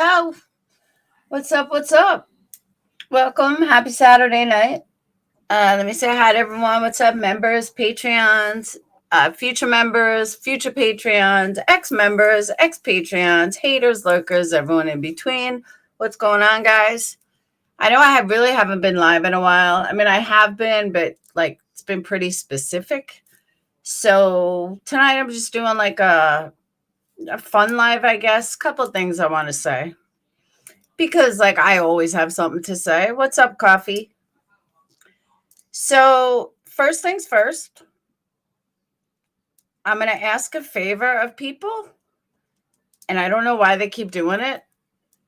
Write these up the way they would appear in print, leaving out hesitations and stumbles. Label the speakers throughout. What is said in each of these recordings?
Speaker 1: How? What's up? What's up? Welcome. Happy Saturday night. Let me say hi to everyone. What's up, members, Patreons, future members, future Patreons, ex-members, ex-Patreons, haters, lurkers, everyone in between. What's going on, guys? I know I really haven't been live in a while. I mean, I have been, but it's been pretty specific. So tonight I'm just doing a fun live, I guess. Couple things I want to say. Because I always have something to say. What's up, coffee? So first things first, I'm going to ask a favor of people. And I don't know why they keep doing it.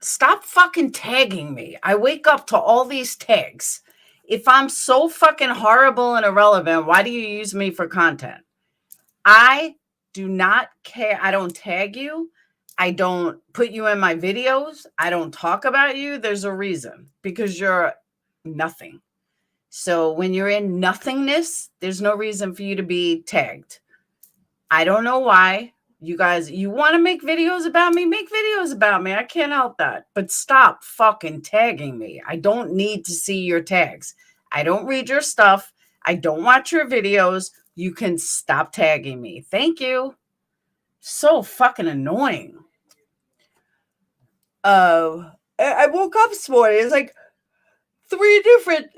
Speaker 1: Stop fucking tagging me. I wake up to all these tags. If I'm so fucking horrible and irrelevant, why do you use me for content? I do not care. I don't tag you. I don't put you in my videos. I don't talk about you. There's a reason, because you're nothing. So when you're in nothingness, there's no reason for you to be tagged. I don't know why. You guys, you want to make videos about me? Make videos about me. I can't help that. But stop fucking tagging me. I don't need to see your tags. I don't read your stuff. I don't watch your videos. You can stop tagging me. Thank you. So fucking annoying. I woke up this morning. It's like three different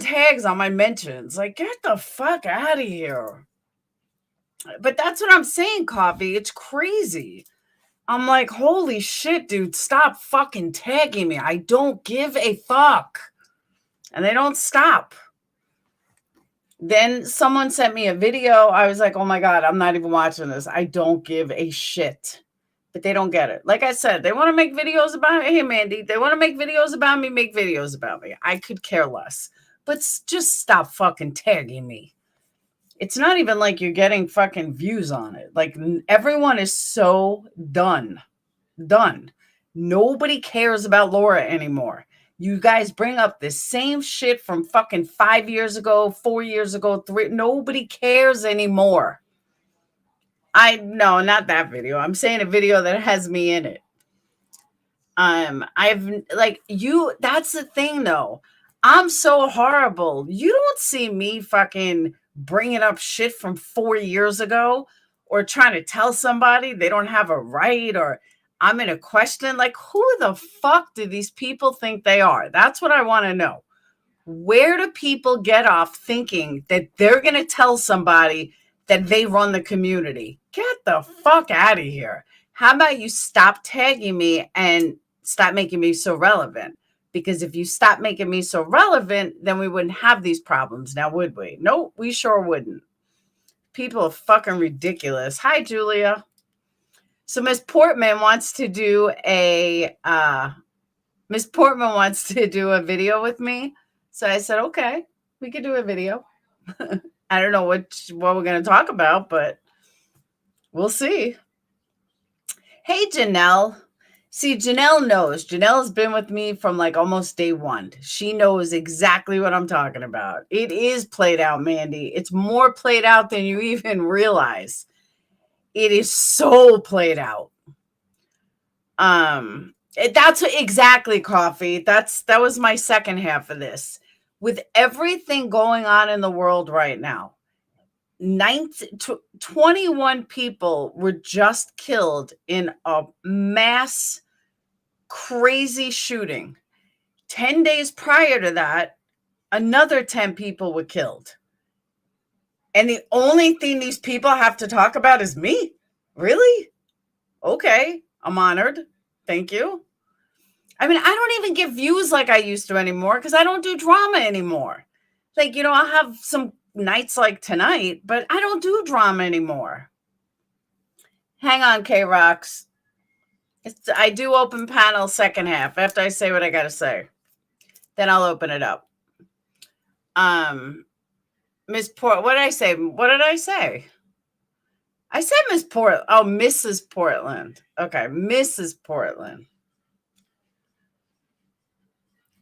Speaker 1: tags on my mentions. Get the fuck out of here. But that's what I'm saying, Coffee. It's crazy. I'm like, holy shit, dude. Stop fucking tagging me. I don't give a fuck. And they don't stop. Then someone sent me a video. I was like, oh my God, I'm not even watching this. I don't give a shit. But they don't get it. Like I said, they want to make videos about me. Hey, Mandy, they want to make videos about me. Make videos about me. I could care less. But just stop fucking tagging me. It's not even like you're getting fucking views on it. Everyone is so done. Done. Nobody cares about Laura anymore. You guys bring up the same shit from fucking 5 years ago, 4 years ago, 3. Nobody cares anymore. No, not that video. I'm saying a video that has me in it. That's the thing though. I'm so horrible. You don't see me fucking bringing up shit from 4 years ago or trying to tell somebody they don't have a right, or I'm in a question. Who the fuck do these people think they are? That's what I want to know. Where do people get off thinking that they're going to tell somebody that they run the community? Get the fuck out of here. How about you stop tagging me and stop making me so relevant? Because if you stop making me so relevant, then we wouldn't have these problems now, would we? No, we sure wouldn't. People are fucking ridiculous. Hi, Julia. So Miss Portman wants to do a video with me. So I said, okay, we could do a video. I don't know what we're going to talk about, but we'll see. Hey, Janelle. See, Janelle knows. Janelle's been with me from almost day one. She knows exactly what I'm talking about. It is played out, Mandy. It's more played out than you even realize. It is so played out. That's exactly, Coffee. That was my second half of this. With everything going on in the world right now, 21 people were just killed in a mass crazy shooting. 10 days prior to that, another 10 people were killed. And the only thing these people have to talk about is me? Really? Okay, I'm honored. Thank you. I mean, I don't even get views like I used to anymore because I don't do drama anymore. I'll have some nights like tonight, but I don't do drama anymore. Hang on, K-Rocks. I do open panel second half after I say what I got to say. Then I'll open it up. Miss Port, what did I say? What did I say? I said Miss Port. Oh, Mrs. Portland. Okay, Mrs. Portland.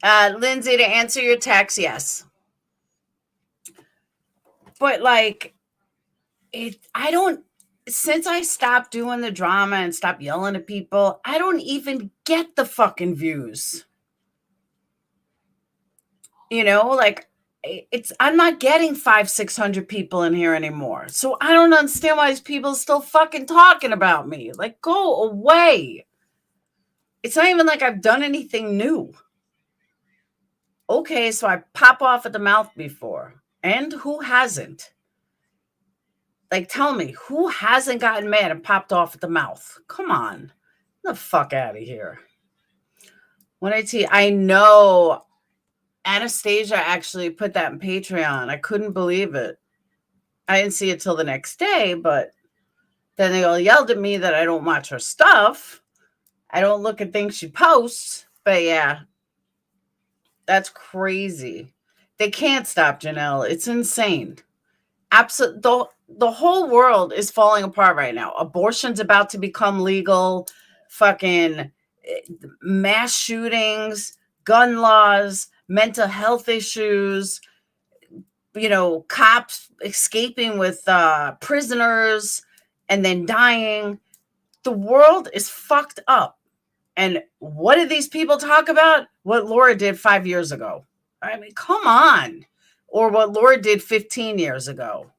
Speaker 1: Lindsay, to answer your text, yes. But I don't, since I stopped doing the drama and stopped yelling at people, I don't even get the fucking views. You know, like I'm not getting 500-600 people in here anymore. So I don't understand why these people are still fucking talking about me. Like, go away. It's not even like I've done anything new. Okay, so I pop off at the mouth before. And who hasn't? Like, tell me, who hasn't gotten mad and popped off at the mouth? Come on. Get the fuck out of here. When I know Anastasia actually put that in Patreon. I couldn't believe it. I didn't see it till the next day, but then they all yelled at me that I don't watch her stuff. I don't look at things she posts. But yeah, that's crazy. They can't stop Janelle. It's insane. Absolutely. The whole world is falling apart right now. Abortion's about to become legal. Fucking mass shootings, gun laws, mental health issues, cops escaping with prisoners and then dying. The world is fucked up. And what did these people talk about? What Laura did 5 years ago. I mean, come on. Or what Laura did 15 years ago.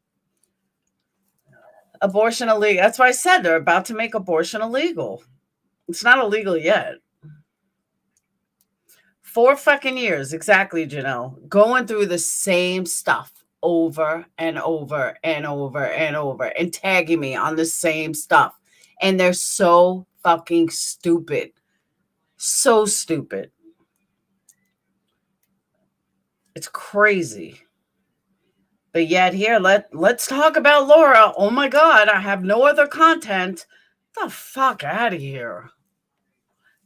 Speaker 1: Abortion illegal. That's why I said they're about to make abortion illegal. It's not illegal yet. 4 fucking years, exactly, Janelle. Going through the same stuff over and over and over and over and tagging me on the same stuff. And they're so fucking stupid. So stupid. It's crazy. But yet here, let's talk about Laura. Oh my God, I have no other content. Get the fuck out of here.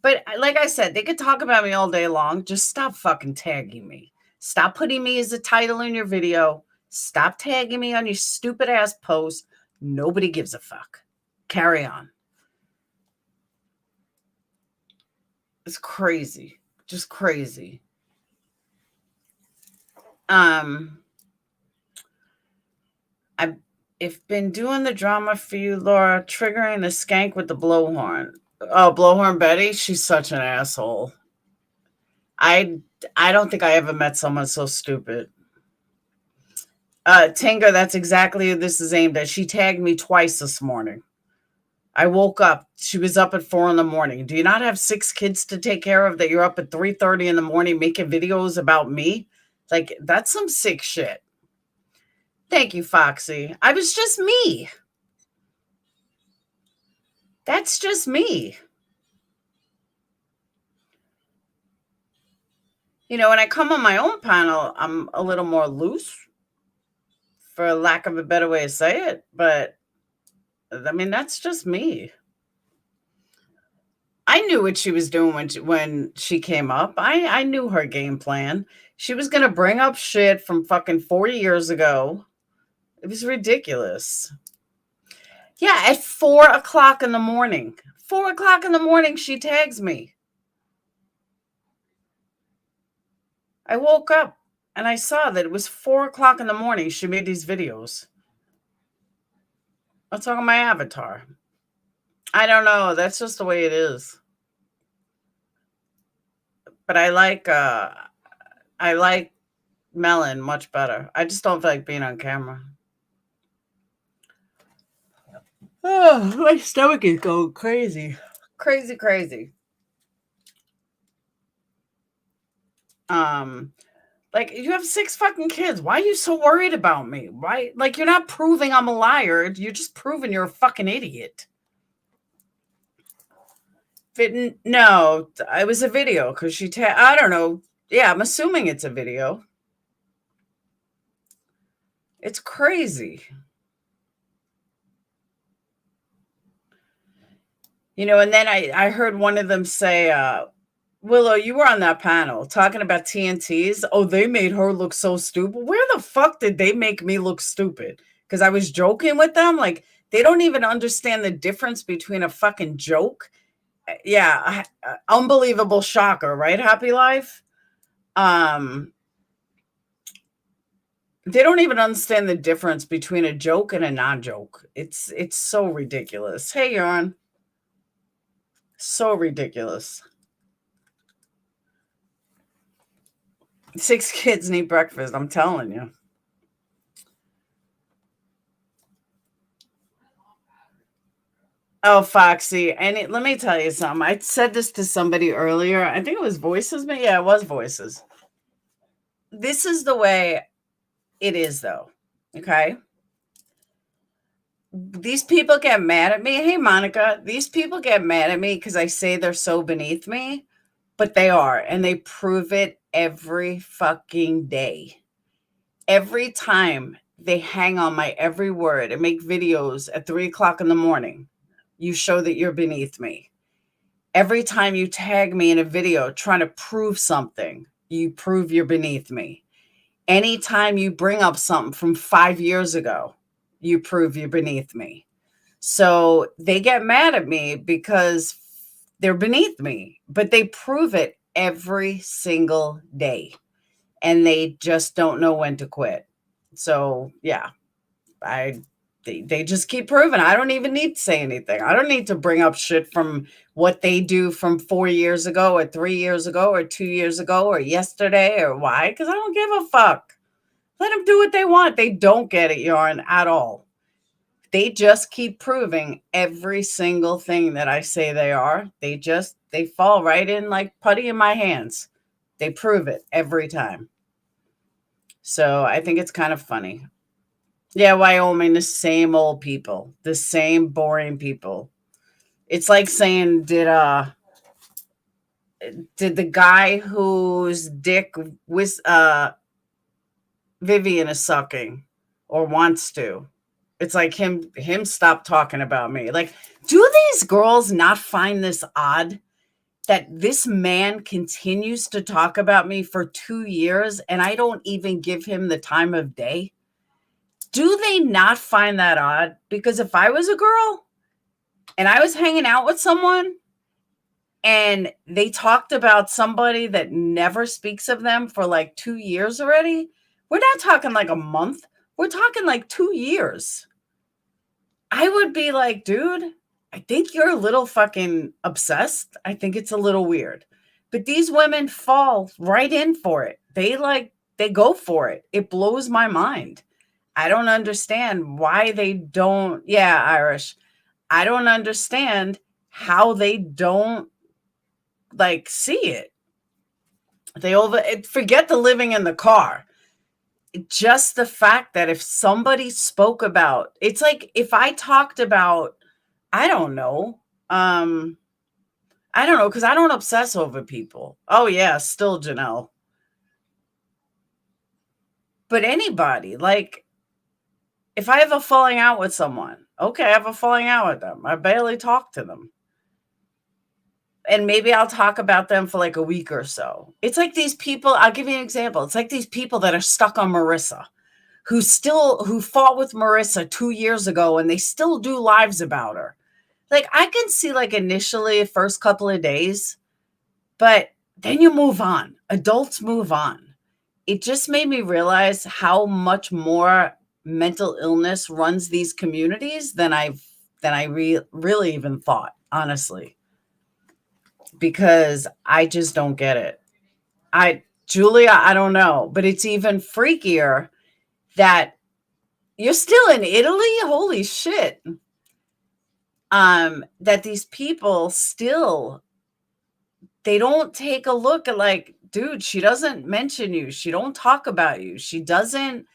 Speaker 1: But like I said, they could talk about me all day long. Just stop fucking tagging me. Stop putting me as a title in your video. Stop tagging me on your stupid ass post. Nobody gives a fuck. Carry on. It's crazy. Just crazy. I've been doing the drama for you, Laura, triggering the skank with the blowhorn. Oh, Blowhorn Betty, she's such an asshole. I don't think I ever met someone so stupid. Tinga, that's exactly who this is aimed at. She tagged me twice this morning. I woke up. She was up at 4 a.m. Do you not have 6 kids to take care of that you're up at 3:30 in the morning making videos about me? Like, that's some sick shit. Thank you, Foxy. I was just me. That's just me. When I come on my own panel, I'm a little more loose, for lack of a better way to say it. But, I mean, that's just me. I knew what she was doing when she came up. I knew her game plan. She was going to bring up shit from fucking 40 years ago. It was ridiculous. Yeah, at 4 o'clock in the morning. 4 o'clock in the morning, she tags me. I woke up and I saw that it was 4 o'clock in the morning she made these videos. Let's talk on my avatar. I don't know. That's just the way it is. But I like Melon much better. I just don't feel like being on camera. Oh, my stomach is going crazy. Crazy. Like, you have 6 fucking kids. Why are you so worried about me? Why? Like, you're not proving I'm a liar. You're just proving you're a fucking idiot. No, it was a video because I don't know. Yeah, I'm assuming it's a video. It's crazy. And then I heard one of them say, Willow, you were on that panel talking about TNTs. Oh, they made her look so stupid. Where the fuck did they make me look stupid? Because I was joking with them. Like, they don't even understand the difference between a fucking joke. Yeah, unbelievable shocker, right? Happy Life. They don't even understand the difference between a joke and a non-joke. It's so ridiculous. Hey, Yarn. So ridiculous. 6 kids need breakfast, I'm telling you. Oh, Foxy. And let me tell you something. I said this to somebody earlier. I think it was Voices. But yeah, it was Voices. This is the way it is, though. Okay. These people get mad at me. Hey, Monica. These people get mad at me because I say they're so beneath me, but they are. And they prove it every fucking day. Every time they hang on my every word and make videos at 3 o'clock in the morning, you show that you're beneath me. Every time you tag me in a video trying to prove something, you prove you're beneath me. Anytime you bring up something from 5 years ago, you prove you're beneath me. So they get mad at me because they're beneath me, but they prove it every single day. And they just don't know when to quit. So yeah, they just keep proving. I don't even need to say anything. I don't need to bring up shit from what they do from 4 years ago or 3 years ago or 2 years ago or yesterday or why, because I don't give a fuck. Let them do what they want. They don't get it, Yarn, at all. They just keep proving every single thing that I say they are. They fall right in like putty in my hands. They prove it every time. So I think it's kind of funny. Yeah, Wyoming, the same old people, the same boring people. It's like saying, did the guy whose dick was Vivian is sucking or wants to? It's like him stop talking about me. Like, do these girls not find this odd that this man continues to talk about me for 2 years and I don't even give him the time of day? Do they not find that odd? Because if I was a girl and I was hanging out with someone and they talked about somebody that never speaks of them for like 2 years already, we're not talking like a month. We're talking like 2 years. I would be like, dude, I think you're a little fucking obsessed. I think it's a little weird. But these women fall right in for it. They go for it. It blows my mind. I don't understand why they don't. Yeah, Irish. I don't understand how they don't like see it. Forget the living in the car. Just the fact that if somebody spoke about, it's like if I talked about, I don't know, because I don't obsess over people. Oh yeah, still Janelle. But anybody, like if I have a falling out with someone, okay, I have a falling out with them. I barely talk to them. And maybe I'll talk about them for like a week or so. It's like these people, I'll give you an example. It's like these people that are stuck on Marissa, who fought with Marissa 2 years ago and they still do lives about her. Like I can see like initially first couple of days, but then you move on. Adults move on. It just made me realize how much more mental illness runs these communities than I really even thought, honestly. Because I just don't get it. Julia, I don't know, but it's even freakier that you're still in Italy. Holy shit. That these people still, they don't take a look at like, dude, she doesn't mention you. She don't talk about you. She doesn't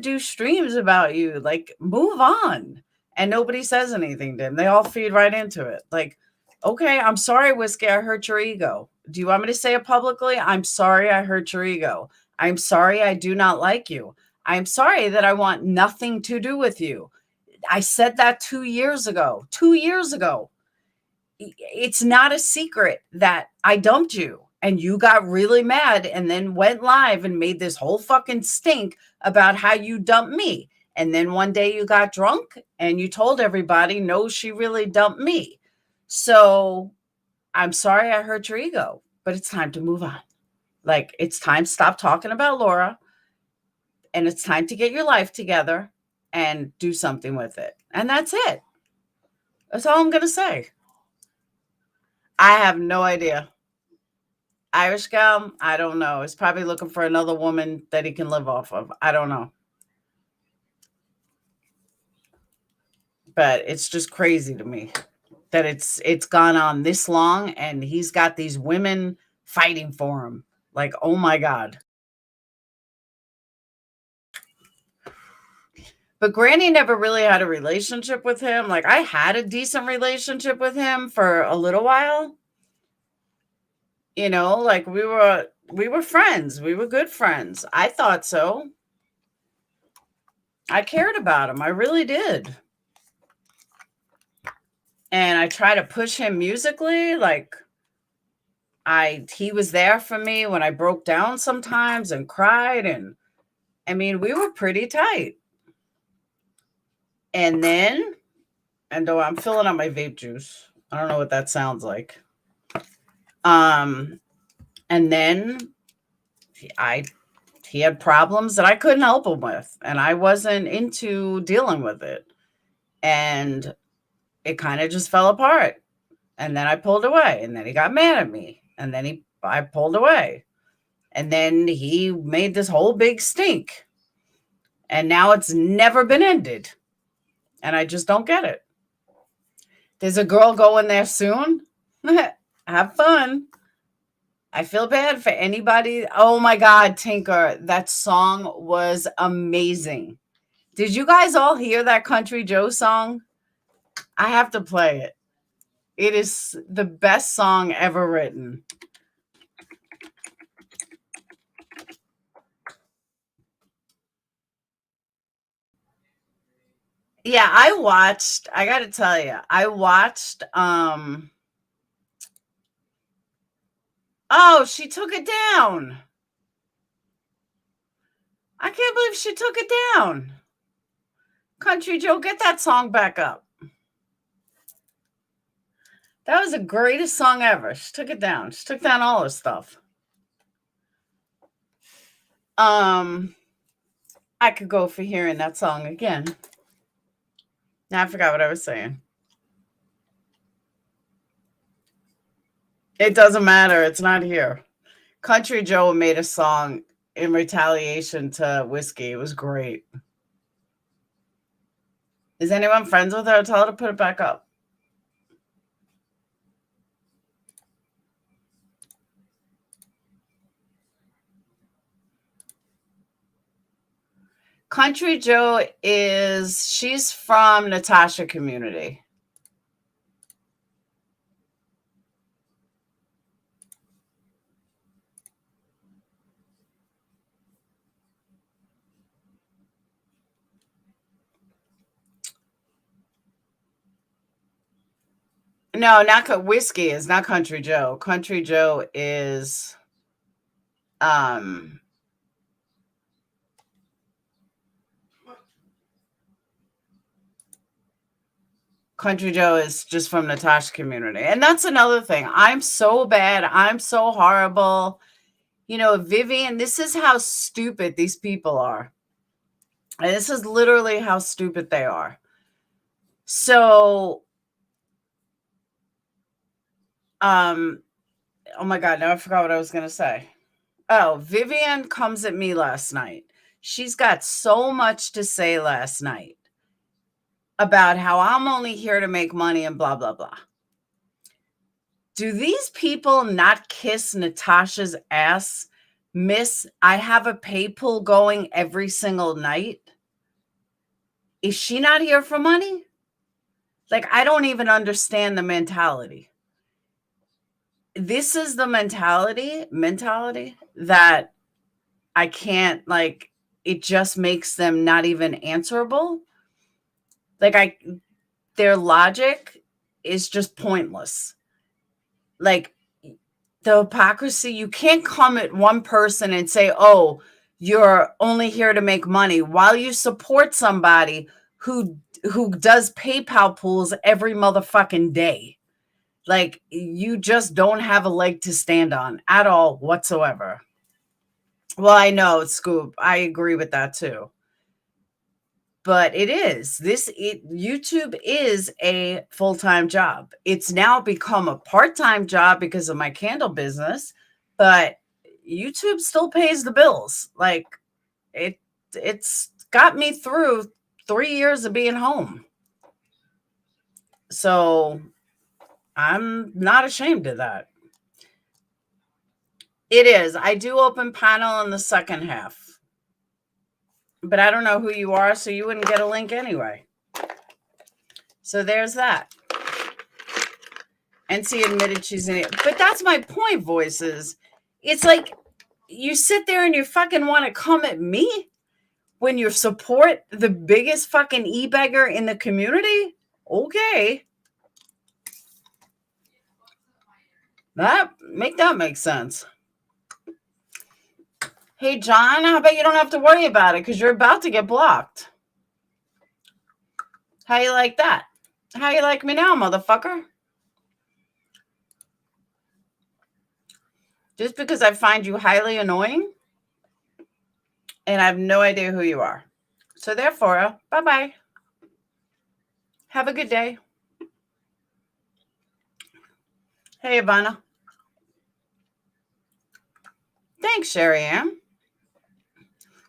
Speaker 1: do streams about you. Like, move on. And nobody says anything to them. They all feed right into it. Like, okay, I'm sorry, Whiskey, I hurt your ego. Do you want me to say it publicly? I'm sorry I hurt your ego. I'm sorry I do not like you. I'm sorry that I want nothing to do with you. I said that 2 years ago. 2 years ago. It's not a secret that I dumped you and you got really mad and then went live and made this whole fucking stink about how you dumped me. And then one day you got drunk and you told everybody, no, she really dumped me. So I'm sorry I hurt your ego, but it's time to move on. Like, it's time to stop talking about Laura. and it's time to get your life together and do something with it. And that's it. That's all I'm going to say. I have no idea. Irish gal, I don't know. He's probably looking for another woman that he can live off of. I don't know. But it's just crazy to me that it's gone on this long and he's got these women fighting for him. Like, oh my God. But Granny never really had a relationship with him. Like, I had a decent relationship with him for a little while. You know, like we were friends. We were good friends. I thought so. I cared about him. I really did. And I try to push him musically. Like, he was there for me when I broke down sometimes and cried. And I mean, we were pretty tight. And then, and though I'm filling up my vape juice, I don't know what that sounds like. And then he had problems that I couldn't help him with, and I wasn't into dealing with it. And it kind of just fell apart. And then I pulled away, and then he got mad at me, and then I pulled away. And then he made this whole big stink. And now it's never been ended. And I just don't get it. There's a girl going there soon. Have fun. I feel bad for anybody. Oh my God, Tinker, that song was amazing. Did you guys all hear that Country Joe song? I have to play it. It is the best song ever written. Yeah, I got to tell you, I watched oh, she took it down. I can't believe she took it down. Country Joe, get that song back up. That was the greatest song ever. She took it down. She took down all her stuff. I could go for hearing that song again. Now I forgot what I was saying. It doesn't matter. It's not here. Country Joe made a song in retaliation to Whiskey. It was great. Is anyone friends with her? Tell her to put it back up. Country Joe she's from Natasha community. No, not Whiskey is not Country Joe. Country Joe is Country Joe is just from Natasha community. And that's another thing. I'm so bad. I'm so horrible. You know, Vivian, this is how stupid these people are. And this is literally how stupid they are. So, oh my God, now I forgot what I was going to say. Oh, Vivian comes at me last night. She's got so much to say last night about how I'm only here to make money and blah, blah, blah. Do these people not kiss Natasha's ass? Miss, I have a pay pool going every single night. Is she not here for money? Like, I don't even understand the mentality. This is the mentality that I can't, like, it just makes them not even answerable. Like, their logic is just pointless. Like, the hypocrisy, you can't come at one person and say, oh, you're only here to make money while you support somebody who does PayPal pools every motherfucking day. Like, you just don't have a leg to stand on at all whatsoever. Well, I know, Scoop. I agree with that too. But it is. YouTube is a full-time job. It's now become a part-time job because of my candle business, but YouTube still pays the bills. Like it it's got me through 3 years of being home. So, I'm not ashamed of that. It is. I do open panel in the second half. But I don't know who you are, so you wouldn't get a link anyway. So there's that. NC admitted she's in it. But that's my point, voices. It's like you sit there and you fucking want to come at me when you support the biggest fucking e-beggar in the community? Okay. That make sense. Hey, John, how about you don't have to worry about it because you're about to get blocked? How you like that? How you like me now, motherfucker? Just because I find you highly annoying and I have no idea who you are. So therefore, bye-bye. Have a good day. Hey, Ivana. Thanks, Sherry Ann.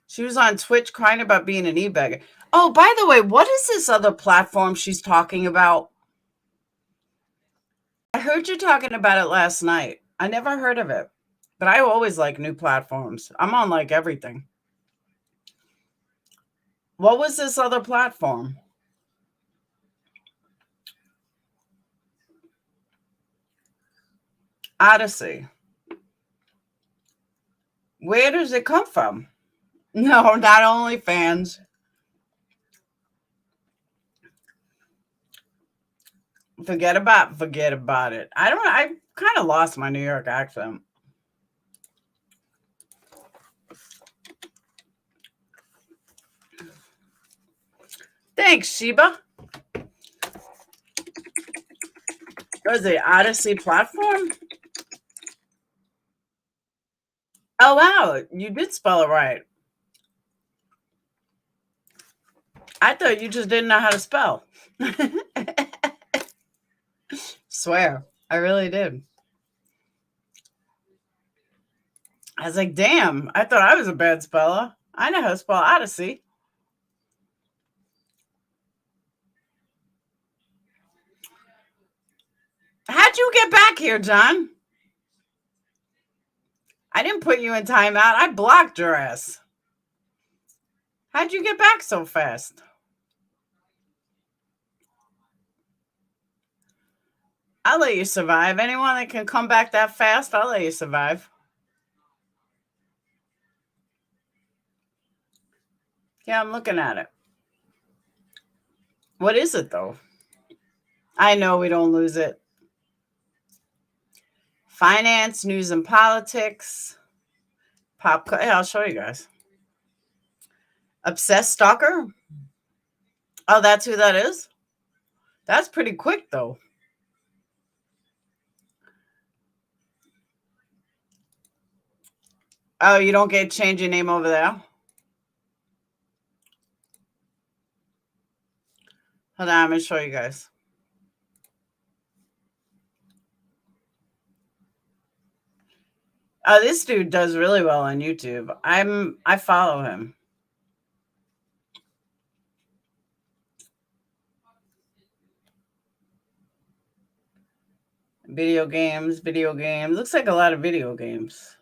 Speaker 1: She was on Twitch crying about being an e-beggar. Oh, by the way, what is this other platform she's talking about? I heard you talking about it last night. I never heard of it, but I always like new platforms. I'm on like everything. What was this other platform? Odyssey. Where does it come from? No, not OnlyFans. Forget about it. I kind of lost my New York accent. Thanks, Sheba. Was it Odyssey platform? Oh wow, you did spell it right. I thought you just didn't know how to spell. Swear, I really did. I was like, damn, I thought I was a bad speller. I know how to spell Odyssey. How'd you get back here, John? I didn't put you in timeout. I blocked your ass. How'd you get back so fast? I'll let you survive. Anyone that can come back that fast, I'll let you survive. Yeah, I'm looking at it. What is it, though? I know we don't lose it. Finance, news, and politics. Pop. Yeah, I'll show you guys. Obsessed stalker. Oh, that's who that is? That's pretty quick, though. Oh, you don't get change your name over there? Hold on, I'm going to show you guys. Oh, this dude does really well on YouTube. I follow him. Video games. Looks like a lot of video games.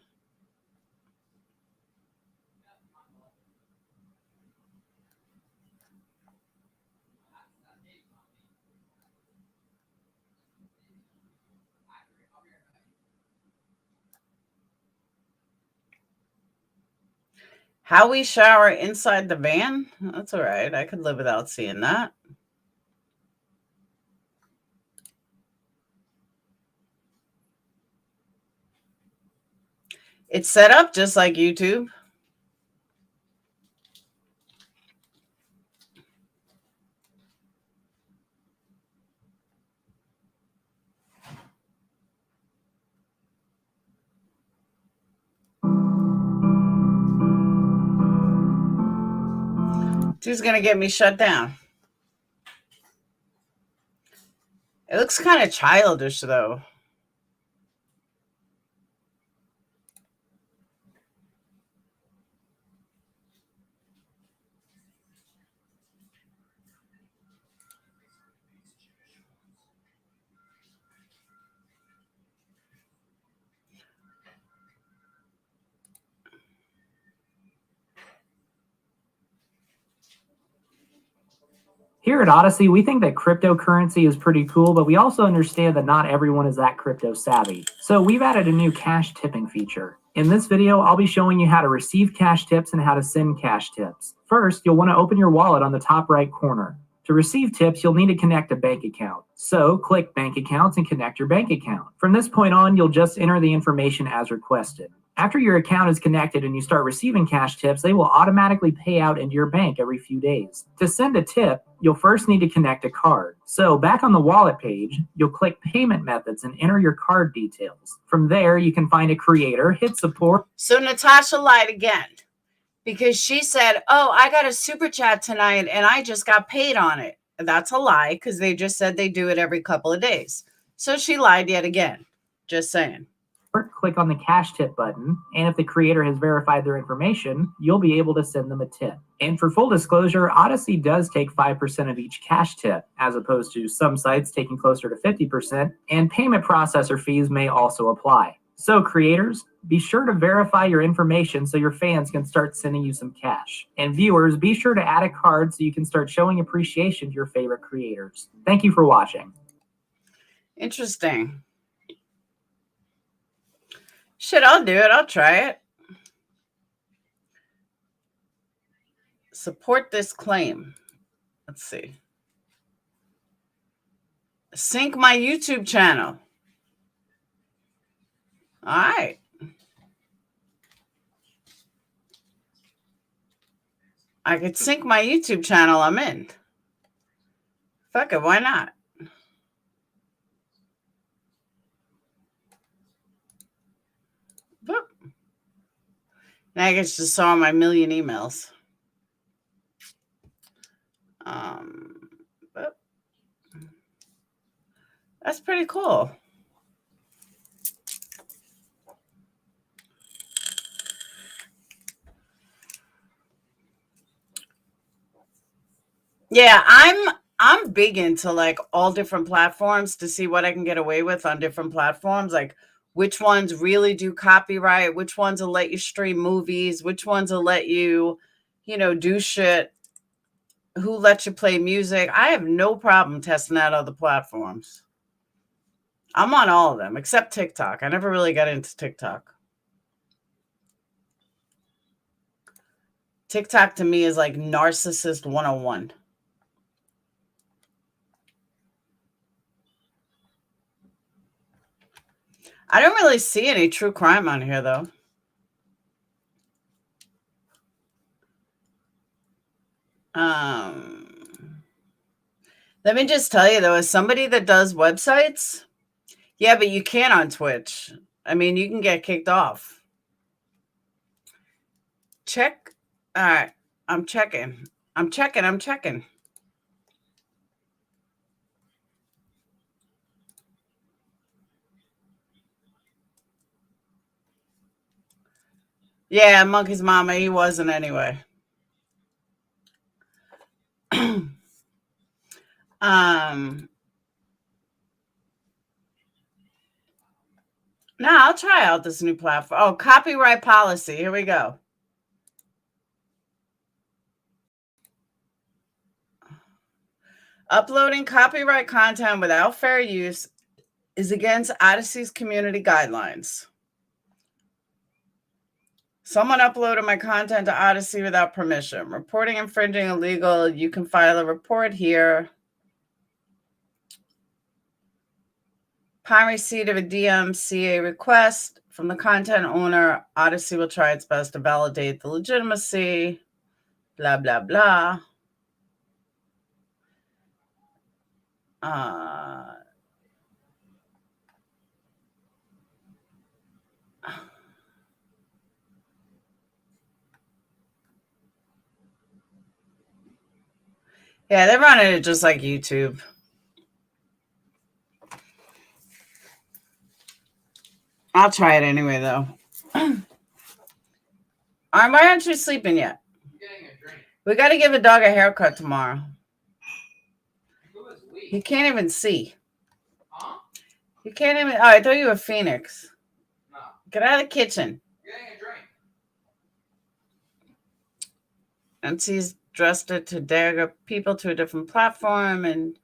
Speaker 1: How we shower inside the van? That's all right. I could live without seeing that. It's set up just like YouTube. She's going to get me shut down. It looks kind of childish, though.
Speaker 2: Here at Odyssey, we think that cryptocurrency is pretty cool, but we also understand that not everyone is that crypto savvy. So we've added a new cash tipping feature. In this video, I'll be showing you how to receive cash tips and how to send cash tips. First, you'll want to open your wallet on the top right corner. To receive tips, you'll need to connect a bank account. So click Bank Accounts and connect your bank account. From this point on, you'll just enter the information as requested. After your account is connected and you start receiving cash tips, they will automatically pay out into your bank every few days. To send a tip, you'll first need to connect a card. So back on the wallet page, you'll click Payment Methods and enter your card details. From there, you can find a creator, hit support.
Speaker 1: So Natasha lied again because she said, oh, I got a super chat tonight and I just got paid on it. That's a lie because they just said they do it every couple of days. So she lied yet again. Just saying.
Speaker 2: Click on the cash tip button, and if the creator has verified their information, you'll be able to send them a tip. And for full disclosure, Odyssey does take 5% of each cash tip, as opposed to some sites taking closer to 50%, and payment processor fees may also apply. So creators, be sure to verify your information so your fans can start sending you some cash. And viewers, be sure to add a card so you can start showing appreciation to your favorite creators. Thank you for watching.
Speaker 1: Interesting. Shit, I'll do it. I'll try it. Support this claim. Let's see. Sync my YouTube channel. All right. I could sync my YouTube channel. I'm in. Fuck it. Why not? Boop. Now I just saw my million emails. Boop. That's pretty cool. Yeah, I'm big into like all different platforms to see what I can get away with on different platforms, like which ones really do copyright, which ones will let you stream movies, which ones will let you, do shit, who lets you play music. I have no problem testing out other platforms. I'm on all of them except TikTok. I never really got into TikTok. TikTok to me is like narcissist 101. I don't really see any true crime on here, though. Let me just tell you, though, as somebody that does websites, yeah, but you can't on Twitch. I mean, you can get kicked off. Check. All right. I'm checking. Yeah, Monkey's mama, he wasn't anyway. Now I'll try out this new platform. Oh, copyright policy. Here we go. Uploading copyright content without fair use is against Odyssey's community guidelines. Someone uploaded my content to Odyssey without permission. Reporting infringing illegal. You can file a report here. Upon receipt of a DMCA request from the content owner, Odyssey will try its best to validate the legitimacy. Blah, blah, blah. Yeah, they're running it just like YouTube. I'll try it anyway, though. Why aren't you sleeping yet? We got to give a dog a haircut tomorrow. He can't even see.
Speaker 3: Huh?
Speaker 1: You can't even. Oh, I thought you were Phoenix.
Speaker 3: No.
Speaker 1: Get out of the kitchen.
Speaker 3: Getting a drink.
Speaker 1: And she's dressed it to drag people to a different platform, and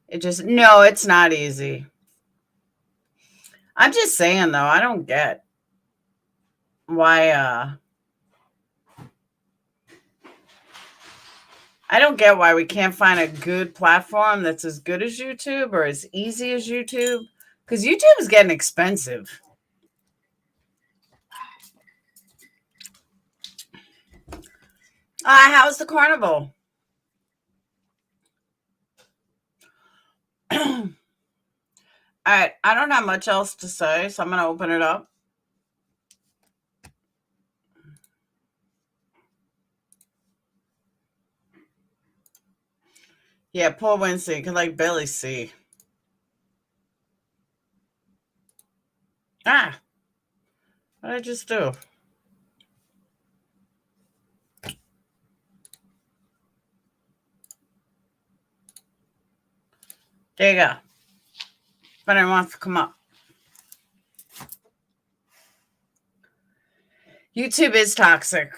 Speaker 1: it just no, it's not easy. I'm just saying though, I don't get why I don't get why we can't find a good platform that's as good as YouTube or as easy as YouTube, because YouTube is getting expensive. How's the carnival? All right, I don't have much else to say, so I'm going to open it up. Yeah, poor Wednesday can like barely see. What did I just do? There you go. But I want to come up. YouTube is toxic.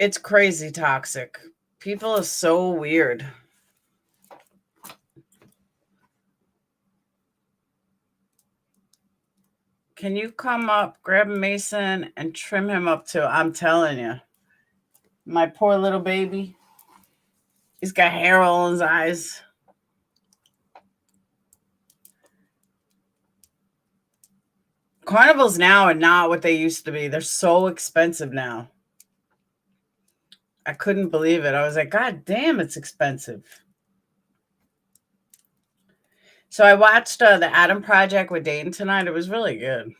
Speaker 1: It's crazy toxic. People are so weird. Can you come up, grab Mason, and trim him up too? I'm telling you. My poor little baby. He's got hair all in his eyes. Carnivals now are not what they used to be. They're so expensive now. I couldn't believe it. I was like, God damn, it's expensive. So I watched the Adam Project with Dayton tonight. It was really good.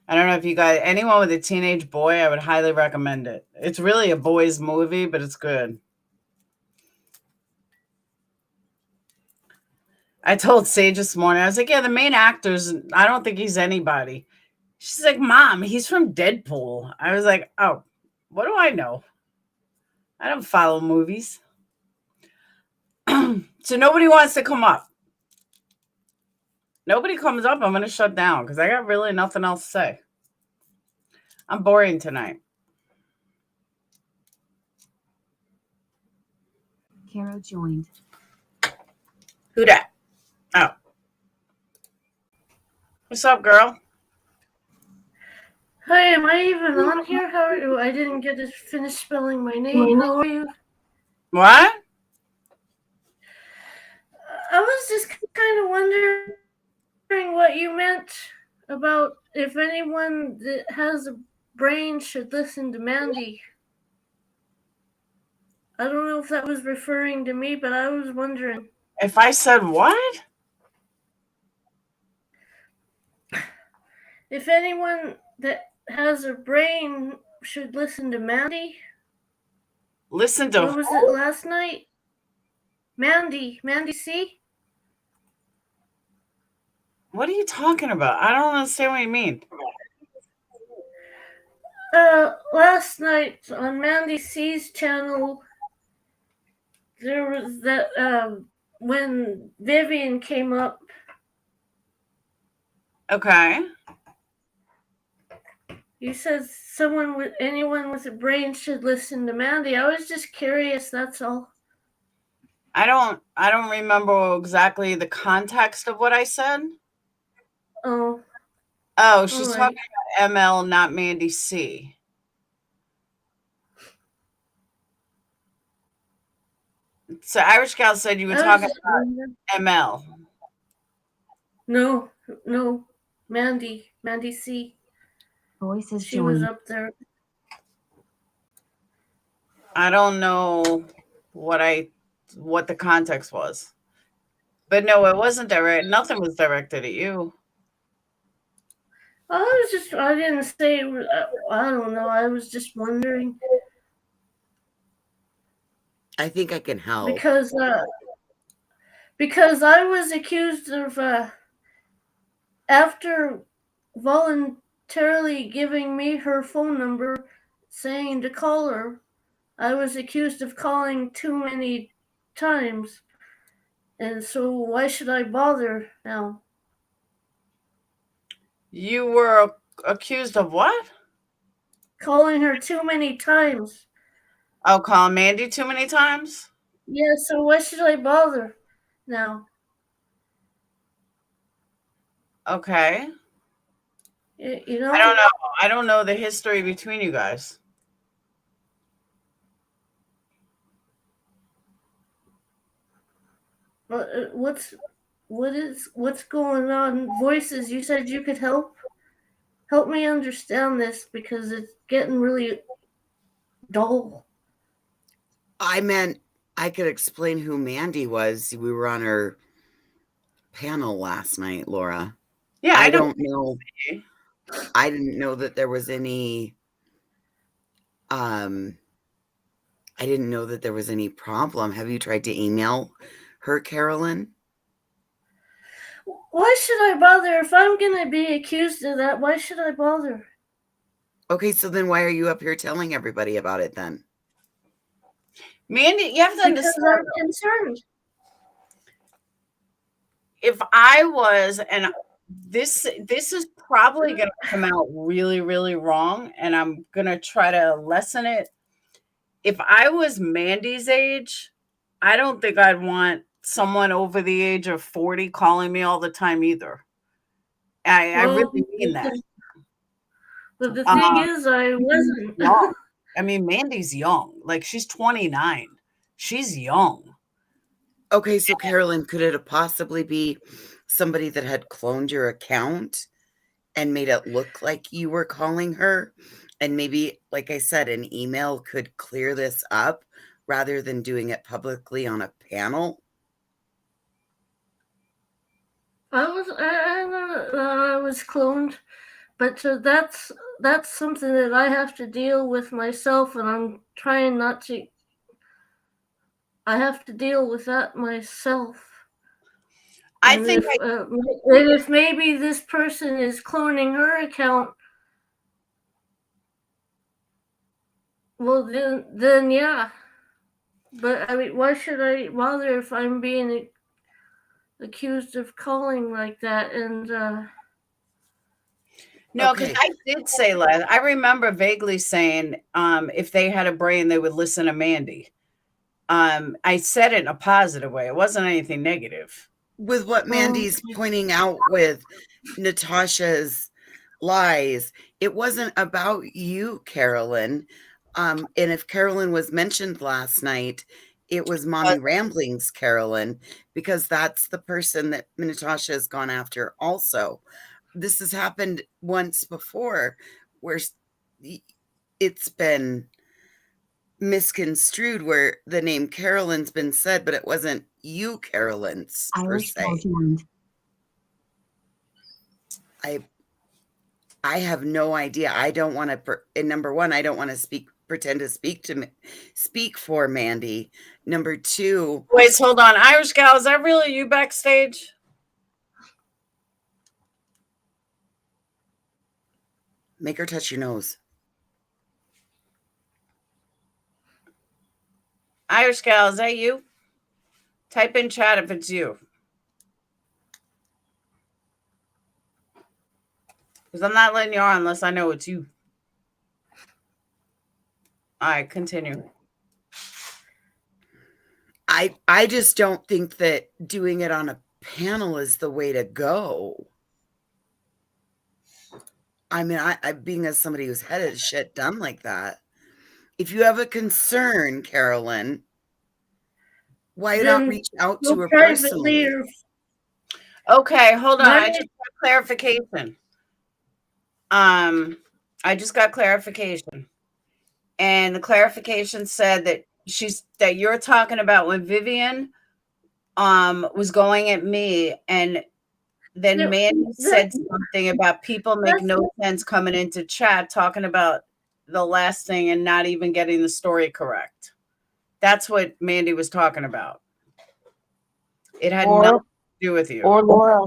Speaker 1: I don't know if you guys, anyone with a teenage boy, I would highly recommend it. It's really a boys' movie, but it's good. I told Sage this morning, I was like, yeah, the main actor's, I don't think he's anybody. She's like, Mom, he's from Deadpool. I was like, oh, what do I know? I don't follow movies. So nobody wants to come up. Nobody comes up, I'm going to shut down because I got really nothing else to say. I'm boring tonight.
Speaker 4: Caro joined.
Speaker 1: Who dat? Oh. What's up, girl?
Speaker 5: Hi, am I even on here? How are you? I didn't get to finish spelling my name. How are you?
Speaker 1: What?
Speaker 5: I was just kind of wondering what you meant about if anyone that has a brain should listen to Mandy. I don't know if that was referring to me, but I was wondering.
Speaker 1: If I said what?
Speaker 5: If anyone that has a brain should listen to Mandy.
Speaker 1: Listen to
Speaker 5: What was it last night? Mandy C?
Speaker 1: What are you talking about? I don't understand what you mean.
Speaker 5: Last night on Mandy C's channel, there was that when Vivian came up.
Speaker 1: Okay.
Speaker 5: You said anyone with a brain should listen to Mandy. I was just curious, that's all.
Speaker 1: I don't remember exactly the context of what I said.
Speaker 5: Oh.
Speaker 1: Oh, she's talking about ML, not Mandy C. So Irish Gal said you were talking about ML.
Speaker 5: No, Mandy C.
Speaker 4: Voice is
Speaker 5: she
Speaker 4: joined.
Speaker 5: was up there.
Speaker 1: I don't know what the context was. But no, it wasn't direct. Nothing was directed at you.
Speaker 5: I didn't say, I don't know. I was just wondering.
Speaker 6: I think I can help.
Speaker 5: because I was accused of after voluntarily giving me her phone number, saying to call her, I was accused of calling too many times. And so why should I bother now?
Speaker 1: You were accused of what?
Speaker 5: Calling her too many times.
Speaker 1: Oh, calling Mandy too many times?
Speaker 5: Yeah, so why should I bother now?
Speaker 1: Okay.
Speaker 5: You know?
Speaker 1: I don't know. I don't know the history between you guys.
Speaker 5: What's going on? Voices, you said you could help? Help me understand this because it's getting really dull.
Speaker 6: I meant I could explain who Mandy was. We were on her panel last night, Laura.
Speaker 1: Yeah,
Speaker 6: I don't know. I didn't know that there was any I didn't know that there was any problem. Have you tried to email her, Carolyn?
Speaker 5: Why should I bother if I'm going to be accused of that? Why should I bother?
Speaker 6: Okay, so then why are you up here telling everybody about it then?
Speaker 1: Mandy, you have to
Speaker 5: Because
Speaker 1: understand.
Speaker 5: I'm concerned.
Speaker 1: If I was, and this is probably going to come out really, really wrong, and I'm going to try to lessen it. If I was Mandy's age, I don't think I'd want someone over the age of 40 calling me all the time either. I really mean that.
Speaker 5: But the thing is, I wasn't.
Speaker 1: Young. I mean, Mandy's young. Like, she's 29. She's young.
Speaker 6: Okay, so Carolyn, could it possibly be somebody that had cloned your account and made it look like you were calling her? And maybe, like I said, an email could clear this up rather than doing it publicly on a panel?
Speaker 5: I was cloned, but that's something that I have to deal with myself, and I'm trying not to. I have to deal with that myself.
Speaker 1: I
Speaker 5: And
Speaker 1: think
Speaker 5: if maybe this person is cloning her account, well then yeah. But I mean, why should I bother if I'm being accused of calling like that? And
Speaker 1: no, because
Speaker 6: Okay.
Speaker 1: I did say last. I remember vaguely saying, if they had a brain, they would listen to Mandy. I said it in a positive way. It wasn't anything negative.
Speaker 6: With what Mandy's pointing out with Natasha's lies, it wasn't about you, Carolyn. And if Carolyn was mentioned last night, it was Mommy Ramblings, Carolyn, because that's the person that Natasha has gone after also. This has happened once before where it's been misconstrued where the name Carolyn's been said, but it wasn't you, Carolyn's per se. I have no idea. I don't want to. And number one, I don't want to pretend to speak for Mandy. Number two,
Speaker 1: wait, hold on, Irish gal, is that really you backstage?
Speaker 6: make her touch your nose.
Speaker 1: Irish gal, is that you? Type in chat if it's you. Because I'm not letting you on unless I know it's you. All right, continue.
Speaker 6: I just don't think that doing it on a panel is the way to go. I mean, I being as somebody who's had shit done like that, if you have a concern, Carolyn, why not reach out to her personally?
Speaker 1: Okay, hold on. I just got clarification. I just got clarification. And the clarification said that you're talking about when Vivian was going at me, and then Mandy said something about people make no sense coming into chat talking about the last thing and not even getting the story correct. That's what Mandy was talking about. It had
Speaker 7: Or-
Speaker 1: nothing to do with you.
Speaker 7: Or Laura,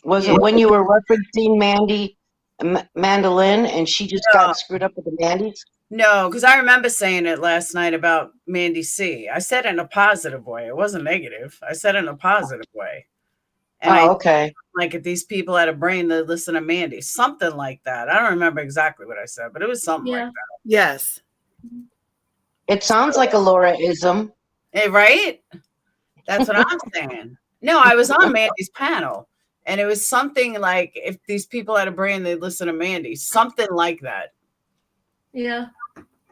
Speaker 7: was
Speaker 1: Yeah.
Speaker 7: it when you were referencing Mandy, Mandolin, and she just got screwed up with the Mandys?
Speaker 1: No, because I remember saying it last night about Mandy C. I said it in a positive way. It wasn't negative. I said it in a positive way. And
Speaker 7: Okay.
Speaker 1: like if these people had a brain, they'd listen to Mandy. Something like that. I don't remember exactly what I said, but it was something like that.
Speaker 6: Yes.
Speaker 7: It sounds like a Laura-ism.
Speaker 1: Hey, right? That's what I'm saying. No, I was on Mandy's panel, and it was something like if these people had a brain, they'd listen to Mandy. Something like that.
Speaker 5: Yeah.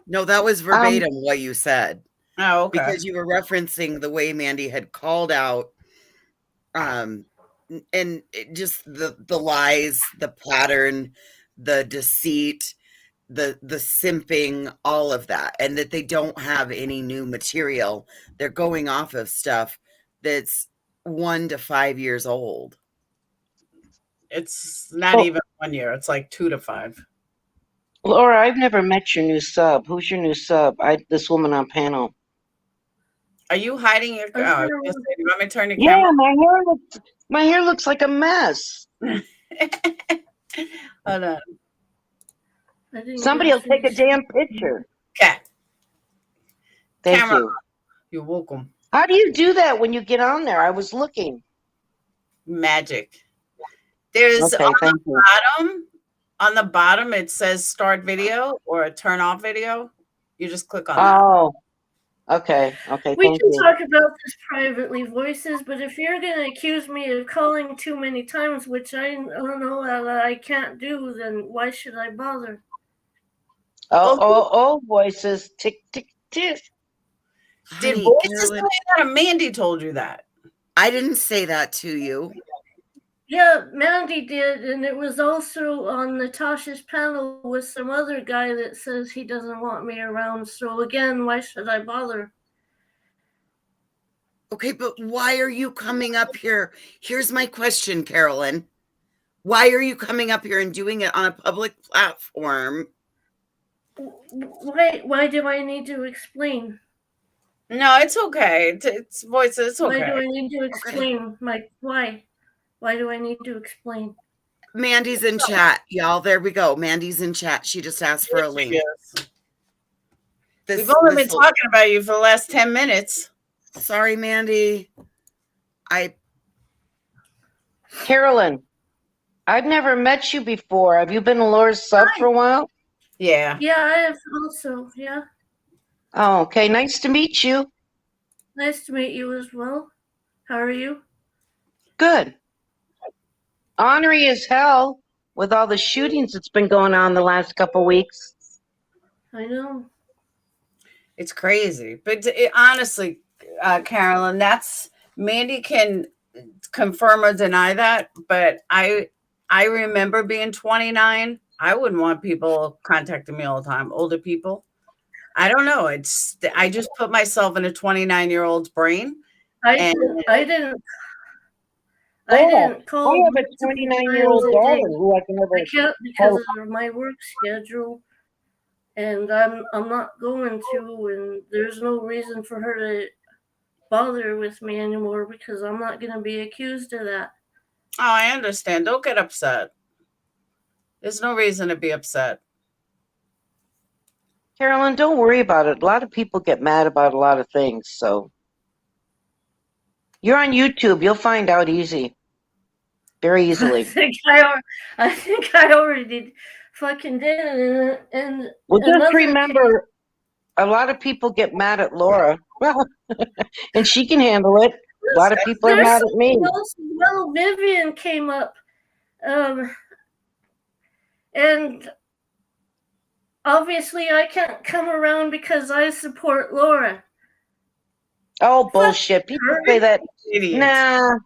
Speaker 6: No, that was verbatim what you said.
Speaker 1: Oh, okay.
Speaker 6: Because you were referencing the way Mandy had called out and just the lies, the pattern, the deceit, the simping, all of that, and that they don't have any new material. They're going off of stuff that's 1 to 5 years old.
Speaker 1: It's not even 1 year. It's like 2 to 5.
Speaker 7: Laura, I've never met your new sub. Who's your new sub? This woman on panel.
Speaker 1: Are you hiding your?
Speaker 5: I'm
Speaker 1: Oh,
Speaker 5: gonna-
Speaker 1: do you want me to turn the
Speaker 7: Yeah,
Speaker 1: camera?
Speaker 7: my hair looks like a mess.
Speaker 1: Hold on.
Speaker 5: I didn't
Speaker 7: Somebody
Speaker 5: get
Speaker 7: will take a
Speaker 5: things-
Speaker 7: damn picture.
Speaker 1: Okay.
Speaker 7: Thank
Speaker 1: Camera.
Speaker 7: you.
Speaker 1: You're welcome.
Speaker 7: How do you do that when you get on there? I was looking.
Speaker 1: Magic. There's
Speaker 7: Okay, thank you.
Speaker 1: on the bottom it says start video or turn off video. You just click on that.
Speaker 7: Oh, okay. Okay,
Speaker 5: We
Speaker 7: thank
Speaker 5: can
Speaker 7: you.
Speaker 5: talk about this privately, voices, but if you're going to accuse me of calling too many times, which I don't know that I can't do, then why should I bother?
Speaker 7: Oh, voices. Tick, tick, tick.
Speaker 1: Did
Speaker 6: Honey,
Speaker 1: voices say
Speaker 6: Carolyn,
Speaker 1: that or Mandy told you that?
Speaker 6: I didn't say that to you.
Speaker 5: Yeah, Mandy did, and it was also on Natasha's panel with some other guy that says he doesn't want me around. So again, why should I bother?
Speaker 6: Okay, but why are you coming up here? Here's my question, Carolyn. Why are you coming up here and doing it on a public platform?
Speaker 5: Why do I need to explain?
Speaker 1: No, it's okay. It's voices. It's
Speaker 5: Why do
Speaker 1: okay.
Speaker 5: I need to explain my why? Why do I need to explain?
Speaker 6: Mandy's in chat, y'all. There we go. Mandy's in chat. She just asked for a link.
Speaker 1: Yes. We've only been talking about you for the last 10 minutes.
Speaker 6: Sorry, Mandy.
Speaker 7: Carolyn, I've never met you before. Have you been a Laura's sub for a while?
Speaker 1: Yeah.
Speaker 5: Yeah, I have also. Yeah,
Speaker 7: Oh, okay. Nice to meet you.
Speaker 5: nice to meet you as well. How are you?
Speaker 7: Good. Ornery as hell with all the shootings that's been going on the last couple weeks.
Speaker 5: I know.
Speaker 1: It's crazy. But honestly, Carolyn, that's Mandy can confirm or deny that. But I remember being 29. I wouldn't want people contacting me all the time. Older people. I don't know. I just put myself in a 29-year-old's brain.
Speaker 5: I didn't call.
Speaker 7: I have a 29-year-old daughter who I can never.
Speaker 5: I can't because of my work schedule, and I'm not going to, and there's no reason for her to bother with me anymore because I'm not going to be accused of that.
Speaker 1: Oh, I understand. Don't get upset. There's no reason to be upset.
Speaker 7: Carolyn, don't worry about it. A lot of people get mad about a lot of things, so. You're on YouTube. You'll find out easy. Very easily.
Speaker 5: I think I already fucking did, and
Speaker 7: Well, just
Speaker 5: another
Speaker 7: remember, a lot of people get mad at Laura. Well, and she can handle it. A lot of people are mad at me.
Speaker 5: Well, Vivian came up, and obviously I can't come around because I support Laura.
Speaker 7: Oh, bullshit. People say that.
Speaker 1: Idiots.
Speaker 7: Nah.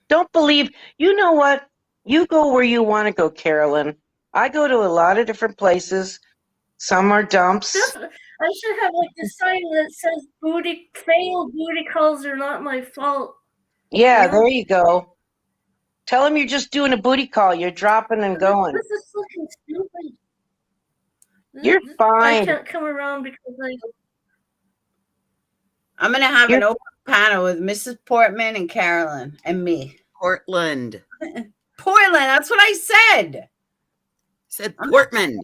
Speaker 7: Don't believe. You know what? You go where you want to go, Carolyn. I go to a lot of different places. Some are dumps.
Speaker 5: I should have like the sign that says failed booty calls are not my fault.
Speaker 7: Yeah, there you go. Tell them you're just doing a booty call. You're dropping and going.
Speaker 5: This is fucking stupid.
Speaker 7: You're fine.
Speaker 5: I can't come around because
Speaker 1: I'm going to have
Speaker 7: You're-
Speaker 1: an open panel with Mrs. Portman and Carolyn and me.
Speaker 6: Portland.
Speaker 1: Portland, that's what I said.
Speaker 6: Said Portman.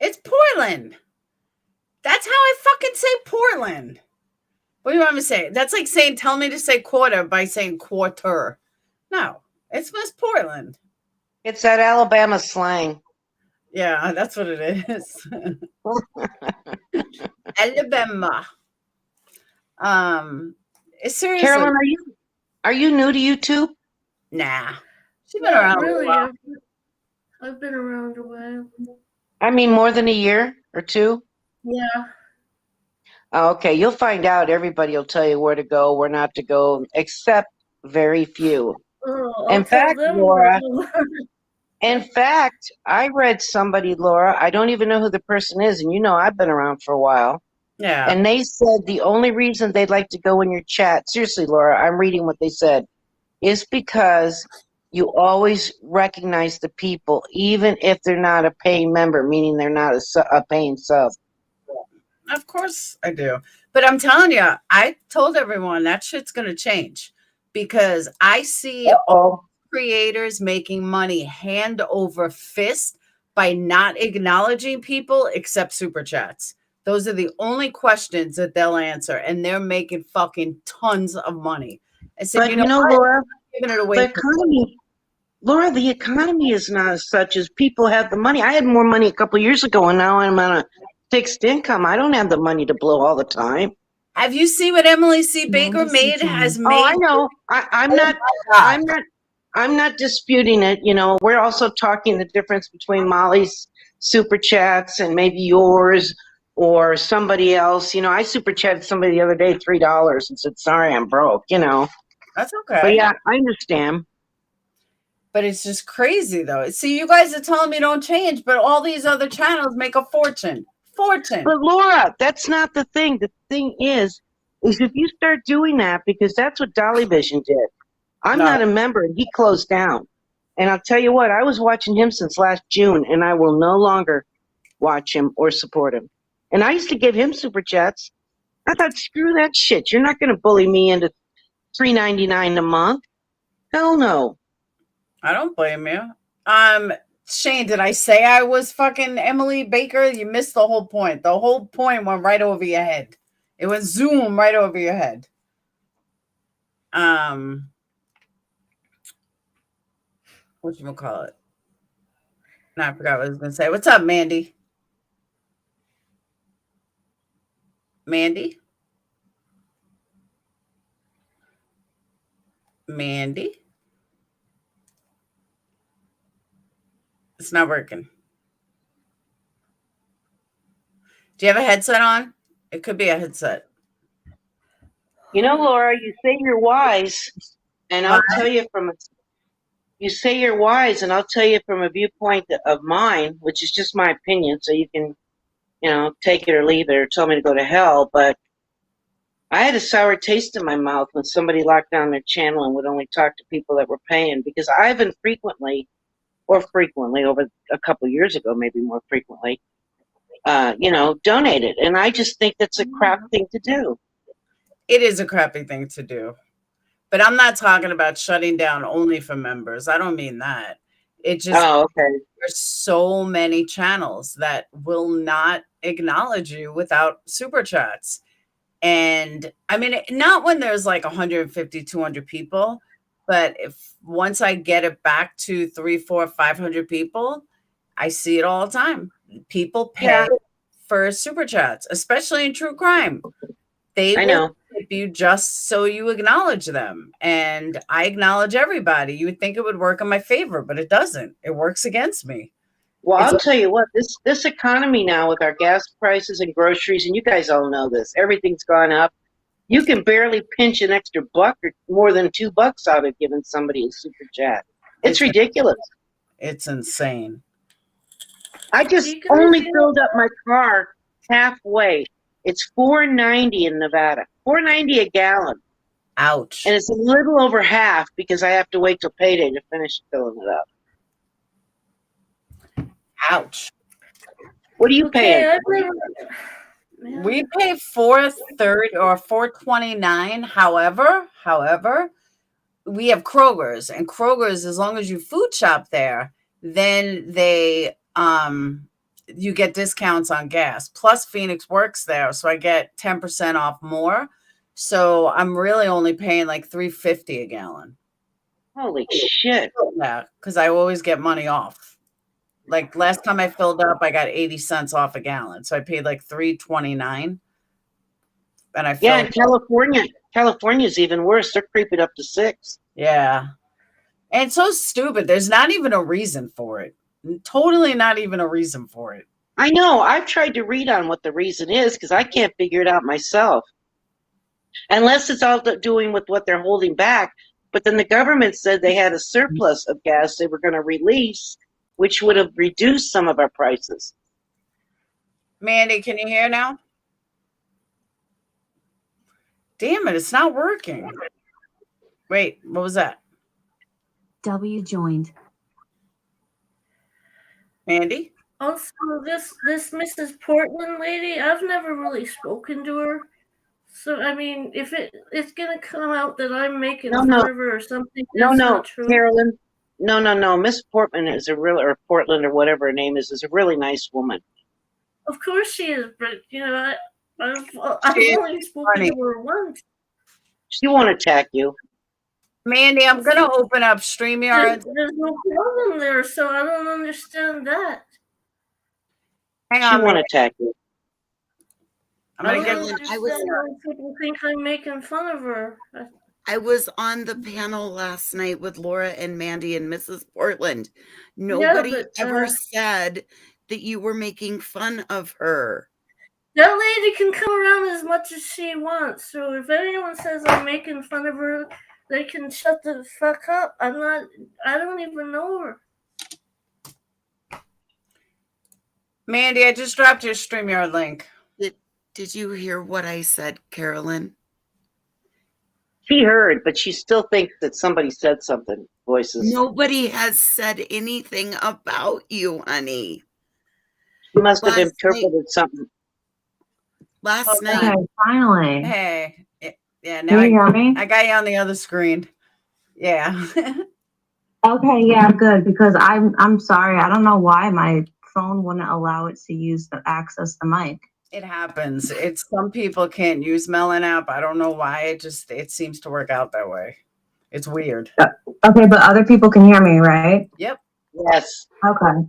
Speaker 1: It's Portland. That's how I fucking say Portland. What do you want me to say? That's like saying, tell me to say quarter by saying quarter. No, it's Miss Portland.
Speaker 7: It's that Alabama slang.
Speaker 1: Yeah, that's what it is. Alabama. Seriously.
Speaker 7: Carolyn, are you new to YouTube?
Speaker 1: Nah. She's been
Speaker 5: Not
Speaker 1: around
Speaker 5: really.
Speaker 1: a while.
Speaker 5: I've been around a while.
Speaker 7: I mean, more than a year or two?
Speaker 5: Yeah.
Speaker 7: Oh, okay, you'll find out. Everybody will tell you where to go, where not to go, except very few.
Speaker 5: Oh,
Speaker 7: In
Speaker 5: I'll tell
Speaker 7: fact,
Speaker 5: them
Speaker 7: Laura,
Speaker 5: what to learn.
Speaker 7: In fact, I read somebody, Laura, I don't even know who the person is, and you know I've been around for a while,
Speaker 1: Yeah.
Speaker 7: and they said the only reason they'd like to go in your chat, seriously, Laura, I'm reading what they said, is because you always recognize the people, even if they're not a paying member, meaning they're not a paying sub.
Speaker 1: Of course I do. But I'm telling you, I told everyone that shit's going to change because I see all creators making money hand over fist by not acknowledging people except super chats. Those are the only questions that they'll answer, and they're making fucking tons of money. I said,
Speaker 7: But you know, Laura,
Speaker 1: I'm giving it away.
Speaker 7: Laura, the economy is not as such as people have the money. I had more money a couple of years ago, and now I'm on a fixed income. I don't have the money to blow all the time.
Speaker 1: Have you seen what Emily C. Baker has made?
Speaker 7: Oh, I know. I'm not disputing it. You know, we're also talking the difference between Molly's super chats and maybe yours or somebody else. You know, I super chatted somebody the other day $3 and said, "Sorry, I'm broke." You know.
Speaker 1: That's okay.
Speaker 7: But yeah, I understand.
Speaker 1: But it's just crazy, though. See, you guys are telling me don't change, but all these other channels make a fortune.
Speaker 7: But Laura, that's not the thing. The thing is if you start doing that, because that's what Dolly Vision did. I'm not a member, and he closed down. And I'll tell you what, I was watching him since last June, and I will no longer watch him or support him. And I used to give him super chats. I thought, screw that shit. You're not going to bully me into $3.99 a month. Hell no.
Speaker 1: I don't blame you. Shane, did I say I was fucking Emily Baker? You missed the whole point. The whole point went right over your head. It went zoom right over your head. Whatchamacallit? No, I forgot what I was going to say. What's up, Mandy? Mandy? Mandy? It's not working. Do you have a headset on? It could be a headset.
Speaker 7: You know, Laura, you say you're wise, and I'll tell you you say you're wise, and I'll tell you from a viewpoint of mine, which is just my opinion, so you can, you know, take it or leave it or tell me to go to hell, but I had a sour taste in my mouth when somebody locked down their channel and would only talk to people that were paying, because I've been frequently over a couple of years ago, maybe more frequently, you know, donated. And I just think that's a crap thing to do.
Speaker 1: It is a crappy thing to do. But I'm not talking about shutting down only for members. I don't mean that. It just, there's so many channels that will not acknowledge you without super chats. And I mean, not when there's like 150, 200 people, but if once I get it back to 300, 400, 500 people, I see it all the time. People pay for super chats, especially in true crime. They will tip you just so you acknowledge them. And I acknowledge everybody. You would think it would work in my favor, but it doesn't. It works against me.
Speaker 7: Well, I'll tell you what, this economy now with our gas prices and groceries, and you guys all know this, everything's gone up. You can barely pinch an extra buck or more than $2 out of giving somebody a super chat. It's ridiculous.
Speaker 1: It's insane.
Speaker 7: I just only filled up my car halfway. It's $4.90 in Nevada. $4.90 a gallon.
Speaker 1: Ouch.
Speaker 7: And it's a little over half because I have to wait till payday to finish filling it up.
Speaker 1: Ouch.
Speaker 7: What are you paying?
Speaker 1: We pay $4.30 or $4.29. However, we have Kroger's, and Kroger's, as long as you food shop there, then they you get discounts on gas. Plus Phoenix works there, so I get 10% off more. So I'm really only paying like $3.50 a gallon.
Speaker 7: Holy shit.
Speaker 1: Yeah, because I always get money off. Like last time I filled up, I got 80 cents off a gallon. So I paid like $3.29. And I
Speaker 7: Yeah,
Speaker 1: filled
Speaker 7: in California's even worse. They're creeping up to $6.
Speaker 1: Yeah. And it's so stupid. There's not even a reason for it. Totally not even a reason for it.
Speaker 7: I know. I've tried to read on what the reason is because I can't figure it out myself. Unless it's all doing with what they're holding back. But then the government said they had a surplus of gas they were going to release, which would have reduced some of our prices.
Speaker 1: Mandy, can you hear now? Damn it, it's not working. Wait, what was that?
Speaker 4: W joined.
Speaker 1: Mandy?
Speaker 5: Also, this Mrs. Portland lady, I've never really spoken to her. So I mean, if it's gonna come out that I'm making fun of her or something, that's not true.
Speaker 7: Carolyn. No. Miss Portman is or Portland or whatever her name is a really nice woman.
Speaker 5: Of course she is, but you know, I've only spoken to her once.
Speaker 7: She won't attack you.
Speaker 1: Mandy, I'm gonna open up StreamYard.
Speaker 5: There's no problem there, so I don't understand that.
Speaker 1: Hang
Speaker 7: She
Speaker 1: on.
Speaker 7: won't attack you.
Speaker 1: I'm gonna
Speaker 5: People think I'm making fun of her.
Speaker 6: I was on the panel last night with Laura and Mandy and Mrs. Portland. Nobody ever said that you were making fun of her.
Speaker 5: That lady can come around as much as she wants. So if anyone says I'm making fun of her, they can shut the fuck up. I don't even know her.
Speaker 1: Mandy, I just dropped your StreamYard link.
Speaker 6: Did you hear what I said, Carolyn?
Speaker 7: She heard, but she still thinks that somebody said something. Voices.
Speaker 6: Nobody has said anything about you, honey.
Speaker 7: She must have interpreted something.
Speaker 6: Last night.
Speaker 8: Okay, finally.
Speaker 1: Hey. Yeah,
Speaker 8: Can
Speaker 1: now
Speaker 8: you hear me?
Speaker 1: I got you on the other screen. Yeah.
Speaker 8: Okay, yeah, good. Because I'm sorry. I don't know why my phone wouldn't allow it to access the mic.
Speaker 1: It happens. It's some people can't use Melon app. I don't know why. It seems to work out that way. It's weird.
Speaker 8: Okay, but other people can hear me, right?
Speaker 1: Yep.
Speaker 7: Yes.
Speaker 8: Okay.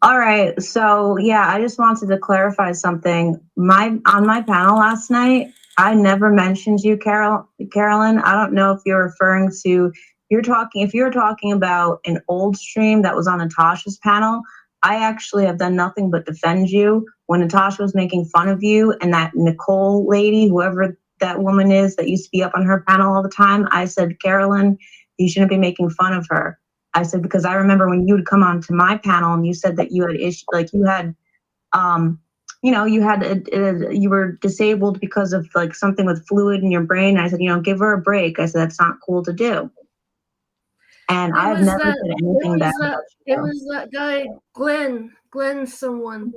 Speaker 8: All right. So yeah, I just wanted to clarify something. On my panel last night, I never mentioned you, Carolyn. I don't know if you're referring to if you're talking about an old stream that was on Natasha's panel. I actually have done nothing but defend you when Natasha was making fun of you and that Nicole lady, whoever that woman is that used to be up on her panel all the time. I said, Carolyn, you shouldn't be making fun of her. I said, because I remember when you would come on to my panel and you said that you had you were disabled because of like something with fluid in your brain. And I said, give her a break. I said, that's not cool to do. And I've never said anything bad about you.
Speaker 5: It was that guy, Glenn someone.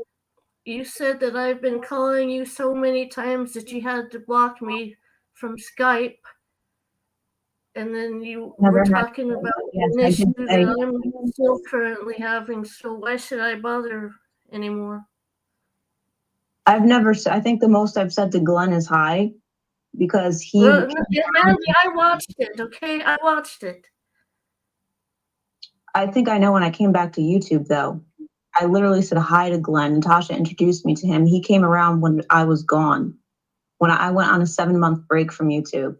Speaker 5: You said that I've been calling you so many times that you had to block me from Skype. And then you were talking about an issue that I'm still currently having. So why should I bother anymore?
Speaker 8: I think the most I've said to Glenn is hi, because he.
Speaker 5: Mandy, I watched it, okay? I watched it.
Speaker 8: I think I know when I came back to YouTube, though. I literally said hi to Glenn. Natasha introduced me to him. He came around when I was gone, when I went on a 7-month break from YouTube.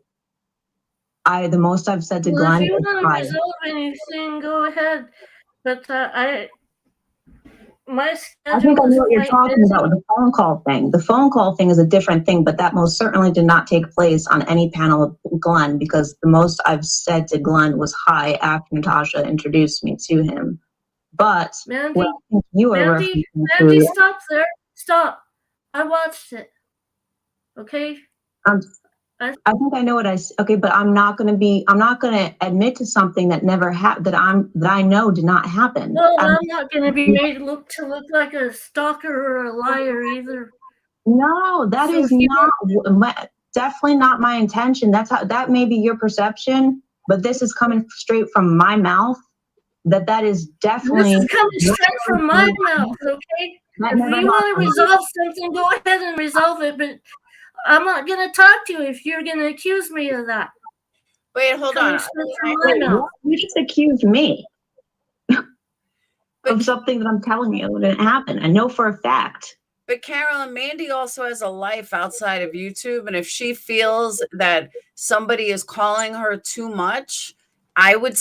Speaker 8: The most I've said to Glenn
Speaker 5: If you
Speaker 8: is
Speaker 5: want to
Speaker 8: hi.
Speaker 5: resolve anything, go ahead. But my schedule.
Speaker 8: I think I know what you're talking about with the phone call thing. The phone call thing is a different thing, but that most certainly did not take place on any panel of Glenn, because the most I've said to Glenn was hi after Natasha introduced me to him. But
Speaker 5: Mandy,
Speaker 8: what I think you are
Speaker 5: Mandy, stop there. Stop. I watched it. Okay?
Speaker 8: I think I know what okay, but I'm not going to admit to something that never happened, that I know did not happen.
Speaker 5: No, I'm not going to be made to look like a stalker or a liar either.
Speaker 8: No, that
Speaker 5: So
Speaker 8: is
Speaker 5: if you
Speaker 8: not definitely not my intention. That may be your perception, but this is coming straight from my mouth. That is definitely.
Speaker 5: This is coming straight from my mouth, okay?
Speaker 8: That
Speaker 5: If
Speaker 8: never
Speaker 5: you want to
Speaker 8: happened.
Speaker 5: resolve something, go ahead and resolve it, but I'm not going to talk to you if you're going to accuse me of that.
Speaker 1: Wait, hold
Speaker 5: Coming
Speaker 1: on.
Speaker 5: straight from my
Speaker 8: Wait,
Speaker 5: mouth.
Speaker 8: what? You just accused me of something that I'm telling you didn't happen. I know for a fact.
Speaker 1: But Carolyn, Mandy also has a life outside of YouTube, and if she feels that somebody is calling her too much, I would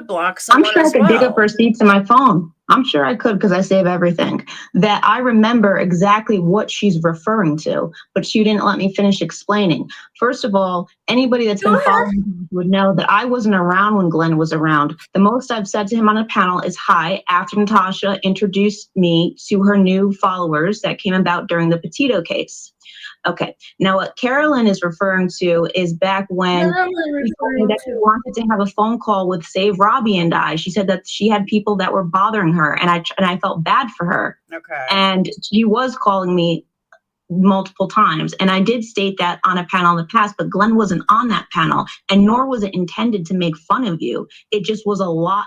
Speaker 1: block
Speaker 8: I'm
Speaker 1: someone
Speaker 8: sure I
Speaker 1: as
Speaker 8: could dig up
Speaker 1: well.
Speaker 8: receipts in my phone. I'm sure I could because I save everything. That I remember exactly what she's referring to, but she didn't let me finish explaining. First of all, anybody that's been following me would know that I wasn't around when Glenn was around. The most I've said to him on a panel is hi after Natasha introduced me to her new followers that came about during the Petito case. Okay, now what Carolyn is referring to is back when she told me that she wanted to have a phone call with Save Robbie and I. She said that she had people that were bothering her, and I felt bad for her.
Speaker 1: Okay.
Speaker 8: And she was calling me multiple times, and I did state that on a panel in the past, but Glenn wasn't on that panel, and nor was it intended to make fun of you. It just was a lot,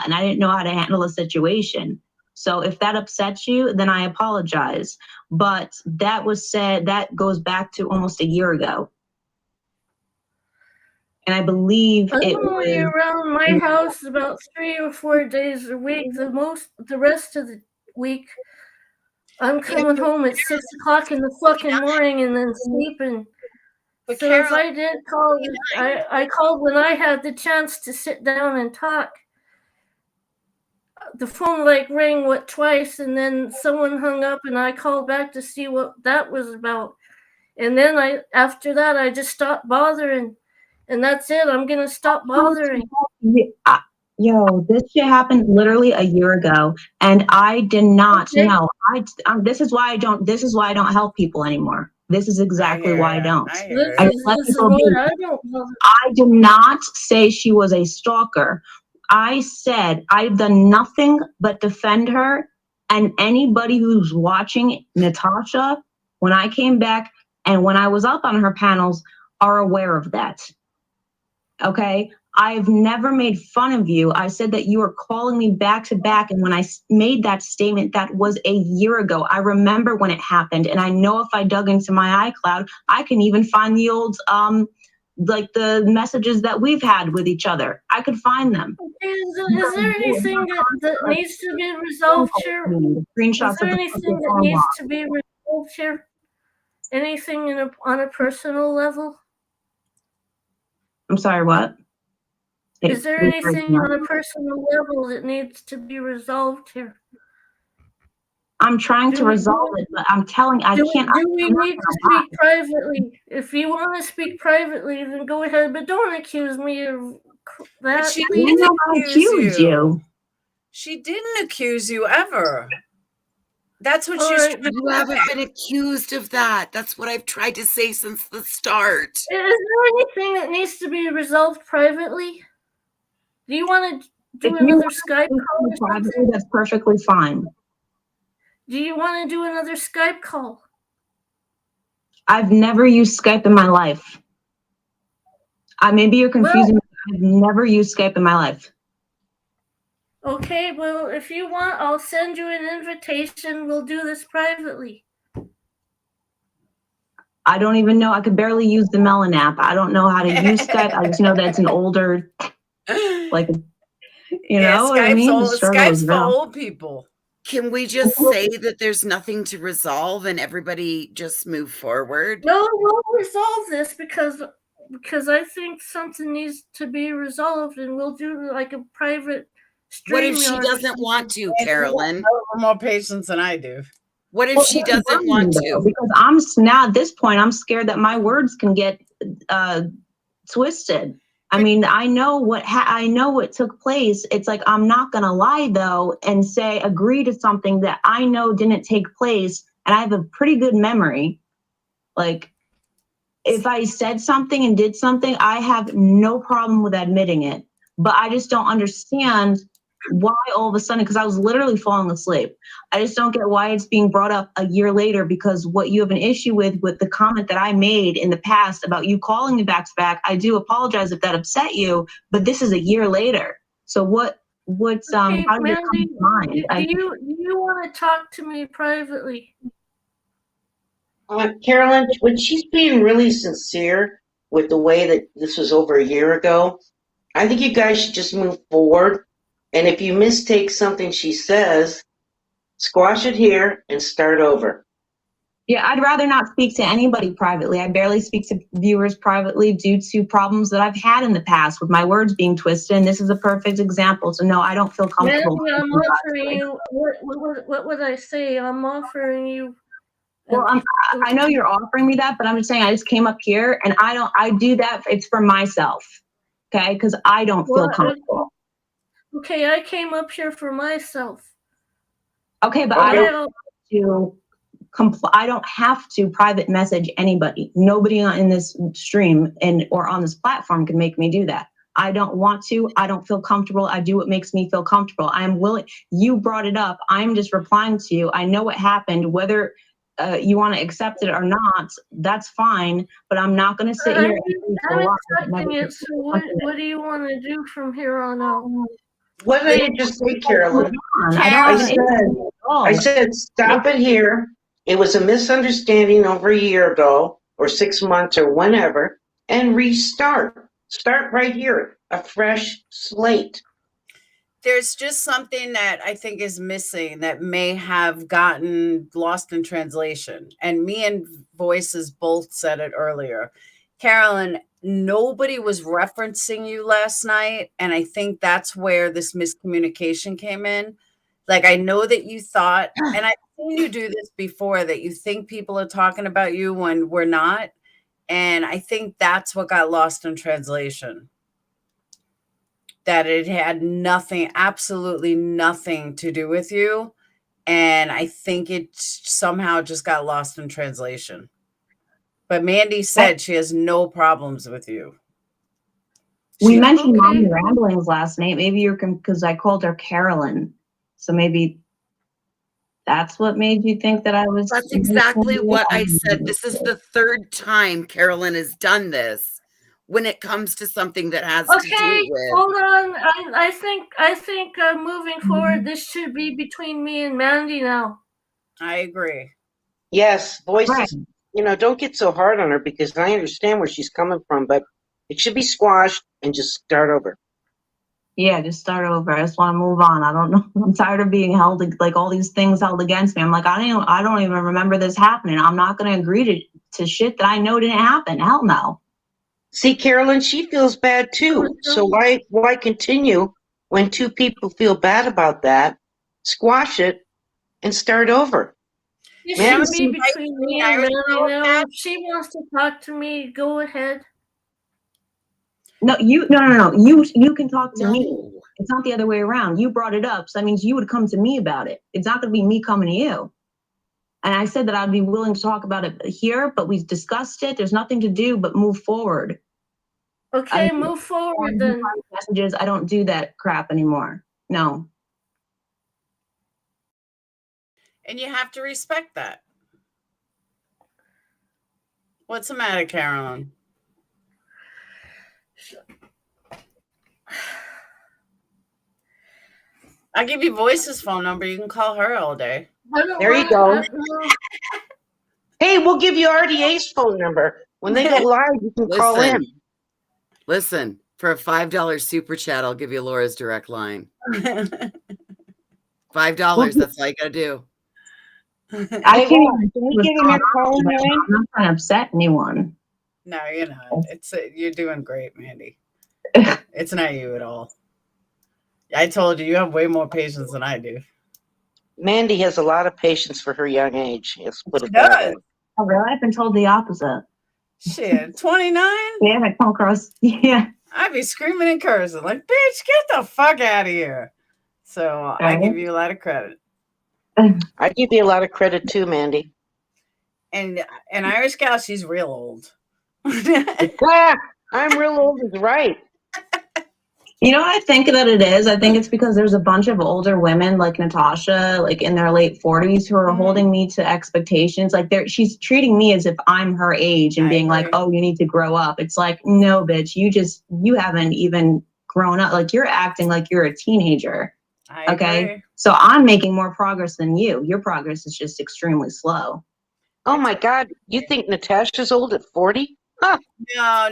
Speaker 8: and I didn't know how to handle a situation. So if that upsets you, then I apologize. But that was said, that goes back to almost a year ago. And I believe
Speaker 5: I'm
Speaker 8: it
Speaker 5: only
Speaker 8: was
Speaker 5: around my house about 3 or 4 days a week. The rest of the week, I'm coming home at 6 o'clock in the fucking morning and then sleeping.
Speaker 1: But
Speaker 5: So if
Speaker 1: Carolyn,
Speaker 5: I did call, I called when I had the chance to sit down and talk. The phone rang twice, and then someone hung up, and I called back to see what that was about. And then after that, I just stopped bothering, and that's it. I'm gonna stop bothering.
Speaker 8: Yo, this shit happened literally a year ago, and I did not know. This is why I don't. This is why I don't help people anymore. This is exactly why I don't.
Speaker 5: This is why I don't bother.
Speaker 8: I did not say she was a stalker. I said I've done nothing but defend her, and anybody who's watching Natasha when I came back and when I was up on her panels are aware of that. Okay? I've never made fun of you. I said that you were calling me back to back, and when I made that statement, that was a year ago. I remember when it happened, and I know if I dug into my iCloud, I can even find the old the messages that we've had with each other. I could find them.
Speaker 5: Is there anything that needs to be resolved here?
Speaker 8: Screenshots
Speaker 5: Is there anything that needs to be resolved here? Anything on a personal level?
Speaker 8: I'm sorry, what?
Speaker 5: Is there anything on a personal level that needs to be resolved here?
Speaker 8: I'm trying to resolve it, but I'm telling I can't.
Speaker 5: Do we need to speak privately? If you want to speak privately, then go ahead, but don't accuse me of that.
Speaker 1: She
Speaker 5: please.
Speaker 1: didn't
Speaker 8: accuse you.
Speaker 1: She didn't accuse you ever. That's what
Speaker 6: You haven't been accused of that. That's what I've tried to say since the start.
Speaker 5: Is there anything that needs to be resolved privately? Do you want to do another Skype call or something?
Speaker 8: That's perfectly fine.
Speaker 5: Do you want to do another Skype call?
Speaker 8: I've never used Skype in my life. Maybe you're confusing me. I've never used Skype in my life.
Speaker 5: Okay, well, if you want, I'll send you an invitation. We'll do this privately.
Speaker 8: I don't even know. I could barely use the Melon app. I don't know how to use Skype. I just know that it's an older, know what I mean?
Speaker 1: Skype's for old people.
Speaker 6: Can we just say that there's nothing to resolve and everybody just move forward?
Speaker 5: No, we'll resolve this because I think something needs to be resolved, and we'll do a private stream.
Speaker 6: What if she doesn't want to, Carolyn?
Speaker 1: You have more patience than I do.
Speaker 6: What if she doesn't want to?
Speaker 8: Because now at this point, I'm scared that my words can get twisted. I mean, I know what took place. It's I'm not gonna lie though and agree to something that I know didn't take place, and I have a pretty good memory. If I said something and did something, I have no problem with admitting it. But I just don't understand why all of a sudden, because I was literally falling asleep. I just don't get why it's being brought up a year later, because what you have an issue with the comment that I made in the past about you calling me back to back, I do apologize if that upset you, but this is a year later. So what's
Speaker 5: Okay,
Speaker 8: how did it come
Speaker 5: Mandy,
Speaker 8: to mind?
Speaker 5: do you want to talk to me privately?
Speaker 7: Carolyn, when she's being really sincere with the way that this was over a year ago, I think you guys should just move forward. And if you mistake something she says, squash it here and start over.
Speaker 8: Yeah, I'd rather not speak to anybody privately. I barely speak to viewers privately due to problems that I've had in the past with my words being twisted, and this is a perfect example. So no, I don't feel comfortable.
Speaker 5: Mandy, I'm offering you, what would I say? I'm offering you.
Speaker 8: Well, I know you're offering me that, but I'm just saying I just came up here and I do that. It's for myself. Okay. Because I don't feel comfortable.
Speaker 5: Okay. I came up here for myself.
Speaker 8: Okay. But I don't have to private message anybody. Nobody in this stream or on this platform can make me do that. I don't want to. I don't feel comfortable. I do what makes me feel comfortable. I am willing. You brought it up. I'm just replying to you. I know what happened, whether you want to accept it or not, that's fine, but I'm not going to sit here
Speaker 5: I'm accepting it, so what do you want to do from here on out?
Speaker 7: What did I just say, Carolyn? I said stop it here. It was a misunderstanding over a year ago, or 6 months, or whenever, and restart. Start right here, a fresh slate.
Speaker 1: There's just something that I think is missing that may have gotten lost in translation. And me and Voices both said it earlier. Carolyn, nobody was referencing you last night. And I think that's where this miscommunication came in. Like, I know that you thought, and I've seen you do this before, that you think people are talking about you when we're not. And I think that's what got lost in translation. That it had nothing, absolutely nothing to do with you. And I think it somehow just got lost in translation. But Mandy said she has no problems with you.
Speaker 8: We mentioned Mommy Ramblings last night. Maybe you're because I called her Carolyn. So maybe that's what made you think that I was.
Speaker 6: That's exactly what I said. This is the third time Carolyn has done this. When it comes to something that has to do with.
Speaker 5: Hold on. I think moving forward, this should be between me and Mandy now.
Speaker 1: I agree.
Speaker 7: Yes, Voices. Don't get so hard on her, because I understand where she's coming from, but it should be squashed and just start over.
Speaker 8: Yeah, just start over. I just want to move on. I don't know. I'm tired of being held, like all these things held against me. I'm like, I don't even remember this happening. I'm not going to agree to shit that I know didn't happen. Hell no.
Speaker 7: See, Carolyn, she feels bad too. So why continue when two people feel bad about that? Squash it and start over.
Speaker 5: You should be between me and Mandy now. If she wants to talk to me, go ahead.
Speaker 8: No. You can talk to me. It's not the other way around. You brought it up, so that means you would come to me about it. It's not going to be me coming to you. And I said that I'd be willing to talk about it here, but we discussed it. There's nothing to do but move forward.
Speaker 5: Okay, move forward then.
Speaker 8: Messages. I don't do that crap anymore. No.
Speaker 1: And you have to respect that. What's the matter, Carolyn? I'll give you Voice's phone number. You can call her all day.
Speaker 7: There you go. Hey, we'll give you RDA's phone number. When they go live, you can call in.
Speaker 6: Listen, for a $5 super chat, I'll give you Laura's direct line. $5, that's all you gotta do.
Speaker 8: I can't. Can we get in your phone line? I'm not trying to upset anyone.
Speaker 1: No, you're not. You're doing great, Mandy. It's not you at all. I told you have way more patience than I do.
Speaker 7: Mandy has a lot of patience for her young age. Let's put it
Speaker 1: that
Speaker 7: way.
Speaker 8: Oh, really? I've been told the opposite.
Speaker 1: Shit, 29?
Speaker 8: Yeah, I come across. Yeah.
Speaker 1: I'd be screaming and cursing like, bitch, get the fuck out of here. So I give you a lot of credit.
Speaker 7: I give you a lot of credit too, Mandy.
Speaker 1: And an Irish gal, she's real old.
Speaker 7: I'm real old is right.
Speaker 8: You know what I think that it is? I think it's because there's a bunch of older women like Natasha, like in their late 40s, who are holding me to expectations. Like she's treating me as if I'm her age and being like, oh, you need to grow up. It's like, no, bitch, you haven't even grown up. Like you're acting like you're a teenager. Okay. So I'm making more progress than you. Your progress is just extremely slow.
Speaker 7: Oh my God. You think Natasha's old at 40? Huh.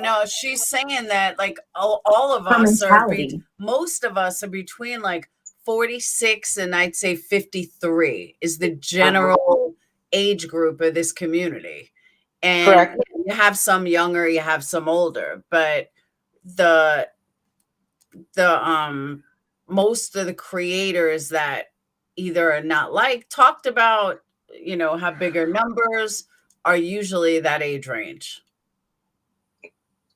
Speaker 1: No, she's saying that like all of
Speaker 8: Her
Speaker 1: us
Speaker 8: mentality.
Speaker 1: most of us are between like 46 and I'd say 53 is the general age group of this community. And
Speaker 7: Correct.
Speaker 1: you have some younger, you have some older, but the most of the creators that either are not talked about, have bigger numbers, are usually that age range.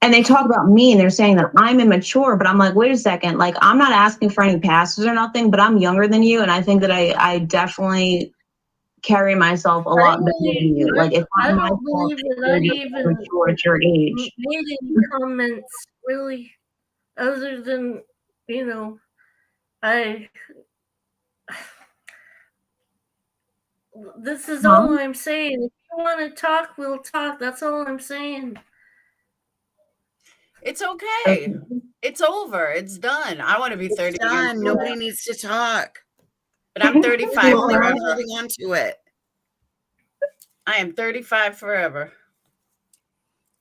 Speaker 8: And they talk about me and they're saying that I'm immature, but I'm like, wait a second, like I'm not asking for any passes or nothing, but I'm younger than you. And I think that I definitely carry myself a lot better than you. Like if
Speaker 5: I
Speaker 8: I'm
Speaker 5: don't believe that I even
Speaker 8: mature at your age.
Speaker 5: made any comments really, other than, this is all I'm saying. If you want to talk, we'll talk. That's all I'm saying.
Speaker 1: It's okay. It's over. It's done. I want to be 30
Speaker 6: It's done.
Speaker 1: years old.
Speaker 6: Nobody needs to talk.
Speaker 1: But I'm 35 forever.
Speaker 6: Holding on to it.
Speaker 1: I am 35 forever.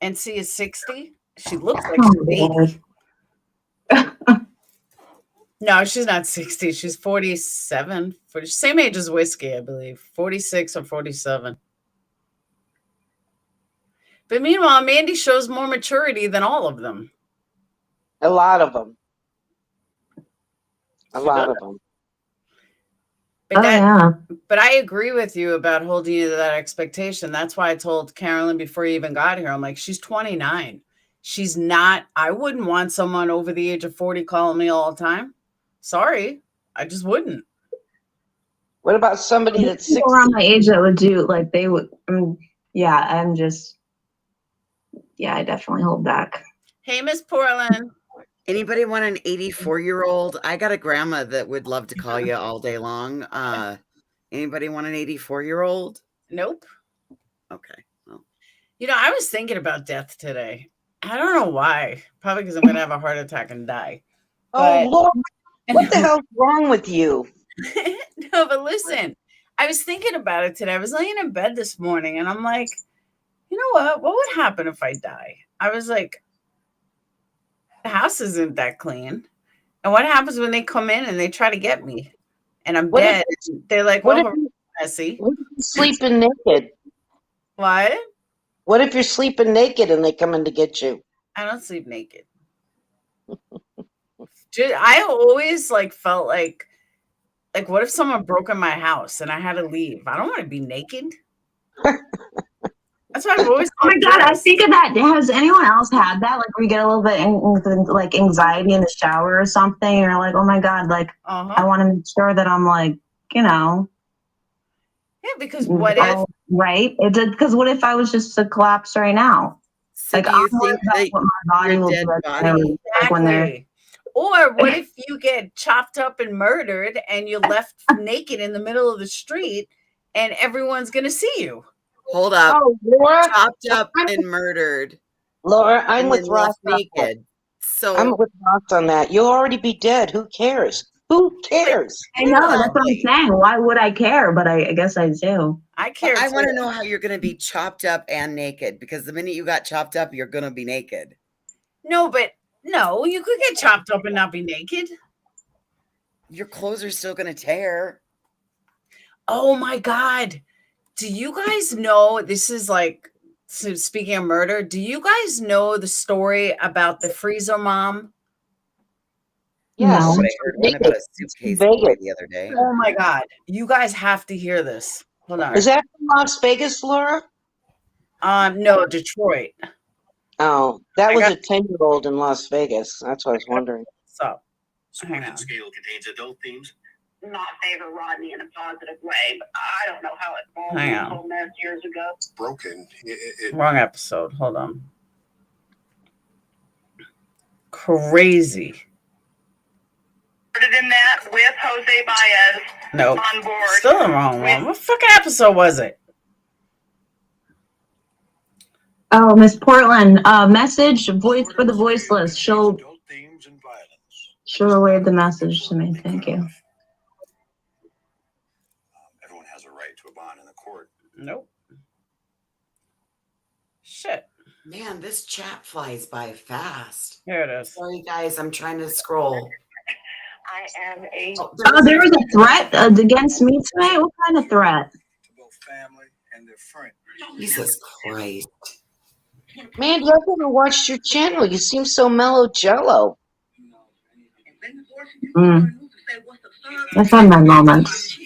Speaker 1: And C is 60. She looks like she's 80. No, she's not 60. She's 47. Same age as Whiskey, I believe. 46 or 47. But meanwhile, Mandy shows more maturity than all of them.
Speaker 7: A lot of them. A lot of them.
Speaker 1: But I agree with you about holding you to that expectation. That's why I told Carolyn before you even got here, I'm like, she's 29. She's not, I wouldn't want someone over the age of 40 calling me all the time. Sorry, I just wouldn't.
Speaker 7: What about somebody that's 60?
Speaker 8: People around my age that would do, like they would, I definitely hold back.
Speaker 1: Hey, Miss Portland.
Speaker 6: Anybody want an 84-year-old? I got a grandma that would love to call you all day long. Anybody want an 84-year-old?
Speaker 1: Nope.
Speaker 6: Okay. Well.
Speaker 1: I was thinking about death today. I don't know why. Probably because I'm going to have a heart attack and die.
Speaker 7: Oh, Lord. What the hell's wrong with you?
Speaker 1: No, but listen, I was thinking about it today. I was laying in bed this morning and I'm like, you know what? What would happen if I die? I was like, the house isn't that clean. And what happens when they come in and they try to get me and I'm dead? They're like, well, messy.
Speaker 7: What if you're sleeping naked?
Speaker 1: What?
Speaker 7: What if you're sleeping naked and they come in to get you?
Speaker 1: I don't sleep naked. I always felt like what if someone broke in my house and I had to leave? I don't want to be naked. That's why I've always.
Speaker 8: Oh my God, I think of that. Has anyone else had that? Like we get a little bit like anxiety in the shower or something, and you're like, oh my God, like I want to make sure that I'm like,
Speaker 1: Yeah, because what if?
Speaker 8: Right? Because what if I was just to collapse right now?
Speaker 6: So
Speaker 8: like
Speaker 6: do you think that
Speaker 8: what my body will
Speaker 6: dead
Speaker 8: do
Speaker 6: body?
Speaker 1: Exactly.
Speaker 8: when they're.
Speaker 1: Or what if you get chopped up and murdered and you're left naked in the middle of the street and everyone's going to see you?
Speaker 6: Hold up.
Speaker 7: Oh, Laura,
Speaker 6: chopped up and murdered.
Speaker 7: Laura, I'm with Ross.
Speaker 6: Naked. So
Speaker 7: I'm with Ross on that. You'll already be dead. Who cares? Who cares?
Speaker 8: I know, that's what I'm saying. Why would I care? But I guess I do.
Speaker 1: I care.
Speaker 6: I want to know how you're going to be chopped up and naked, because the minute you got chopped up, you're going to be naked.
Speaker 1: No, you could get chopped up and not be naked.
Speaker 6: Your clothes are still going to tear.
Speaker 1: Oh my God. Do you guys know, this is so speaking of murder, do you guys know the story about the freezer mom?
Speaker 7: Yes.
Speaker 6: No. I heard one about a suitcase the other day.
Speaker 1: Oh my God. You guys have to hear this. Hold on.
Speaker 7: Is that from Las Vegas, Laura?
Speaker 1: No, Detroit.
Speaker 7: Oh, that was a 10-year-old in Las Vegas. That's what I was wondering.
Speaker 1: So,
Speaker 9: Hang on. Scale contains adult themes. Not favor Rodney in a positive way, but I don't know how it falls in this whole mess years ago. It's broken.
Speaker 1: Wrong episode. Hold on. Crazy.
Speaker 9: in that with Jose Baez
Speaker 1: Nope.
Speaker 9: on board.
Speaker 1: Still the wrong one. What fucking episode was it?
Speaker 8: Oh, Miss Portland, message, voice for the voiceless. She'll relay the message to me. Thank you.
Speaker 10: Everyone has a right to a bond in the court.
Speaker 1: Nope. Shit.
Speaker 6: Man, this chat flies by fast.
Speaker 1: Here it is.
Speaker 6: Sorry, guys. I'm trying to scroll.
Speaker 9: I am a.
Speaker 8: Oh, there was a threat against me tonight? What kind of threat?
Speaker 10: To both family and their friends.
Speaker 6: Jesus Christ.
Speaker 7: Man, I've never watched your channel. You seem so mellow jello.
Speaker 8: I've had my moments.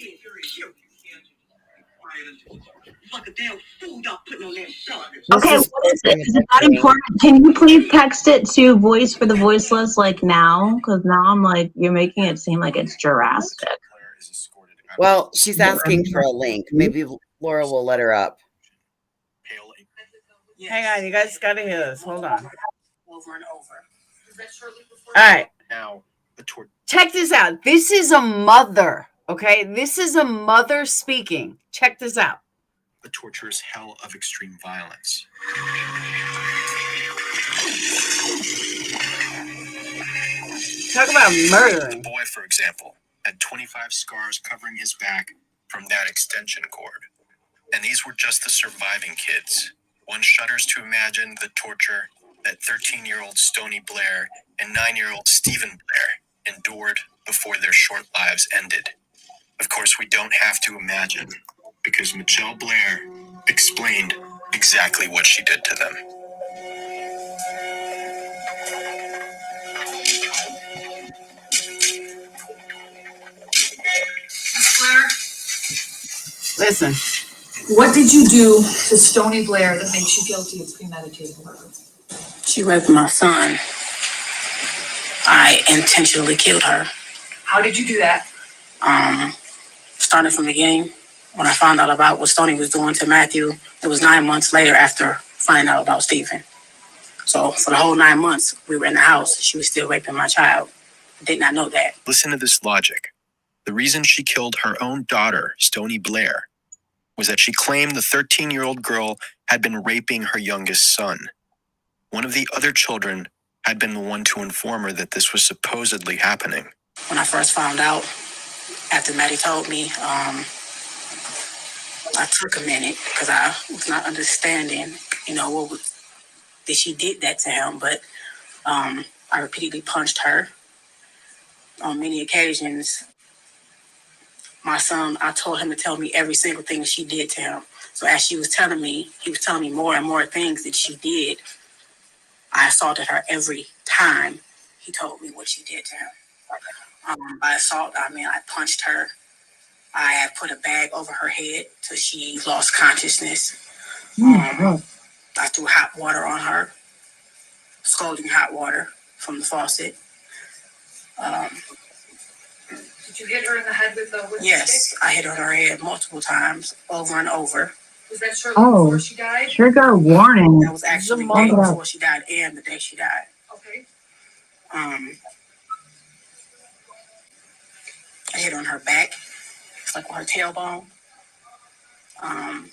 Speaker 8: Okay, what is it? Is it that important? Can you please text it to voice for the voiceless like now? Because now I'm like, you're making it seem like it's Jurassic.
Speaker 6: Well, she's asking for a link. Maybe Laura will let her up.
Speaker 1: Hang on, you guys gotta hear this. Hold on.
Speaker 11: Over and over.
Speaker 1: All right.
Speaker 10: Now,
Speaker 1: Check this out. This is a mother. Okay, this is a mother speaking. Check this out.
Speaker 10: the torturous hell of extreme violence.
Speaker 1: Talk about murdering.
Speaker 10: The boy, for example, had 25 scars covering his back from that extension cord. And these were just the surviving kids. One shudders to imagine the torture that 13-year-old Stony Blair and 9-year-old Stephen Blair endured before their short lives ended. Of course, we don't have to imagine, because Michelle Blair explained exactly what she did to them.
Speaker 1: Listen.
Speaker 12: What did you do to Stony Blair that makes you guilty of premeditated murder?
Speaker 11: She raped my son. I intentionally killed her.
Speaker 12: How did you do that?
Speaker 11: Starting from the beginning, when I found out about what Stony was doing to Matthew, it was 9 months later after finding out about Stephen. So for the whole 9 months, we were in the house. She was still raping my child. I did not know that.
Speaker 10: Listen to this logic. The reason she killed her own daughter, Stony Blair, was that she claimed the 13-year-old girl had been raping her youngest son. One of the other children had been the one to inform her that this was supposedly happening.
Speaker 11: When I first found out, after Maddie told me, I took a minute because I was not understanding, that she did that to him. But I repeatedly punched her on many occasions. My son, I told him to tell me every single thing that she did to him. So as she was telling me, he was telling me more and more things that she did. I assaulted her every time he told me what she did to him. By assault, I mean I punched her. I had put a bag over her head till she lost consciousness. I threw hot water on her, scalding hot water from the faucet.
Speaker 12: Did you hit her in the head with a
Speaker 11: Yes,
Speaker 12: stick?
Speaker 11: I hit her on her head multiple times, over and over.
Speaker 12: Was that shortly before she died?
Speaker 8: Trigger warning.
Speaker 11: That was actually the day before she died and the day she died.
Speaker 12: Okay.
Speaker 11: I hit her on her back. It's like on her tailbone. I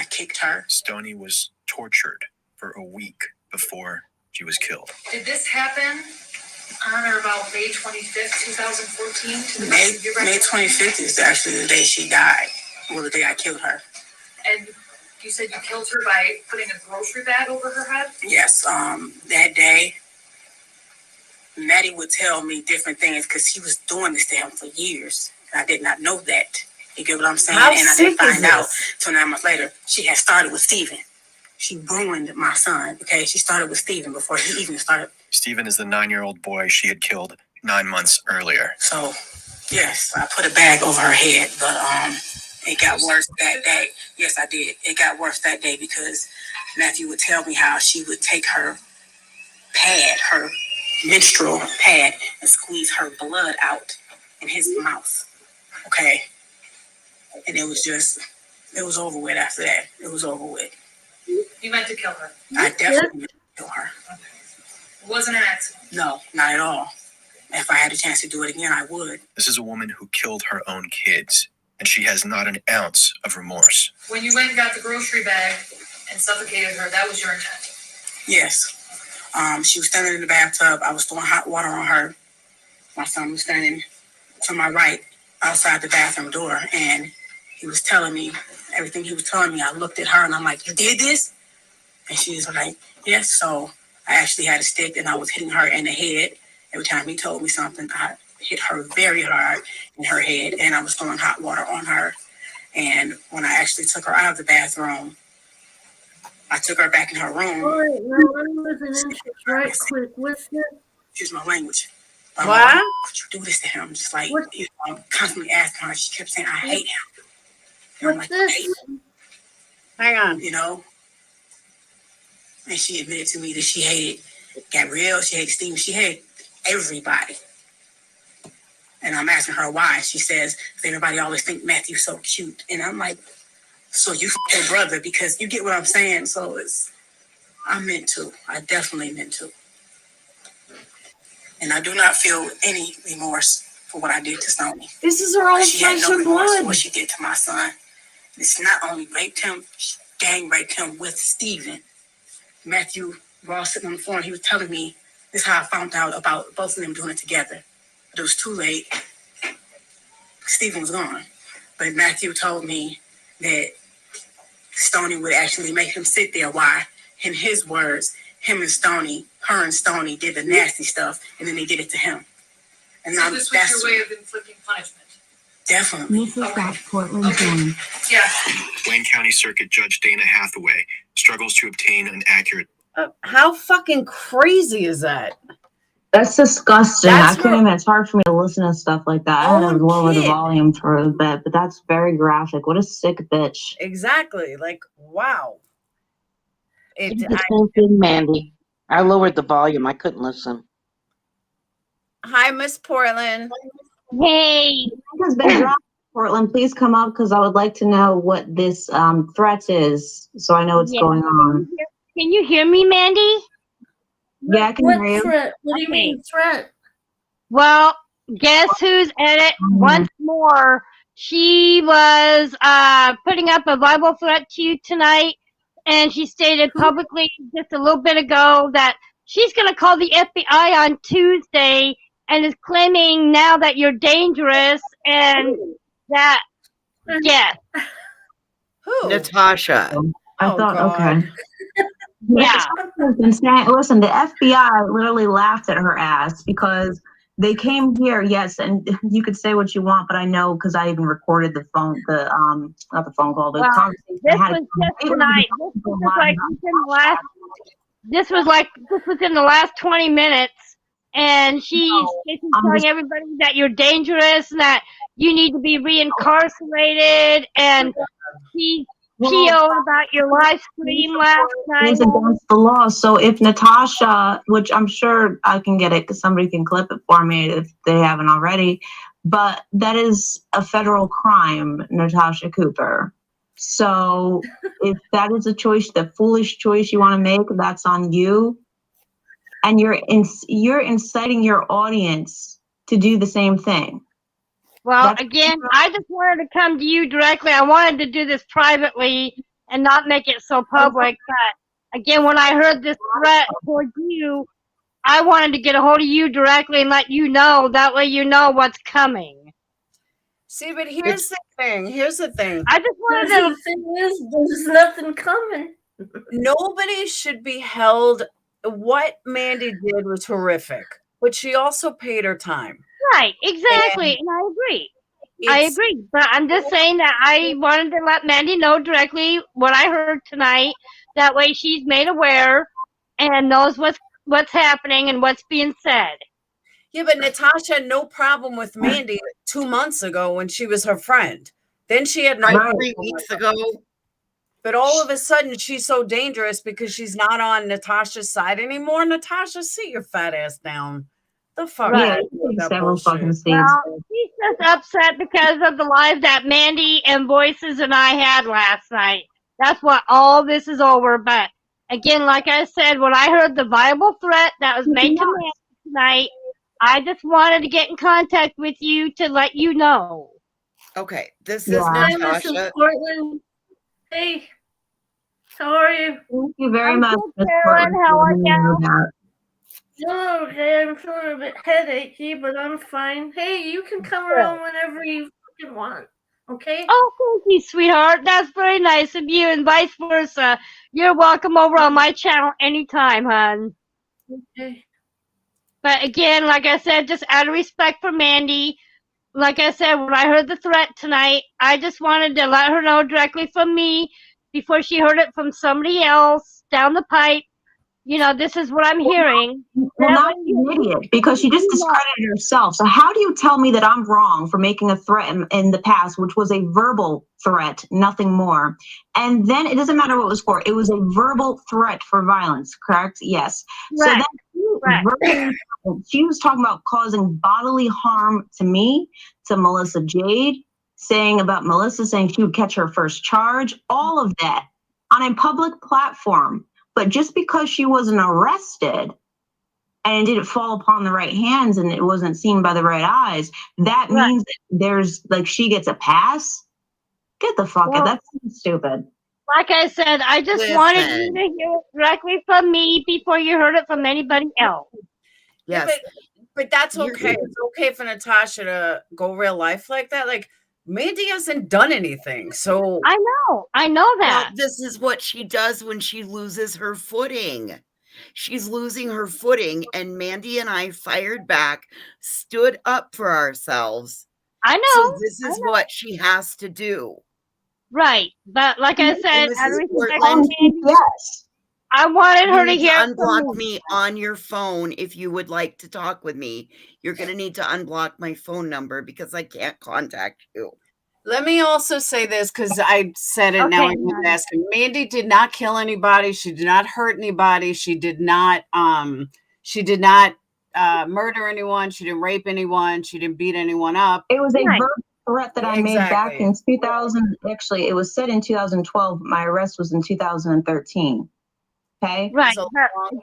Speaker 11: kicked her.
Speaker 10: Stony was tortured for a week before she was killed.
Speaker 12: Did this happen on or about May 25th, 2014? To the
Speaker 11: May 25th is actually the day she died. Well, the day I killed her.
Speaker 12: And you said you killed her by putting a grocery bag over her head?
Speaker 11: Yes, that day, Maddie would tell me different things because she was doing this to him for years. I did not know that. You get what I'm saying?
Speaker 1: How
Speaker 11: and I
Speaker 1: sick
Speaker 11: didn't
Speaker 1: is
Speaker 11: find out
Speaker 1: this?
Speaker 11: till 9 months later. She had started with Stephen. She ruined my son, okay? She started with Stephen before he even started.
Speaker 10: Stephen is the 9-year-old boy she had killed 9 months earlier.
Speaker 11: So, yes, I put a bag over her head, but it got worse that day. Yes, I did. It got worse that day because Matthew would tell me how she would take her pad, her menstrual pad, and squeeze her blood out in his mouth. Okay? And it was over with after that. It was over with.
Speaker 12: You meant to kill her?
Speaker 11: I definitely meant to kill her.
Speaker 12: It wasn't an accident?
Speaker 11: No, not at all. If I had a chance to do it again, I would.
Speaker 10: This is a woman who killed her own kids, and she has not an ounce of remorse.
Speaker 12: When you went and got the grocery bag and suffocated her, that was your intent?
Speaker 11: Yes. She was standing in the bathtub. I was throwing hot water on her. My son was standing to my right outside the bathroom door, and he was telling me everything he was telling me. I looked at her and I'm like, "You did this?" And she was like, "Yes." So I actually had a stick and I was hitting her in the head. Every time he told me something, I hit her very hard in her head, and I was throwing hot water on her. And when I actually took her out of the bathroom, I took her back in her room.
Speaker 5: All right, now I'm listening right quick. What's this?
Speaker 11: Excuse my language.
Speaker 1: What?
Speaker 11: Why would you do this to him? Just like, I'm constantly asking her. She kept saying, "I hate him." And I'm
Speaker 5: What's
Speaker 11: like,
Speaker 5: this?
Speaker 1: Hang on.
Speaker 11: you know? And she admitted to me that she hated Gabrielle, she hated Steven, she hated everybody. And I'm asking her why. She says, everybody always think Matthew's so cute. And I'm like, so you your brother, because you get what I'm saying. So I meant to. I definitely meant to. And I do not feel any remorse for what I did to Stoney.
Speaker 1: This is her own
Speaker 11: She had
Speaker 1: flesh
Speaker 11: no
Speaker 1: and
Speaker 11: remorse for
Speaker 1: blood.
Speaker 11: what she did to my son. It's not only raped him, she gang raped him with Steven. Matthew Ross sitting on the floor, and he was telling me, this is how I found out about both of them doing it together. But it was too late. Steven was gone. But Matthew told me that Stoney would actually make him sit there while, in his words, her and Stoney did the nasty stuff, and then they did it to him. And
Speaker 12: So this was your way of inflicting punishment?
Speaker 11: Definitely.
Speaker 4: Mrs. Portland joined.
Speaker 12: Yeah.
Speaker 10: Wayne County Circuit Judge Dana Hathaway struggles to obtain an accurate.
Speaker 1: How fucking crazy is that?
Speaker 8: That's disgusting.
Speaker 1: That's
Speaker 8: I can't even, it's hard for me to listen to stuff like that. I had to lower the volume for a bit, but that's very graphic. What a sick bitch.
Speaker 1: Exactly. Like, wow.
Speaker 7: It's the same thing, Mandy. I lowered the volume. I couldn't listen.
Speaker 1: Hi, Miss Portland.
Speaker 8: Hey. Has been dropped. Portland, please come up because I would like to know what this threat is so I know what's going on.
Speaker 13: Can you hear me, Mandy?
Speaker 8: Yeah, I can hear you.
Speaker 5: Threat? What do you mean threat?
Speaker 13: Well, guess who's at it once more? She was putting up a Bible threat to you tonight, and she stated publicly just a little bit ago that she's going to call the FBI on Tuesday and is claiming now that you're dangerous and that, yes.
Speaker 1: Who?
Speaker 6: Natasha.
Speaker 8: I thought, okay.
Speaker 13: Yeah.
Speaker 8: Listen, the FBI literally laughed at her ass because they came here, yes, and you could say what you want, but I know because I even recorded the phone, not the phone call, the conversation.
Speaker 13: This was just tonight. This was in the last 20 minutes, and she's telling everybody that you're dangerous and that you need to be reincarcerated, and she's PO'd about your live stream last night.
Speaker 8: It's against the law. So if Natasha, which I'm sure I can get it because somebody can clip it for me if they haven't already, but that is a federal crime, Natasha Cooper. So if that is a choice, the foolish choice you want to make, that's on you. And you're inciting your audience to do the same thing.
Speaker 13: Well, again, I just wanted to come to you directly. I wanted to do this privately and not make it so public. But again, when I heard this threat toward you, I wanted to get a hold of you directly and let you know. That way you know what's coming.
Speaker 1: See, but here's the thing. Here's the thing.
Speaker 5: I just wanted to. The thing is, there's nothing coming.
Speaker 1: Nobody should be held. What Mandy did was horrific, but she also paid her time.
Speaker 13: Right, exactly, and I agree. I agree, but I'm just saying that I wanted to let Mandy know directly what I heard tonight. That way she's made aware and knows what's happening and what's being said.
Speaker 1: Yeah, but Natasha had no problem with Mandy 2 months ago when she was her friend. Then she had no
Speaker 6: 3 weeks ago.
Speaker 1: But all of a sudden she's so dangerous because she's not on Natasha's side anymore. Natasha, sit your fat ass down. The fuck?
Speaker 13: Right.
Speaker 1: Well,
Speaker 13: she's just upset because of the live that Mandy and Voices and I had last night. That's what all this is over. But again, like I said, when I heard the viable threat that was made to Mandy tonight, I just wanted to get in contact with you to let you know.
Speaker 6: Okay, this
Speaker 8: Yeah.
Speaker 6: is
Speaker 5: Hi, Mrs.
Speaker 6: Natasha.
Speaker 5: Portland. Hey, how are you?
Speaker 8: Thank you very
Speaker 13: I'm
Speaker 8: much,
Speaker 13: good,
Speaker 8: Miss
Speaker 13: Carolyn.
Speaker 8: Portland,
Speaker 13: How
Speaker 8: for
Speaker 13: are
Speaker 8: letting me
Speaker 13: you?
Speaker 8: know that.
Speaker 5: No, okay, I'm feeling a bit headachy, but I'm fine. Hey, you can come
Speaker 13: Good.
Speaker 5: around whenever you fucking want. Okay?
Speaker 13: Oh, thank you, sweetheart. That's very nice of you, and vice versa. You're welcome over on my channel anytime, hon.
Speaker 5: Okay.
Speaker 13: But again, like I said, just out of respect for Mandy, like I said, when I heard the threat tonight, I just wanted to let her know directly from me before she heard it from somebody else down the pipe. You know, this is what I'm hearing.
Speaker 8: Well,
Speaker 13: That
Speaker 8: now
Speaker 13: way
Speaker 8: she's an idiot because she just discredited herself. So how do you tell me that I'm wrong for making a threat in the past, which was a verbal threat, nothing more? And then it doesn't matter what it was for. It was a verbal threat for violence, correct? Yes. So
Speaker 13: Right.
Speaker 8: then she was talking about causing bodily harm to me, to Melissa Jade, saying about Melissa saying she would catch her first charge, all of that on a public platform. But just because she wasn't arrested and it didn't fall upon the right hands and it wasn't seen by the right eyes, that means that there's like she gets a pass? Get the fuck out. That's stupid.
Speaker 13: Like I said, I just wanted you to hear it directly from me before you heard it from anybody else.
Speaker 6: Yes.
Speaker 1: Yeah, but that's okay. It's okay for Natasha to go real life like that. Like, Mandy hasn't done anything. So
Speaker 13: I know that.
Speaker 6: Well, this is what she does when she loses her footing. She's losing her footing, and Mandy and I fired back, stood up for ourselves.
Speaker 13: I know.
Speaker 6: So this is what she has to do.
Speaker 13: Right. But like I said, out of
Speaker 6: Mrs.
Speaker 13: respect for
Speaker 6: Portland,
Speaker 13: Mandy, I wanted her to
Speaker 6: you need to
Speaker 13: hear it from
Speaker 6: unblock
Speaker 13: me.
Speaker 6: me on your phone if you would like to talk with me. You're going to need to unblock my phone number because I can't contact you.
Speaker 1: let me also say this because I said it now. I'm asking. Mandy did not kill anybody. She did not hurt anybody. She did not murder anyone. She didn't rape anyone. She didn't beat anyone up.
Speaker 8: It was a verbal threat that I made back in 2000. Actually, it was said in 2012. My arrest was in 2013. Okay.
Speaker 13: Right. But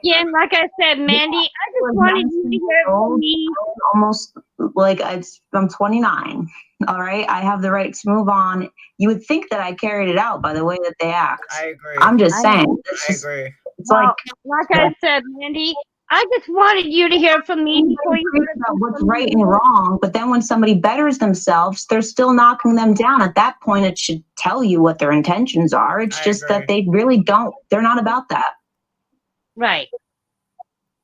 Speaker 13: again, like I said, Mandy, I just wanted you to hear it from me.
Speaker 8: Almost like I'm 29. All right. I have the right to move on. You would think that I carried it out by the way that they act.
Speaker 1: I agree.
Speaker 8: I'm just saying.
Speaker 1: I agree.
Speaker 8: It's
Speaker 13: like I said, Mandy, I just wanted you to hear from me before you heard
Speaker 8: about what's right and wrong. But then when somebody betters themselves, they're still knocking them down. At that point, it should tell you what their intentions are. It's just that they really don't. They're not about that.
Speaker 13: Right.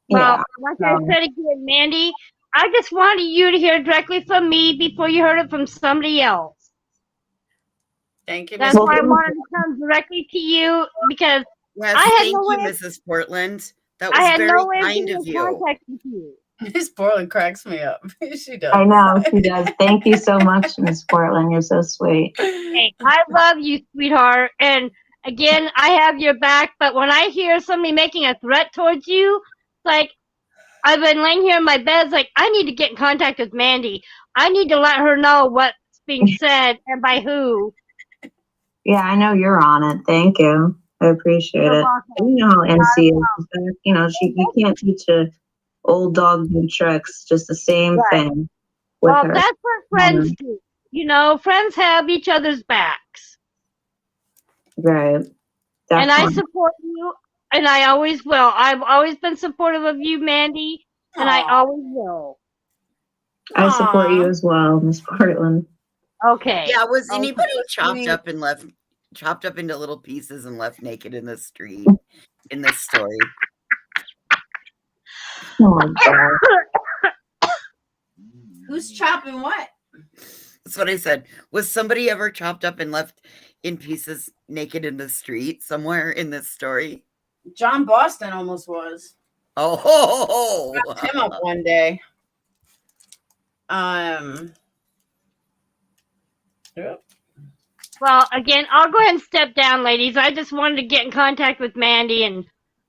Speaker 13: Well, like I said again, Mandy, I just wanted you to hear directly from me before you heard it from somebody else.
Speaker 1: Thank you.
Speaker 13: That's why I wanted to come directly to you because I had
Speaker 6: thank
Speaker 13: no way.
Speaker 6: you, Mrs. Portland. That
Speaker 13: I
Speaker 6: was
Speaker 13: had
Speaker 6: very
Speaker 13: no way
Speaker 6: kind
Speaker 13: of
Speaker 6: of
Speaker 13: getting
Speaker 6: you.
Speaker 13: contact with you.
Speaker 1: Miss Portland cracks me up. She does.
Speaker 8: I know she does. Thank you so much, Miss Portland. You're so sweet.
Speaker 13: Hey, I love you, sweetheart. And again, I have your back. But when I hear somebody making a threat towards you, it's like I've been laying here in my bed. It's like I need to get in contact with Mandy. I need to let her know what's being said and by who.
Speaker 8: Yeah, I know you're on it. Thank you. I appreciate it. You know how NC is. You know, you can't teach a old dog new tricks. Just the same thing.
Speaker 13: Well,
Speaker 8: her.
Speaker 13: that's what friends do. You know, friends have each other's backs.
Speaker 8: Right.
Speaker 13: And I support you, and I always will. I've always been supportive of you, Mandy, and I always will.
Speaker 8: I support you as well, Miss Portland.
Speaker 13: Okay.
Speaker 6: Yeah, was anybody chopped up into little pieces and left naked in the street in this story?
Speaker 8: Oh my God.
Speaker 1: Who's chopping what?
Speaker 6: That's what I said. Was somebody ever chopped up and left in pieces naked in the street somewhere in this story?
Speaker 1: John Boston almost was.
Speaker 6: Oh,
Speaker 1: chopped him up one day. Yep.
Speaker 13: Well, again, I'll go ahead and step down, ladies. I just wanted to get in contact with Mandy and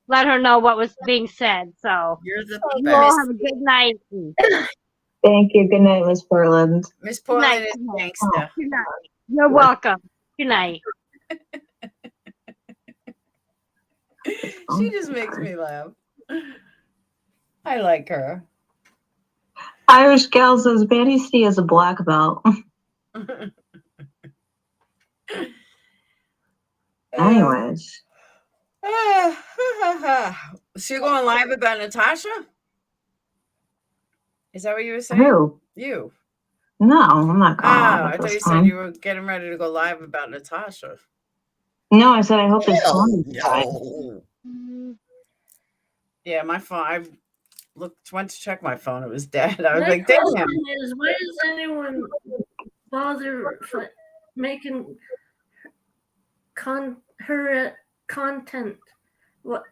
Speaker 13: let her know what was being said. So
Speaker 6: you're the
Speaker 13: you all have a good night.
Speaker 8: Thank you. Good night, Miss Portland.
Speaker 1: Miss Portland is gangsta.
Speaker 13: Good night. You're welcome. Good night.
Speaker 1: She just makes me laugh. I like her.
Speaker 8: Irish gal says Betty C is a black belt. Anyways.
Speaker 1: So you're going live about Natasha? Is that what you were saying?
Speaker 8: Who?
Speaker 1: You.
Speaker 8: No, I'm not going live
Speaker 1: I
Speaker 8: at
Speaker 1: thought
Speaker 8: this
Speaker 1: you
Speaker 8: time.
Speaker 1: said you were getting ready to go live about Natasha.
Speaker 8: No, I said I hope it's fun.
Speaker 6: No.
Speaker 1: Yeah, my phone. I went to check my phone. It was dead. I was
Speaker 5: My
Speaker 1: like, damn.
Speaker 5: question is, why does anyone bother making her content? What?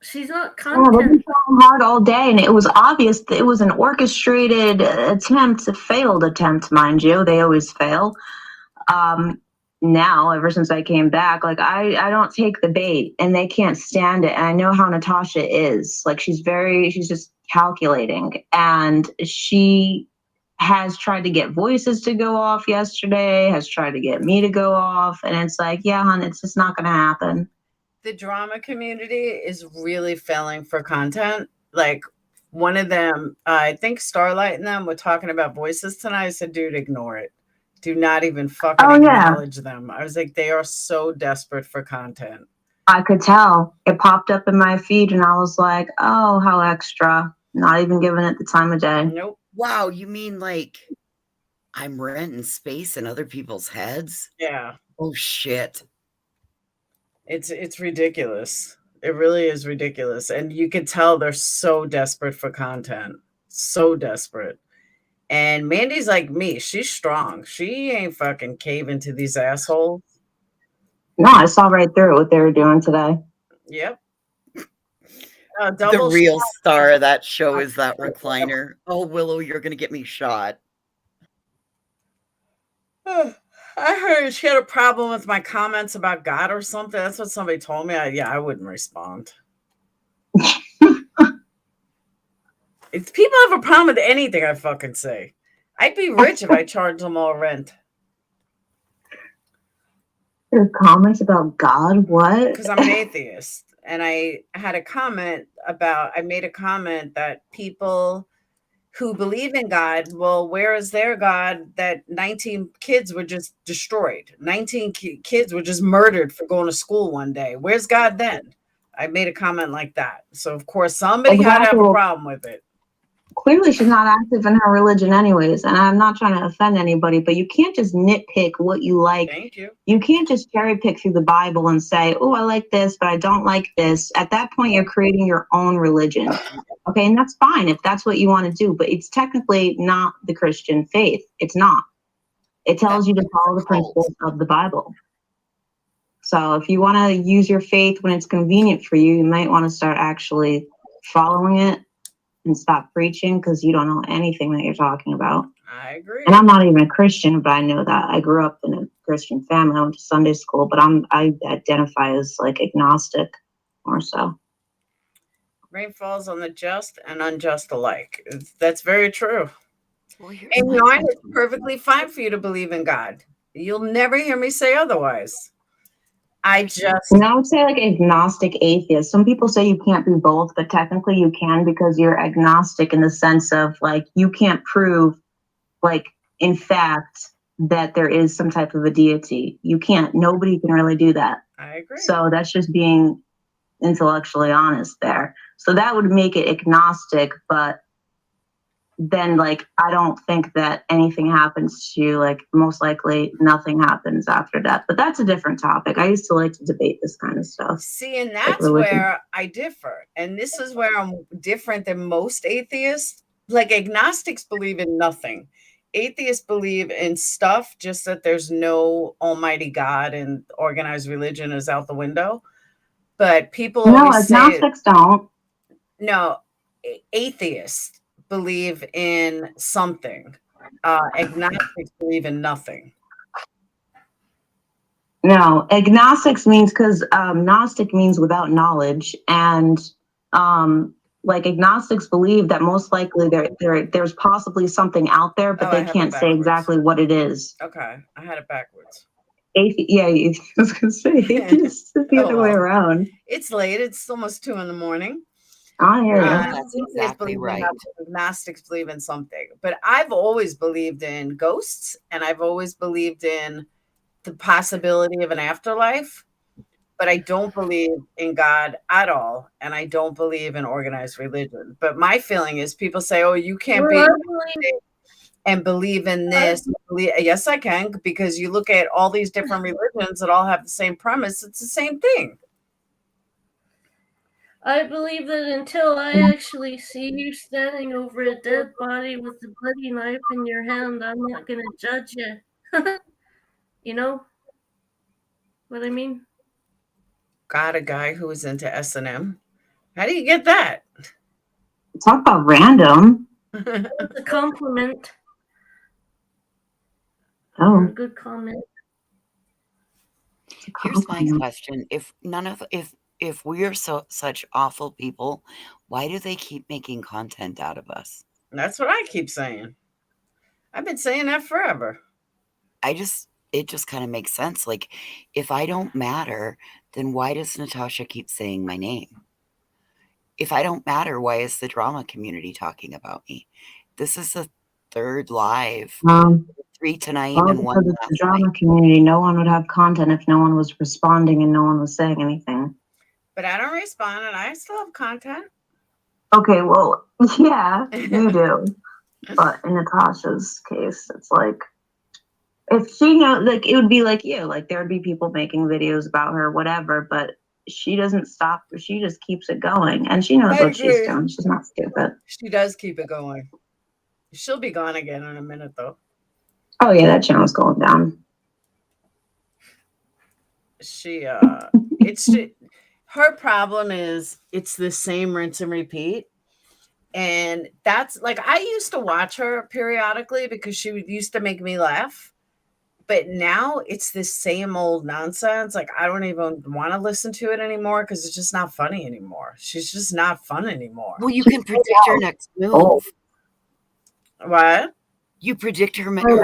Speaker 5: She's not
Speaker 8: Yeah, they've been
Speaker 5: content.
Speaker 8: trying hard all day, and it was obvious that it was an orchestrated attempt, a failed attempt, mind you. They always fail. Now, ever since I came back, like I don't take the bait, and they can't stand it. And I know how Natasha is. Like she's just calculating, and she has tried to get voices to go off yesterday, has tried to get me to go off, and it's like, yeah, hon, it's just not going to happen.
Speaker 1: The drama community is really failing for content. Like one of them, I think Starlight and them were talking about voices tonight. I said, dude, ignore it. Do not even fucking acknowledge them. I was like, they are so desperate for content.
Speaker 8: I could tell. It popped up in my feed and I was like, oh, how extra. Not even giving it the time of day.
Speaker 1: Nope.
Speaker 6: Wow, you mean like I'm renting space in other people's heads?
Speaker 1: Yeah.
Speaker 6: Oh shit.
Speaker 1: It's ridiculous. It really is ridiculous. And you can tell they're so desperate for content. So desperate. And Mandy's like me. She's strong. She ain't fucking caving to these assholes.
Speaker 8: No, I saw right through it, what they were doing today.
Speaker 1: Yep.
Speaker 6: The real star of that show is that recliner. Oh, Willow, you're going to get me shot.
Speaker 1: I heard she had a problem with my comments about God or something. That's what somebody told me. I wouldn't respond. If people have a problem with anything I fucking say, I'd be rich if I charged them all rent.
Speaker 8: Your comments about God? What?
Speaker 1: Because I'm an atheist. And I made a comment that people who believe in God, well, where is their God that 19 kids were just destroyed? 19 kids were just murdered for going to school one day. Where's God then? I made a comment like that. So, of course, somebody had to have a problem with it.
Speaker 8: Clearly, she's not active in her religion anyways. And I'm not trying to offend anybody, but you can't just nitpick what you like.
Speaker 1: Thank you.
Speaker 8: You can't just cherry pick through the Bible and say, oh, I like this, but I don't like this. At that point, you're creating your own religion. Okay, and that's fine if that's what you want to do, but it's technically not the Christian faith. It's not. It tells you to follow the principles of the Bible. So if you want to use your faith when it's convenient for you, you might want to start actually following it and stop preaching because you don't know anything that you're talking about.
Speaker 1: I agree.
Speaker 8: And I'm not even a Christian, but I know that. I grew up in a Christian family. I went to Sunday school, but I identify as like agnostic more so.
Speaker 1: Rain falls on the just and unjust alike. That's very true. And it's perfectly fine for you to believe in God. You'll never hear me say otherwise. I
Speaker 8: would say like agnostic atheist. Some people say you can't be both, but technically you can because you're agnostic in the sense of like you can't prove like in fact that there is some type of a deity. You can't. Nobody can really do that.
Speaker 1: I agree.
Speaker 8: So that's just being intellectually honest there. So that would make it agnostic, but then like I don't think that anything happens to you. Like most likely nothing happens after death. But that's a different topic. I used to like to debate this kind of stuff.
Speaker 1: See, and that's where I differ. And this is where I'm different than most atheists. Like agnostics believe in nothing. Atheists believe in stuff, just that there's no almighty God and organized religion is out the window. But people always
Speaker 8: agnostics don't.
Speaker 1: No, atheists believe in something. Agnostics believe in nothing.
Speaker 8: No, agnostics means because gnostic means without knowledge, and like agnostics believe that most likely there's possibly something out there, but they can't say exactly what it is.
Speaker 1: Okay, I had it backwards.
Speaker 8: I was gonna say it's the other way around.
Speaker 1: It's late. It's almost 2 a.m.
Speaker 8: I hear you.
Speaker 6: That's exactly right.
Speaker 1: Gnostics believe in something, but I've always believed in ghosts, and I've always believed in the possibility of an afterlife, but I don't believe in God at all, and I don't believe in organized religion. But my feeling is people say, oh, you can't be and believe in this. Yes, I can, because you look at all these different religions that all have the same premise. It's the same thing.
Speaker 5: I believe that until I actually see you standing over a dead body with a bloody knife in your hand, I'm not going to judge you. You know what I mean?
Speaker 1: Got a guy who is into S&M. How do you get that?
Speaker 8: Talk about random.
Speaker 5: It's a compliment.
Speaker 8: Oh,
Speaker 5: a good comment.
Speaker 6: Here's my question: if we are such awful people, why do they keep making content out of us?
Speaker 1: That's what I keep saying. I've been saying that forever.
Speaker 6: It just kind of makes sense. Like, if I don't matter, then why does Natasha keep saying my name? If I don't matter, why is the drama community talking about me? This is the third live. 3 tonight and 1
Speaker 8: because it's the drama community. No one would have content if no one was responding and no one was saying anything.
Speaker 1: But I don't respond, and I still have content.
Speaker 8: Okay, well, yeah, you do. But in Natasha's case, it's like, if she knows, like, it would be like you. Like, there would be people making videos about her, whatever, but she doesn't stop. She just keeps it going. And she knows what she's doing. She's not stupid.
Speaker 1: She does keep it going. She'll be gone again in a minute, though.
Speaker 8: Oh, yeah, that channel's going down.
Speaker 1: Her problem is it's the same rinse and repeat. And that's like, I used to watch her periodically because she used to make me laugh. But now it's the same old nonsense. Like, I don't even want to listen to it anymore because it's just not funny anymore. She's just not fun anymore.
Speaker 6: Well, you can predict her next move.
Speaker 1: What?
Speaker 6: You predict her next move.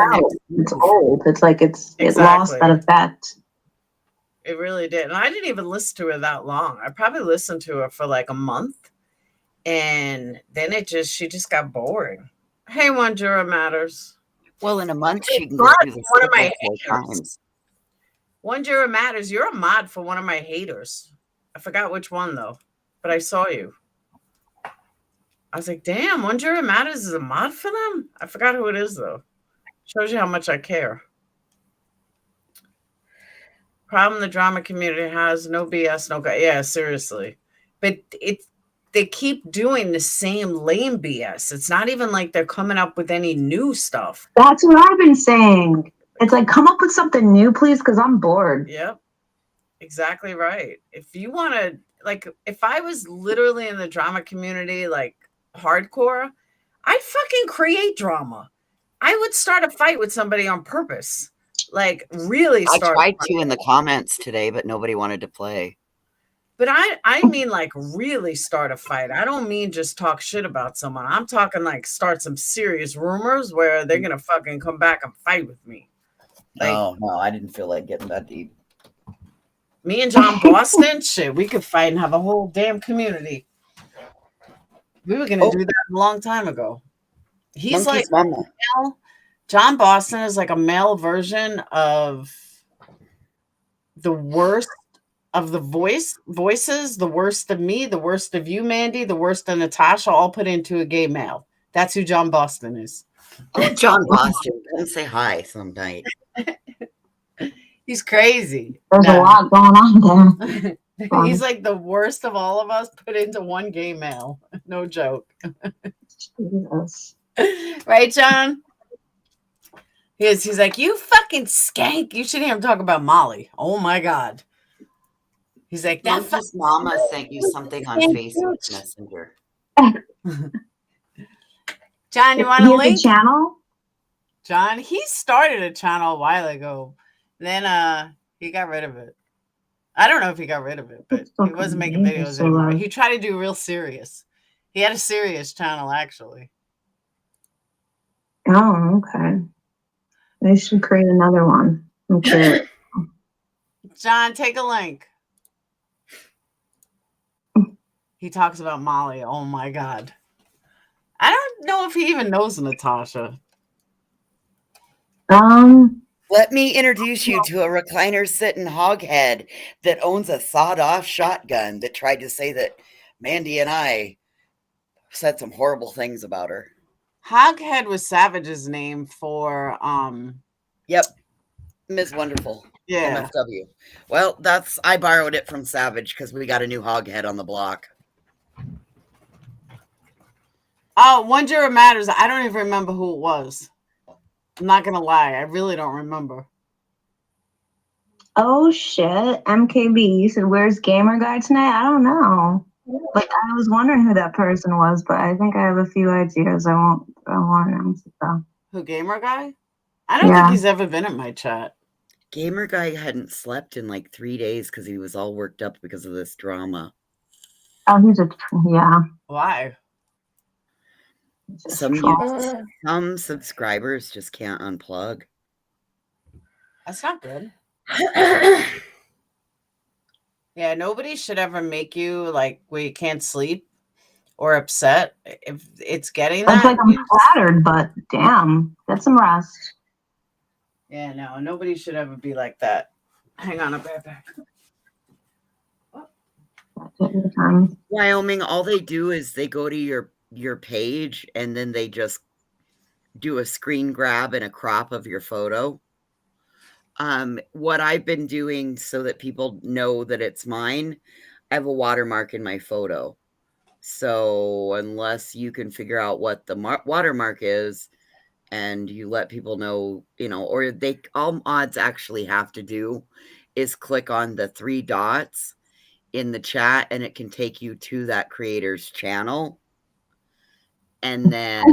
Speaker 8: It's old. It's like it lost that effect.
Speaker 1: It really did. And I didn't even listen to her that long. I probably listened to her for like a month. And then she just got boring. Hey, One Juror Matters.
Speaker 6: Well, in a month, she can go through the
Speaker 1: one of my
Speaker 6: 4 times.
Speaker 1: One Juror Matters. You're a mod for one of my haters. I forgot which one, though. But I saw you. I was like, damn, One Juror Matters is a mod for them? I forgot who it is, though. Shows you how much I care. Problem the drama community has, no BS, no... Yeah, seriously. But they keep doing the same lame BS. It's not even like they're coming up with any new stuff.
Speaker 8: That's what I've been saying. It's like, come up with something new, please, because I'm bored.
Speaker 1: Yep. Exactly right. If you want to, like, if I was literally in the drama community, like, hardcore, I'd fucking create drama. I would start a fight with somebody on purpose. Like, really start.
Speaker 6: I tried to in the comments today, but nobody wanted to play.
Speaker 1: But I mean, like, really start a fight. I don't mean just talk shit about someone. I'm talking, like, start some serious rumors where they're going to fucking come back and fight with me. Like,
Speaker 6: oh, no, I didn't feel like getting that deep.
Speaker 1: Me and John Boston, shit, we could fight and have a whole damn community. We were going to do that a long time ago. He's like, John Boston is like a male version of the worst of the voices, the worst of me, the worst of you, Mandy, the worst of Natasha, all put into a gay male. That's who John Boston is.
Speaker 6: Oh, John Boston. Come say hi sometime.
Speaker 1: He's crazy.
Speaker 8: There's a lot going on there.
Speaker 1: He's like the worst of all of us put into one gay male. No joke. Right, John? He's like, you fucking skank. You should hear him talk about Molly. Oh my God. He's like,
Speaker 6: Monkey's mama sent you something on Facebook Messenger.
Speaker 1: John, you want a link?
Speaker 8: A channel?
Speaker 1: John, he started a channel a while ago. Then he got rid of it. I don't know if he got rid of it, but he wasn't making videos anymore. He tried to do real serious. He had a serious channel, actually.
Speaker 8: Oh, okay. They should create another one. Okay.
Speaker 1: John, take a link. He talks about Molly. Oh my God. I don't know if he even knows Natasha.
Speaker 6: Let me introduce you to a recliner sitting hoghead that owns a sawed-off shotgun that tried to say that Mandy and I said some horrible things about her.
Speaker 1: Hoghead was Savage's name for
Speaker 6: Yep. Ms. Wonderful.
Speaker 1: Yeah.
Speaker 6: MFW. Well, I borrowed it from Savage because we got a new hoghead on the block.
Speaker 1: Oh, One Juror Matters. I don't even remember who it was. I'm not gonna lie, I really don't remember.
Speaker 8: Oh shit, MKB. You said where's Gamer Guy tonight? I don't know. But I was wondering who that person was, but I think I have a few ideas. I won't announce it though.
Speaker 1: Who, Gamer Guy? I don't think he's ever been in my chat.
Speaker 6: Gamer Guy hadn't slept in like 3 days because he was all worked up because of this drama.
Speaker 8: Oh, yeah.
Speaker 1: Why?
Speaker 6: Some subscribers just can't unplug.
Speaker 1: That's not good. Yeah, nobody should ever make you like where you can't sleep or upset. If it's getting that,
Speaker 8: it's like I'm flattered, but damn, get some rest.
Speaker 1: Yeah, no, nobody should ever be like that. Hang on, I'll be right back.
Speaker 6: Wyoming, all they do is they go to your page and then they just do a screen grab and a crop of your photo. What I've been doing so that people know that it's mine, I have a watermark in my photo. So unless you can figure out what the watermark is and you let people know, or all mods actually have to do is click on the 3 dots in the chat and it can take you to that creator's channel. And then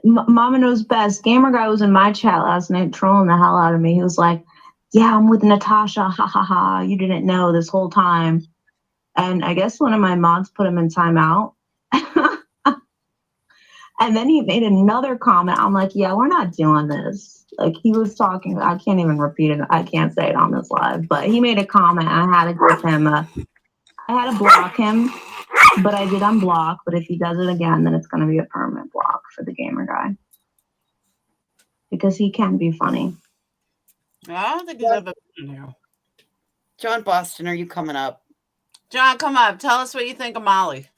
Speaker 8: Mama Knows Best. Gamer Guy was in my chat last night trolling the hell out of me. He was like, yeah, I'm with Natasha. Ha ha ha. You didn't know this whole time. And I guess one of my mods put him in timeout. And then he made another comment. I'm like, yeah, we're not doing this. Like he was talking. I can't even repeat it. I can't say it on this live. But he made a comment. I had to give him I had to block him. But I did unblock. But if he does it again, then it's going to be a permanent block for the Gamer Guy. Because he can be funny.
Speaker 1: I don't think he's ever been here.
Speaker 6: John Boston, are you coming up?
Speaker 1: John, come up. Tell us what you think of Molly.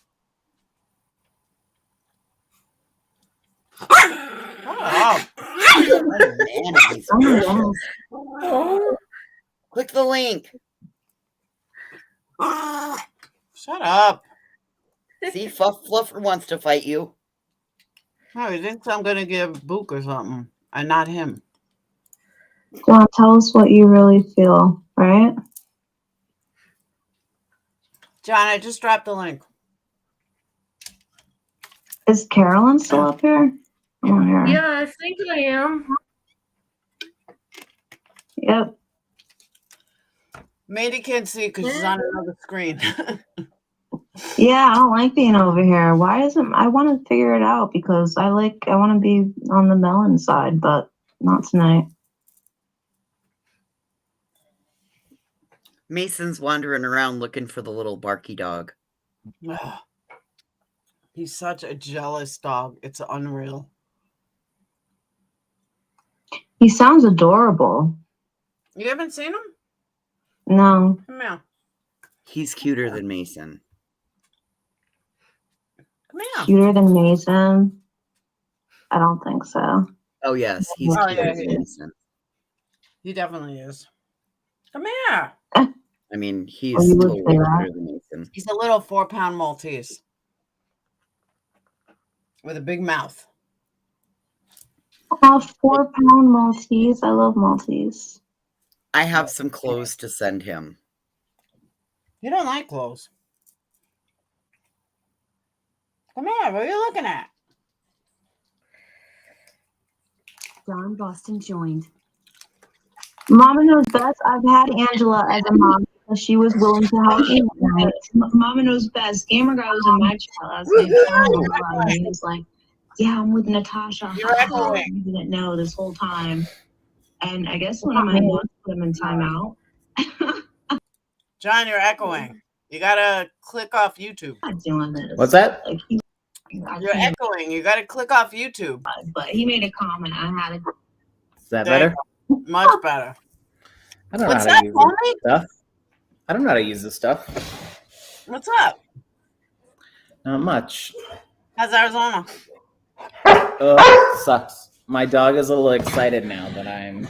Speaker 6: Click the link.
Speaker 1: Shut up.
Speaker 6: See, Fluffer wants to fight you.
Speaker 1: No, he thinks I'm going to give Book or something. And not him.
Speaker 8: John, tell us what you really feel, right?
Speaker 1: John, I just dropped the link.
Speaker 8: Is Carolyn still up here?
Speaker 5: Yeah, I think I am.
Speaker 8: Yep.
Speaker 1: Mandy can't see because she's on another screen.
Speaker 8: Yeah, I don't like being over here. Why isn't I want to figure it out because I want to be on the melon side, but not tonight.
Speaker 6: Mason's wandering around looking for the little barky dog.
Speaker 1: He's such a jealous dog. It's unreal.
Speaker 8: He sounds adorable.
Speaker 1: You haven't seen him?
Speaker 8: No.
Speaker 1: Come here.
Speaker 6: He's cuter than Mason.
Speaker 1: Come here.
Speaker 8: Cuter than Mason? I don't think so.
Speaker 6: Oh, yes. He's cuter than Mason.
Speaker 1: He definitely is. Come here.
Speaker 6: I mean, he's totally cuter than Mason.
Speaker 1: He's a little 4-pound Maltese. With a big mouth.
Speaker 8: Oh, 4-pound Maltese. I love Maltese.
Speaker 6: I have some clothes to send him.
Speaker 1: You don't like clothes. Come here. What are you looking at?
Speaker 4: John Boston joined.
Speaker 8: Mama Knows Best. I've had Angela as a mom because she was willing to help me. Mama Knows Best. Gamer Guy was in my chat last night. He was like, yeah, I'm with Natasha. You didn't know this whole time. And I guess one of my moms put him in timeout.
Speaker 1: John, you're echoing. You gotta click off YouTube.
Speaker 8: I'm not doing this.
Speaker 10: What's that?
Speaker 8: Like,
Speaker 1: You're echoing. You gotta click off YouTube.
Speaker 8: But he made a comment. I had to.
Speaker 10: Is that
Speaker 1: There you
Speaker 10: better?
Speaker 1: go. Much better.
Speaker 10: I don't
Speaker 1: What's
Speaker 10: know how
Speaker 1: that,
Speaker 10: to use
Speaker 1: Tony?
Speaker 10: this stuff. I don't know how to use this stuff.
Speaker 1: What's up?
Speaker 10: Not much.
Speaker 1: How's Arizona?
Speaker 10: Oh, sucks. My dog is a little excited now that I'm.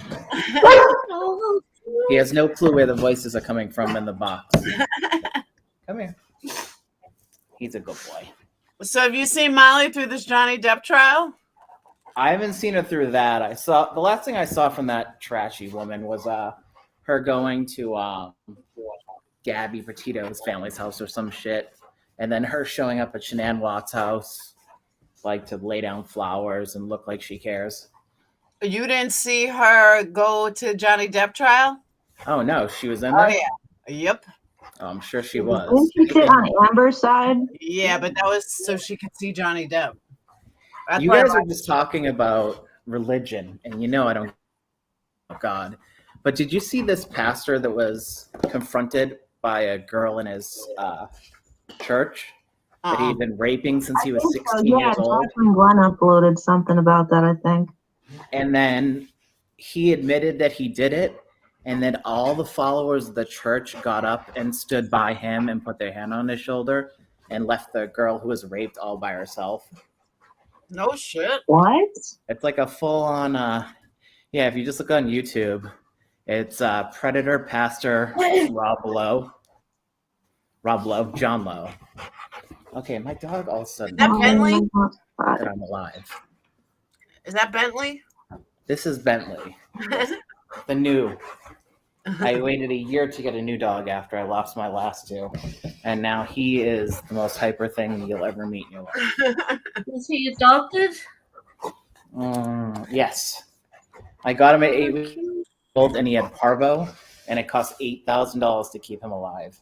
Speaker 10: He has no clue where the voices are coming from in the box. Come here. He's a good boy.
Speaker 1: So have you seen Molly through this Johnny Depp trial?
Speaker 10: I haven't seen her through that. I saw the last thing I saw from that trashy woman was her going to Gabby Petito's family's house or some shit, and then her showing up at Shanann Watt's house, like to lay down flowers and look like she cares.
Speaker 1: You didn't see her go to Johnny Depp trial?
Speaker 10: Oh no, she was in there.
Speaker 1: Oh yeah. Yep.
Speaker 10: Oh, I'm sure she was.
Speaker 8: Didn't you sit on Amber's side?
Speaker 1: Yeah, but that was so she could see Johnny Depp. That's
Speaker 10: You
Speaker 1: why
Speaker 10: guys are just talking about religion, and you know I don't. Oh God. But did you see this pastor that was confronted by a girl in his church that he had been raping since he was 16 years old?
Speaker 8: Yeah, Glenn uploaded something about that, I think.
Speaker 10: And then he admitted that he did it, and then all the followers of the church got up and stood by him and put their hand on his shoulder and left the girl who was raped all by herself.
Speaker 1: No shit.
Speaker 8: What?
Speaker 10: It's like a full-on, yeah, if you just look on YouTube, it's Predator Pastor John Lowe. Okay, my dog all of a sudden.
Speaker 1: Is that Bentley?
Speaker 10: That I'm alive.
Speaker 1: Is that Bentley?
Speaker 10: This is Bentley. The new. I waited a year to get a new dog after I lost my last two. And now he is the most hyper thing you'll ever meet in your life.
Speaker 5: Is he adopted?
Speaker 10: Yes. I got him at 8 weeks old, and he had parvo, and it cost $8,000 to keep him alive.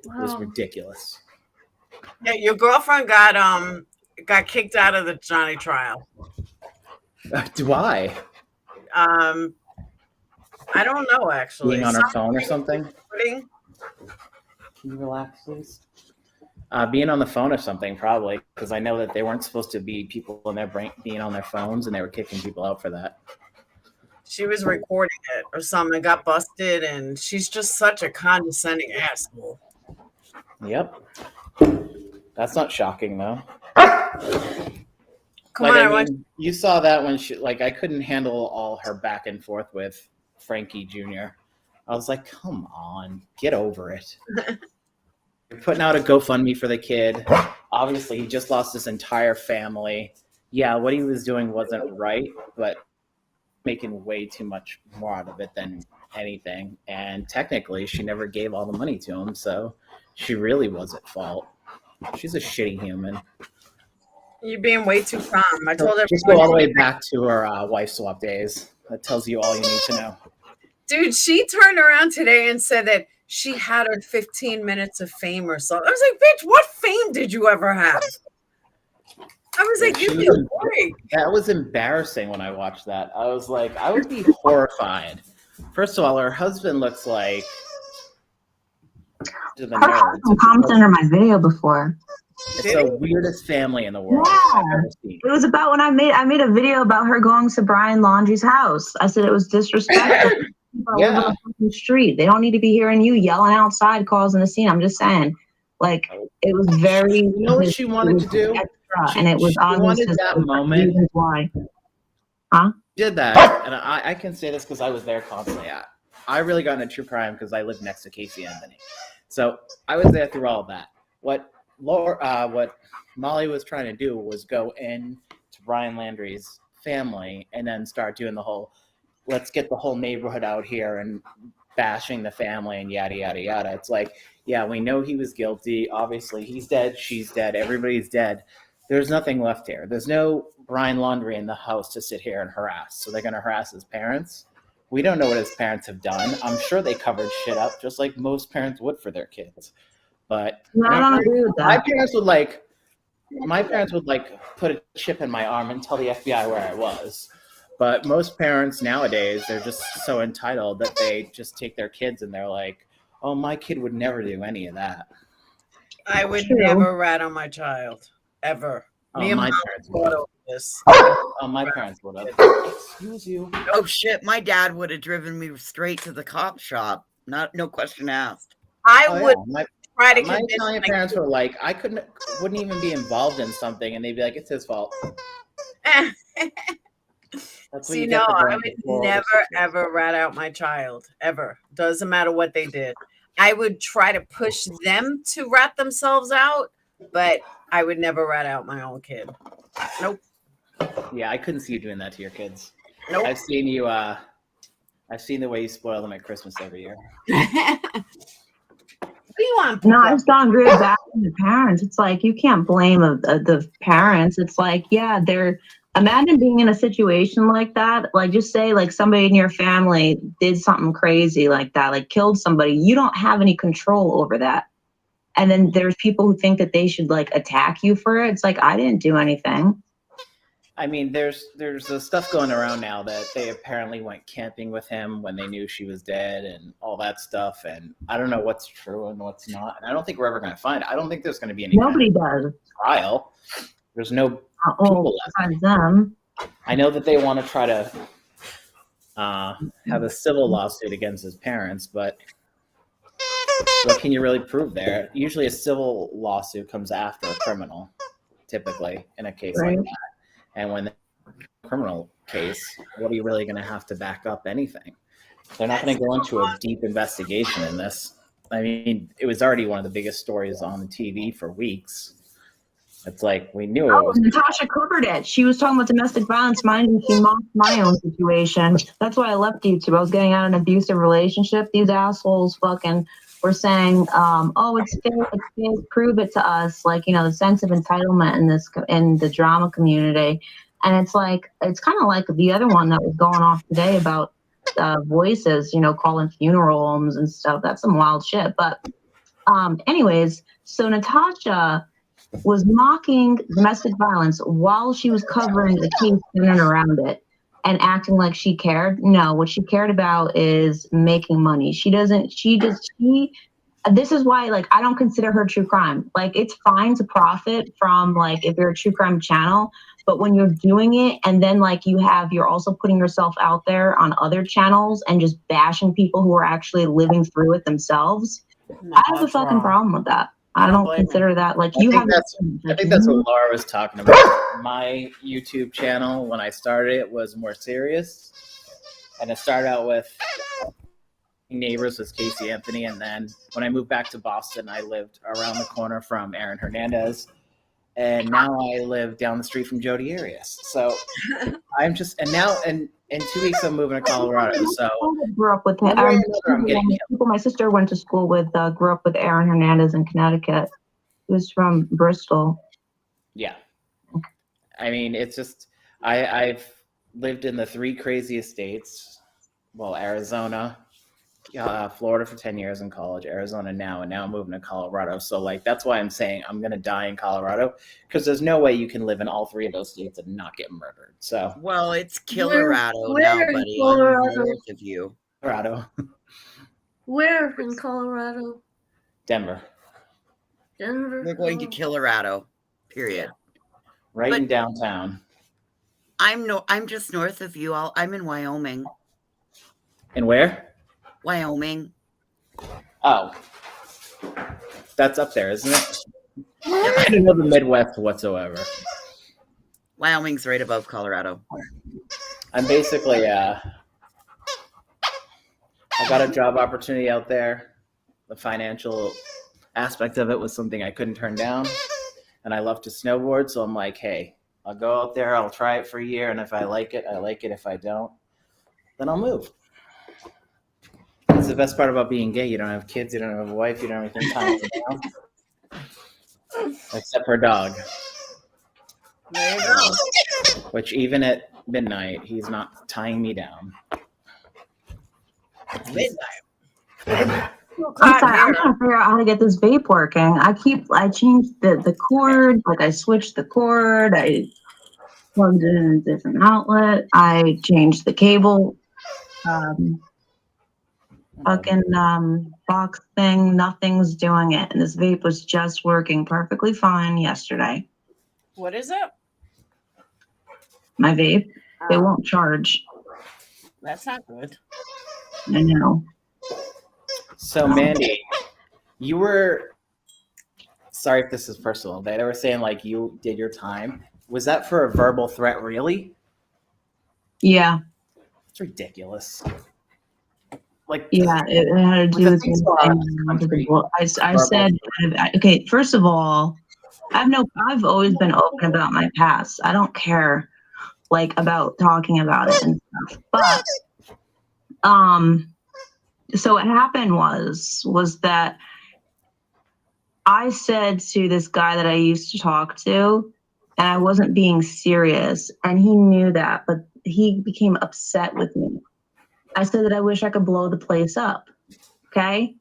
Speaker 10: It was ridiculous.
Speaker 1: Yeah, your girlfriend got kicked out of the Johnny trial.
Speaker 10: Why?
Speaker 1: I don't know actually.
Speaker 10: Being on her phone or something?
Speaker 1: Recording?
Speaker 10: Can you relax, please? Being on the phone or something, probably, because I know that they weren't supposed to be people in their brain being on their phones, and they were kicking people out for that.
Speaker 1: She was recording it or something, got busted, and she's just such a condescending asshole.
Speaker 10: Yep. That's not shocking, though.
Speaker 1: Come
Speaker 10: like,
Speaker 1: on,
Speaker 10: I mean, you saw that when she, like, I couldn't handle all her back and forth with Frankie Jr. I was like, come on, get over it. You're putting out a GoFundMe for the kid. Obviously, he just lost his entire family. Yeah, what he was doing wasn't right, but making way too much more out of it than anything. And technically, she never gave all the money to him, so she really was at fault. She's a shitty human.
Speaker 1: You're being way too calm. I told her.
Speaker 10: Just go all the way back to her wife swap days. That tells you all you need to know.
Speaker 1: Dude, she turned around today and said that she had her 15 minutes of fame or something. I was like, bitch, what fame did you ever have? I was like, give me a break.
Speaker 10: That was embarrassing when I watched that. I was like, I would be horrified. First of all, her husband looks like
Speaker 8: Her husband commented on my video before.
Speaker 10: It's the weirdest family in the world
Speaker 8: Yeah.
Speaker 10: I've ever seen.
Speaker 8: It was about when I made a video about her going to Brian Laundrie's house. I said it was disrespectful.
Speaker 10: Yeah.
Speaker 8: Over the fucking street. They don't need to be hearing you yelling outside, causing a scene. I'm just saying, like, it was very.
Speaker 10: You know what she wanted to do?
Speaker 8: And it was
Speaker 10: she
Speaker 8: obvious
Speaker 10: wanted that moment.
Speaker 8: Why? Huh?
Speaker 10: Did that, and I can say this because I was there constantly. I really got into true crime because I lived next to Casey Anthony, so I was there through all of that. What Molly was trying to do was go in to Brian Landry's family and then start doing the whole, let's get the whole neighborhood out here and bashing the family and yada, yada, yada. It's like, yeah, we know he was guilty. Obviously, he's dead. She's dead. Everybody's dead. There's nothing left here. There's no Brian Laundrie in the house to sit here and harass. So they're going to harass his parents. We don't know what his parents have done. I'm sure they covered shit up just like most parents would for their kids. But
Speaker 8: No, I don't agree with that.
Speaker 10: my parents would put a chip in my arm and tell the FBI where I was. But most parents nowadays, they're just so entitled that they just take their kids and they're like,
Speaker 14: Oh, my kid would never do any of that.
Speaker 1: I would never rat on my child ever. Me and
Speaker 14: my
Speaker 1: Mom
Speaker 14: parents
Speaker 1: fought over this.
Speaker 14: Oh, my parents would have. Excuse you.
Speaker 6: Oh shit, my dad would have driven me straight to the cop shop. No question asked.
Speaker 1: I would try to
Speaker 14: my
Speaker 1: convince
Speaker 14: Italian
Speaker 1: my
Speaker 14: parents were like, I wouldn't even be involved in something, and they'd be like, it's his fault. That's
Speaker 1: See, no, I would never ever rat out my child ever. Doesn't matter what they did. I would try to push them to rat themselves out, but I would never rat out my own kid. Nope.
Speaker 14: Yeah, I couldn't see you doing that to your kids.
Speaker 1: Nope.
Speaker 14: I've seen you. I've seen the way you spoil them at Christmas every year.
Speaker 1: What do you want?
Speaker 8: No, I just don't agree with that from the parents. It's like you can't blame the parents. It's like, yeah, imagine being in a situation like that. Like, just say like somebody in your family did something crazy like that, like killed somebody. You don't have any control over that. And then there's people who think that they should like attack you for it. It's like, I didn't do anything.
Speaker 14: I mean, there's the stuff going around now that they apparently went camping with him when they knew she was dead and all that stuff. And I don't know what's true and what's not. And I don't think we're ever going to find it. I don't think there's going to be any
Speaker 8: Nobody does.
Speaker 14: trial. There's no
Speaker 8: people besides them.
Speaker 14: I know that they want to try to have a civil lawsuit against his parents, but what can you really prove there? Usually a civil lawsuit comes after a criminal, typically, in a case like that. And when the criminal case, what are you really going to have to back up anything? They're not going to go into a deep investigation in this. I mean, it was already one of the biggest stories on the TV for weeks. It's like we knew it was.
Speaker 8: Natasha covered it. She was talking about domestic violence. Mind you, she mocked my own situation. That's why I left YouTube. I was getting out of an abusive relationship. These assholes fucking were saying, "Oh, it's fake. It's fake. Prove it to us." Like, you know, the sense of entitlement in the drama community, and it's like it's kind of like the other one that was going off today about voices. You know, calling funeral homes and stuff. That's some wild shit. But, anyways, so Natasha was mocking domestic violence while she was covering the case in and around it and acting like she cared. No, what she cared about is making money. This is why, like, I don't consider her true crime. Like, it's fine to profit from, like, if you're a true crime channel, but when you're doing it and then, like, you're also putting yourself out there on other channels and just bashing people who are actually living through it themselves, I have a fucking problem with that. I don't consider that like you have.
Speaker 14: I think that's what Laura was talking about. My YouTube channel, when I started it, was more serious, and it started out with Neighbors with Casey Anthony, and then when I moved back to Boston, I lived around the corner from Aaron Hernandez, and now I live down the street from Jodi Arias. So I'm just in 2 weeks I'm moving to Colorado. So
Speaker 8: I grew up with people my sister went to school with. Grew up with Aaron Hernandez in Connecticut. He was from Bristol.
Speaker 14: Yeah, I mean, it's just I've lived in the 3 craziest states. Well, Arizona, Florida for 10 years in college, Arizona now, and now I'm moving to Colorado. So like that's why I'm saying I'm gonna die in Colorado, because there's no way you can live in all 3 of those states and not get murdered. So
Speaker 6: well, it's Colorado now, buddy.
Speaker 5: Colorado?
Speaker 6: North of you.
Speaker 14: Colorado.
Speaker 5: Where in Colorado?
Speaker 14: Denver.
Speaker 5: Denver.
Speaker 6: We're going to Colorado. Period.
Speaker 14: Right in downtown.
Speaker 6: I'm just north of you. I'm in Wyoming.
Speaker 14: And where?
Speaker 6: Wyoming.
Speaker 14: Oh, that's up there, isn't it? I didn't know the Midwest whatsoever.
Speaker 6: Wyoming's right above Colorado.
Speaker 14: I'm basically, I got a job opportunity out there. The financial aspect of it was something I couldn't turn down, and I love to snowboard. So I'm like, hey, I'll go out there. I'll try it for a year, and if I like it, I like it. If I don't, then I'll move. It's the best part about being gay. You don't have kids. You don't have a wife. You don't have anything tying you down. Except for a dog.
Speaker 1: There you go.
Speaker 14: Which even at midnight, he's not tying me down.
Speaker 1: Midnight.
Speaker 8: I'm sorry, I'm trying to figure out how to get this vape working. I changed the cord, like I switched the cord, I plugged it in a different outlet, I changed the cable. fucking box thing, nothing's doing it. And this vape was just working perfectly fine yesterday.
Speaker 1: What is it?
Speaker 8: My vape, it won't charge.
Speaker 1: That's not good.
Speaker 8: I know.
Speaker 14: So Mandy, you were, sorry if this is personal, they were saying like you did your time. Was that for a verbal threat, really?
Speaker 8: Yeah.
Speaker 14: It's ridiculous. Like,
Speaker 8: yeah, it had to do with the I said, okay, first of all, I've always been open about my past. I don't care like about talking about it and stuff. But so what happened was that I said to this guy that I used to talk to, and I wasn't being serious, and he knew that, but he became upset with me. I said that I wish I could blow the place up. Okay?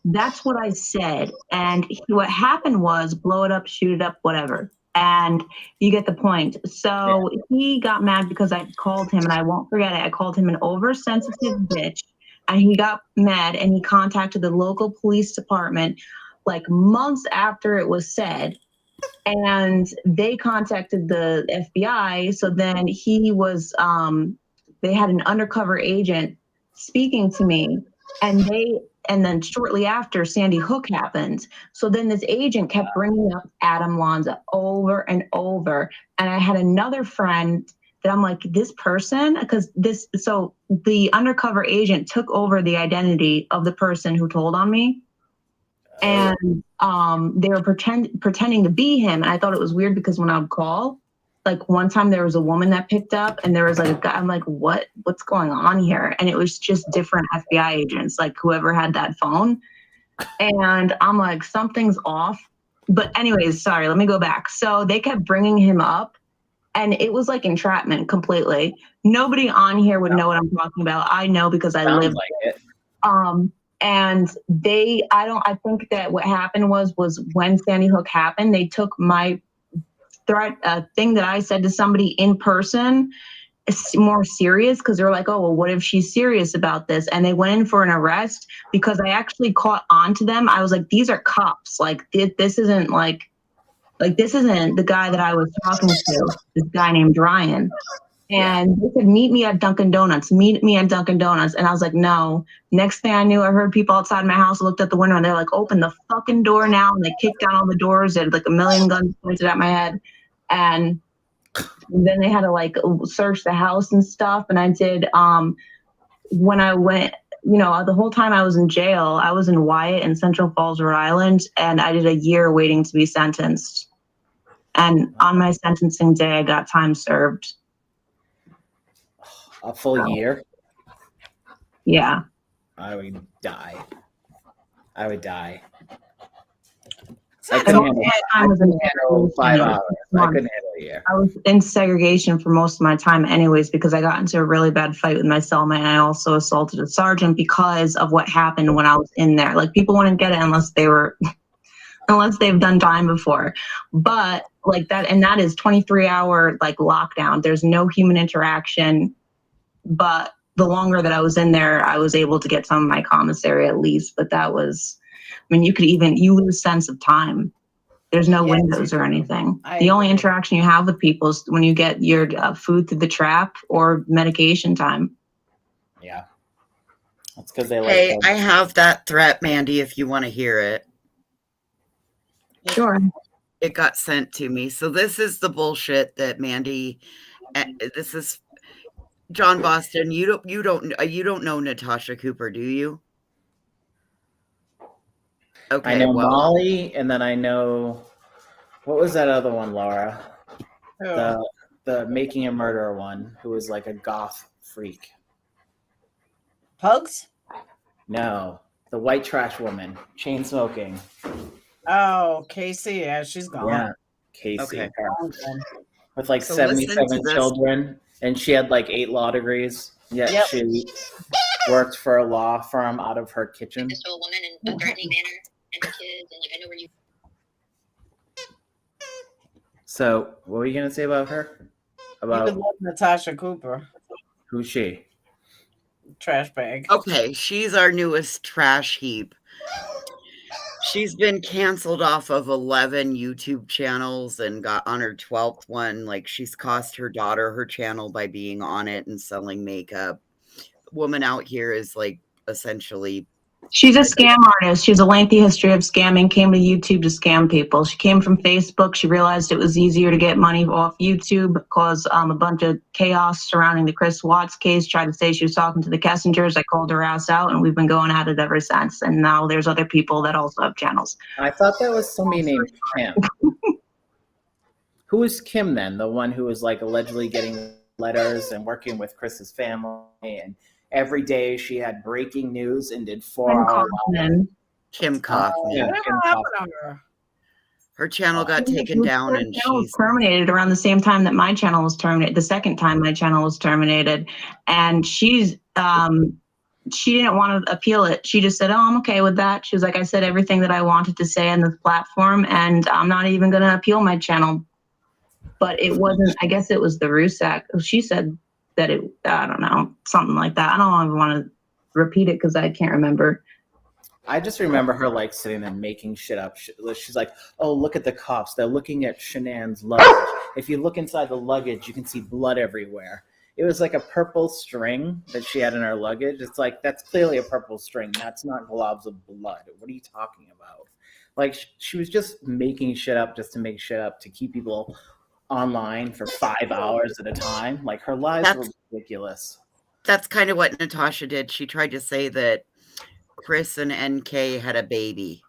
Speaker 8: That's what I said. And what happened was blow it up, shoot it up, whatever. And you get the point. So he got mad because I called him, and I won't forget it. I called him an oversensitive bitch, and he got mad, and he contacted the local police department like months after it was said. And they contacted the FBI. So then he was, they had an undercover agent speaking to me, and then shortly after Sandy Hook happened. So then this agent kept bringing up Adam Lanza over and over. And I had another friend that I'm like, this person, so the undercover agent took over the identity of the person who told on me. And they were pretending to be him. And I thought it was weird because when I would call, like one time there was a woman that picked up, and there was like a guy. I'm like, what's going on here? And it was just different FBI agents, like whoever had that phone. And I'm like, something's off. But anyways, sorry, let me go back. So they kept bringing him up, and it was like entrapment completely. Nobody on here would know what I'm talking about. I know because I live
Speaker 14: like it.
Speaker 8: And I think that what happened was when Sandy Hook happened, they took my threat, thing that I said to somebody in person more serious, because they were like, oh, well, what if she's serious about this? And they went in for an arrest because I actually caught on to them. I was like, these are cops. Like, this isn't this isn't the guy that I was talking to, this guy named Ryan. And they said, meet me at Dunkin' Donuts. And I was like, no. Next thing I knew, I heard people outside my house, looked at the window, and they're like, open the fucking door now. And they kicked down all the doors. They had like a million guns pointed at my head. And then they had to like search the house and stuff. And I did, when I went, the whole time I was in jail, I was in Wyatt in Central Falls, Rhode Island. And I did a year waiting to be sentenced. And on my sentencing day, I got time served.
Speaker 14: A full year?
Speaker 8: Yeah.
Speaker 14: I would die. I
Speaker 8: I
Speaker 14: couldn't handle 5 hours. I couldn't handle a year.
Speaker 8: I was in segregation for most of my time anyways, because I got into a really bad fight with my cellmate, and I also assaulted a sergeant because of what happened when I was in there. Like, people wouldn't get it unless they've done time before. But like that, and that is 23-hour like lockdown. There's no human interaction. But the longer that I was in there, I was able to get some of my commissary at least. But that was, you lose sense of time. There's no windows or anything. The only interaction you have with people is when you get your food through the trap or medication time.
Speaker 14: Yeah. That's because they
Speaker 6: Hey, I have that threat, Mandy, if you want to hear it.
Speaker 8: Sure.
Speaker 6: It got sent to me. So this is the bullshit that Mandy, this is John Boston. You don't know Natasha Cooper, do you? Okay,
Speaker 14: I know Molly, and then I know, what was that other one, Laura? The Making a Murderer one, who was like a goth freak.
Speaker 1: Pugs?
Speaker 14: No, the white trash woman, chain smoking.
Speaker 1: Oh, Casey, yeah, she's gone.
Speaker 14: Yeah, Casey.
Speaker 6: Okay.
Speaker 14: With like
Speaker 6: So
Speaker 14: 77 children, and she had like 8 law degrees. Yet she worked for a law firm out of her kitchen.
Speaker 9: This old woman in a threatening manner, and her kids, and like I know where you.
Speaker 14: So, what were you gonna say about her?
Speaker 1: You would love Natasha Cooper.
Speaker 14: Who's she?
Speaker 1: trash bag.
Speaker 6: Okay, she's our newest trash heap. She's been canceled off of 11 YouTube channels and got on her 12th one. Like, she's cost her daughter her channel by being on it and selling makeup. The woman out here is like essentially.
Speaker 8: She's a scam artist. She has a lengthy history of scamming, came to YouTube to scam people. She came from Facebook. She realized it was easier to get money off YouTube, cause a bunch of chaos surrounding the Chris Watts case, tried to say she was talking to the Kessingers. I called her ass out, and we've been going at it ever since. And now there's other people that also have channels.
Speaker 14: I thought that was somebody named Kim. Who is Kim then? The one who was like allegedly getting letters and working with Chris's family, and every day she had breaking news and did 4-hour live.
Speaker 6: Kim Kaufman.
Speaker 14: Yeah, Kim Kaufman.
Speaker 6: Her channel got taken down, and she's
Speaker 8: terminated around the same time that my channel was terminated. The second time my channel was terminated, and she didn't want to appeal it. She just said, "Oh, I'm okay with that." She was like, "I said everything that I wanted to say on this platform, and I'm not even going to appeal my channel." But it wasn't. I guess it was the Rusak. She said that I don't know, something like that. I don't even want to repeat it because I can't remember.
Speaker 14: I just remember her like sitting there making shit up. She's like, "Oh, look at the cops. They're looking at Shanann's luggage. If you look inside the luggage, you can see blood everywhere." It was like a purple string that she had in her luggage. It's like, that's clearly a purple string. That's not globs of blood. What are you talking about? Like, she was just making shit up just to make shit up to keep people online for 5 hours at a time. Like, her lives were ridiculous.
Speaker 6: That's kind of what Natasha did. She tried to say that Chris and NK had a baby.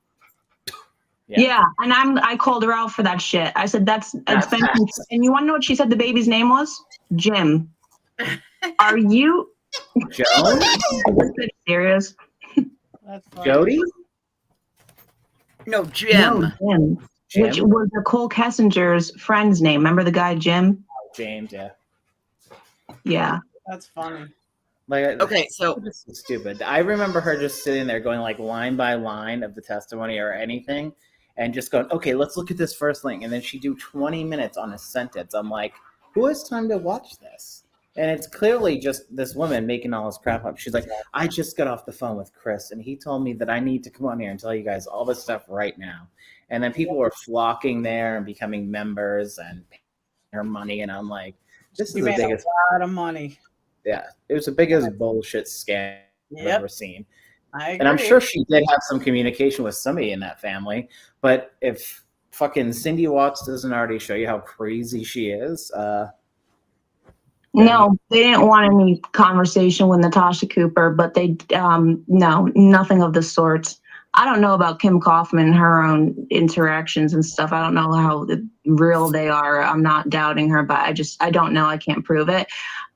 Speaker 8: Yeah, and I called her out for that shit. I said and you want to know what she said the baby's name was? Jim. Are you
Speaker 14: Joe?
Speaker 8: serious?
Speaker 14: Jody?
Speaker 6: No, Jim.
Speaker 8: No, Jim. Which was Nicole Kessinger's friend's name. Remember the guy Jim?
Speaker 14: Oh, James, yeah.
Speaker 8: Yeah.
Speaker 1: That's funny.
Speaker 14: Like,
Speaker 6: okay, so
Speaker 14: this is stupid. I remember her just sitting there going like line by line of the testimony or anything, and just going, "Okay, let's look at this first link," and then she'd do 20 minutes on a sentence. I'm like, who has time to watch this? And it's clearly just this woman making all this crap up. She's like, "I just got off the phone with Chris, and he told me that I need to come on here and tell you guys all this stuff right now." And then people were flocking there and becoming members and paying her money, and I'm like, this is the biggest
Speaker 1: a lot of money.
Speaker 14: Yeah, it was the biggest bullshit scam I've ever seen.
Speaker 1: I agree.
Speaker 14: And I'm sure she did have some communication with somebody in that family. But if fucking Cindy Watts doesn't already show you how crazy she is,
Speaker 8: no, they didn't want any conversation with Natasha Cooper, but they no, nothing of the sort. I don't know about Kim Kaufman and her own interactions and stuff. I don't know how real they are. I'm not doubting her, but I don't know. I can't prove it.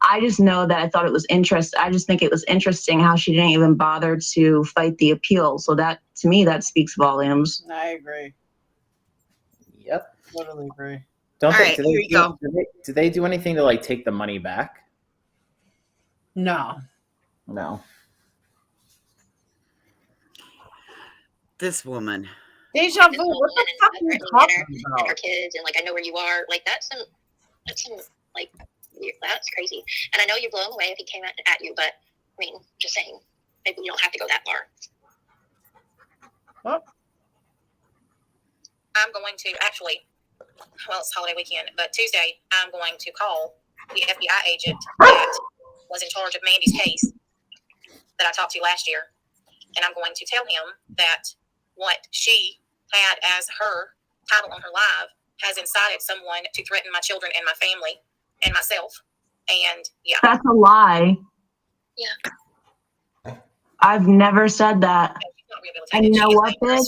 Speaker 8: I just know that I thought it was interesting. I just think it was interesting how she didn't even bother to fight the appeal. So that, to me, that speaks volumes.
Speaker 1: I agree.
Speaker 14: Yep.
Speaker 1: Totally agree.
Speaker 14: Don't
Speaker 6: All
Speaker 14: they,
Speaker 6: right,
Speaker 14: do,
Speaker 6: here
Speaker 14: they,
Speaker 6: you go.
Speaker 14: do they do anything to like take the money back?
Speaker 1: No.
Speaker 14: No.
Speaker 6: This woman.
Speaker 1: Deja vu. What the fuck are you talking about?
Speaker 9: Our kids and like I know where you are. Like that's some like that's crazy. And I know you're blown away if he came at you, but I mean, just saying, maybe you don't have to go that far.
Speaker 1: What?
Speaker 9: I'm going to actually. Well, it's holiday weekend, but Tuesday I'm going to call the FBI agent that was in charge of Mandy's case that I talked to last year, and I'm going to tell him that what she had as her title on her live has incited someone to threaten my children and my family and myself. And yeah.
Speaker 8: That's a lie.
Speaker 9: Yeah.
Speaker 8: I've never said that. And you know what, bitch?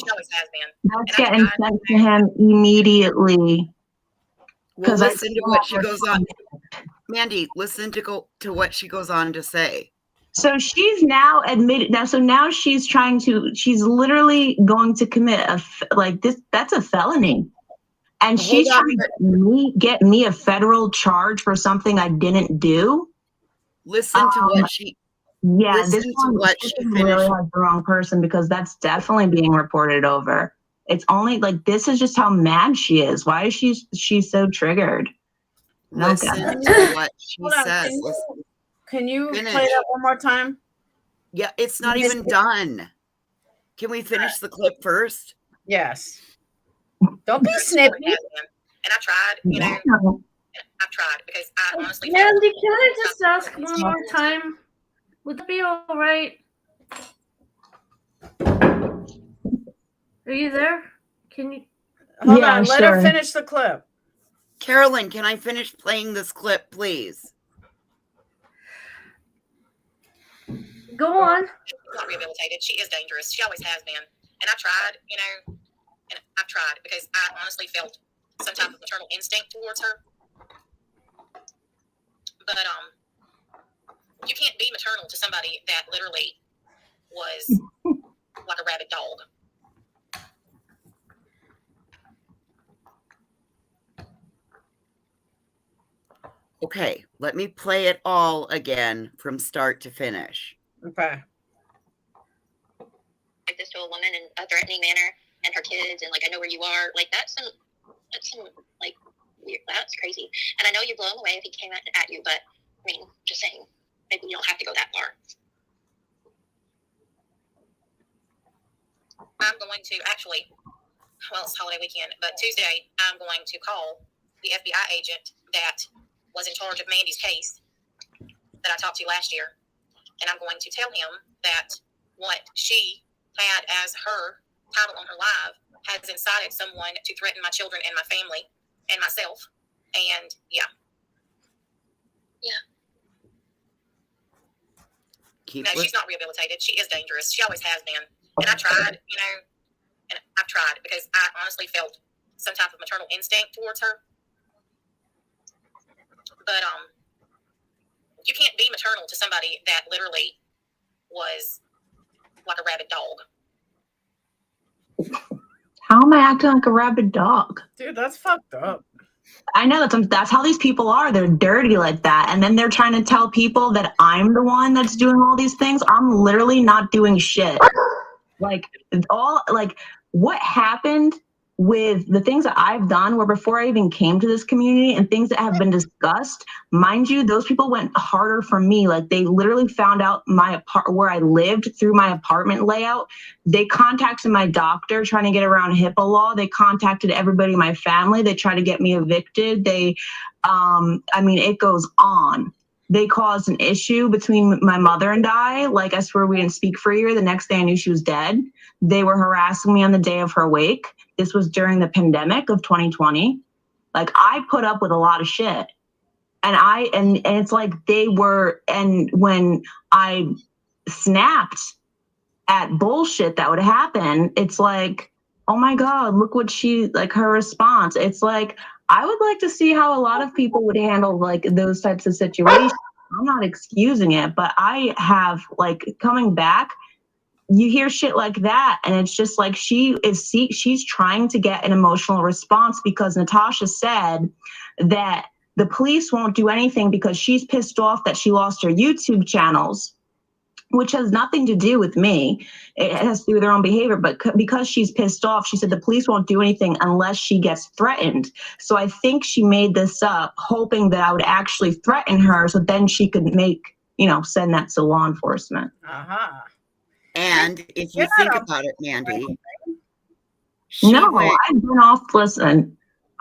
Speaker 8: That's getting sent to him immediately.
Speaker 6: Well, listen to what she goes on. Mandy, listen to what she goes on to say.
Speaker 8: So she's now admitted now. So now she's she's literally going to commit that's a felony. And she's trying to get me a federal charge for something I didn't do.
Speaker 6: Listen to what she.
Speaker 8: Yeah, this one really has the wrong person because that's definitely being reported over. It's only like this is just how mad she is. Why is she so triggered?
Speaker 6: Listen to what she says.
Speaker 1: Can you play that one more time?
Speaker 6: Yeah, it's not even done. Can we finish the clip first?
Speaker 1: Yes. Don't be snippy.
Speaker 9: And I tried, you know, I've tried because I honestly.
Speaker 5: Mandy, can I just ask one more time? Would that be all right? Are you there? Can you?
Speaker 1: Hold on. Let her finish the clip.
Speaker 6: Carolyn, can I finish playing this clip, please?
Speaker 5: Go on.
Speaker 9: She's not rehabilitated. She is dangerous. She always has been. And I tried, you know, and I've tried because I honestly felt some type of maternal instinct towards her. But you can't be maternal to somebody that literally was like a rabid dog.
Speaker 6: Okay, let me play it all again from start to finish.
Speaker 1: Okay.
Speaker 9: Like this to a woman in a threatening manner, and her kids, and like, I know where you are. Like that's some like weird. That's crazy. And I know you'd blow him away if he came at you, but I mean, just saying, maybe you don't have to go that far. I'm going to actually, well, it's holiday weekend, but Tuesday I'm going to call the FBI agent that was in charge of Mandy's case that I talked to last year, and I'm going to tell him that what she had as her title on her live has incited someone to threaten my children and my family and myself. And yeah. No, she's not rehabilitated. She is dangerous. She always has been. And I tried, you know, and I've tried because I honestly felt some type of maternal instinct towards her. But you can't be maternal to somebody that literally was like a rabid dog.
Speaker 8: How am I acting like a rabid dog?
Speaker 1: Dude, that's fucked up.
Speaker 8: I know that's how these people are. They're dirty like that. And then they're trying to tell people that I'm the one that's doing all these things. I'm literally not doing shit. Like what happened with the things that I've done where before I even came to this community and things that have been discussed, mind you, those people went harder for me. Like they literally found out where I lived through my apartment layout. They contacted my doctor trying to get around HIPAA law. They contacted everybody in my family. They tried to get me evicted. I mean, it goes on. They caused an issue between my mother and I. Like, I swear we didn't speak for a year. The next day I knew she was dead. They were harassing me on the day of her wake. This was during the pandemic of 2020. Like, I put up with a lot of shit. And it's like they were, and when I snapped at bullshit that would happen, it's like, oh my God, look what her response. It's like, I would like to see how a lot of people would handle like those types of situations. I'm not excusing it, but I have like coming back, you hear shit like that. And it's just like, she's trying to get an emotional response because Natasha said that the police won't do anything because she's pissed off that she lost her YouTube channels, which has nothing to do with me. It has to do with her own behavior. But because she's pissed off, she said the police won't do anything unless she gets threatened. So I think she made this up, hoping that I would actually threaten her so then she could send that to law enforcement.
Speaker 1: Uh-huh.
Speaker 6: And if you think about it, Mandy.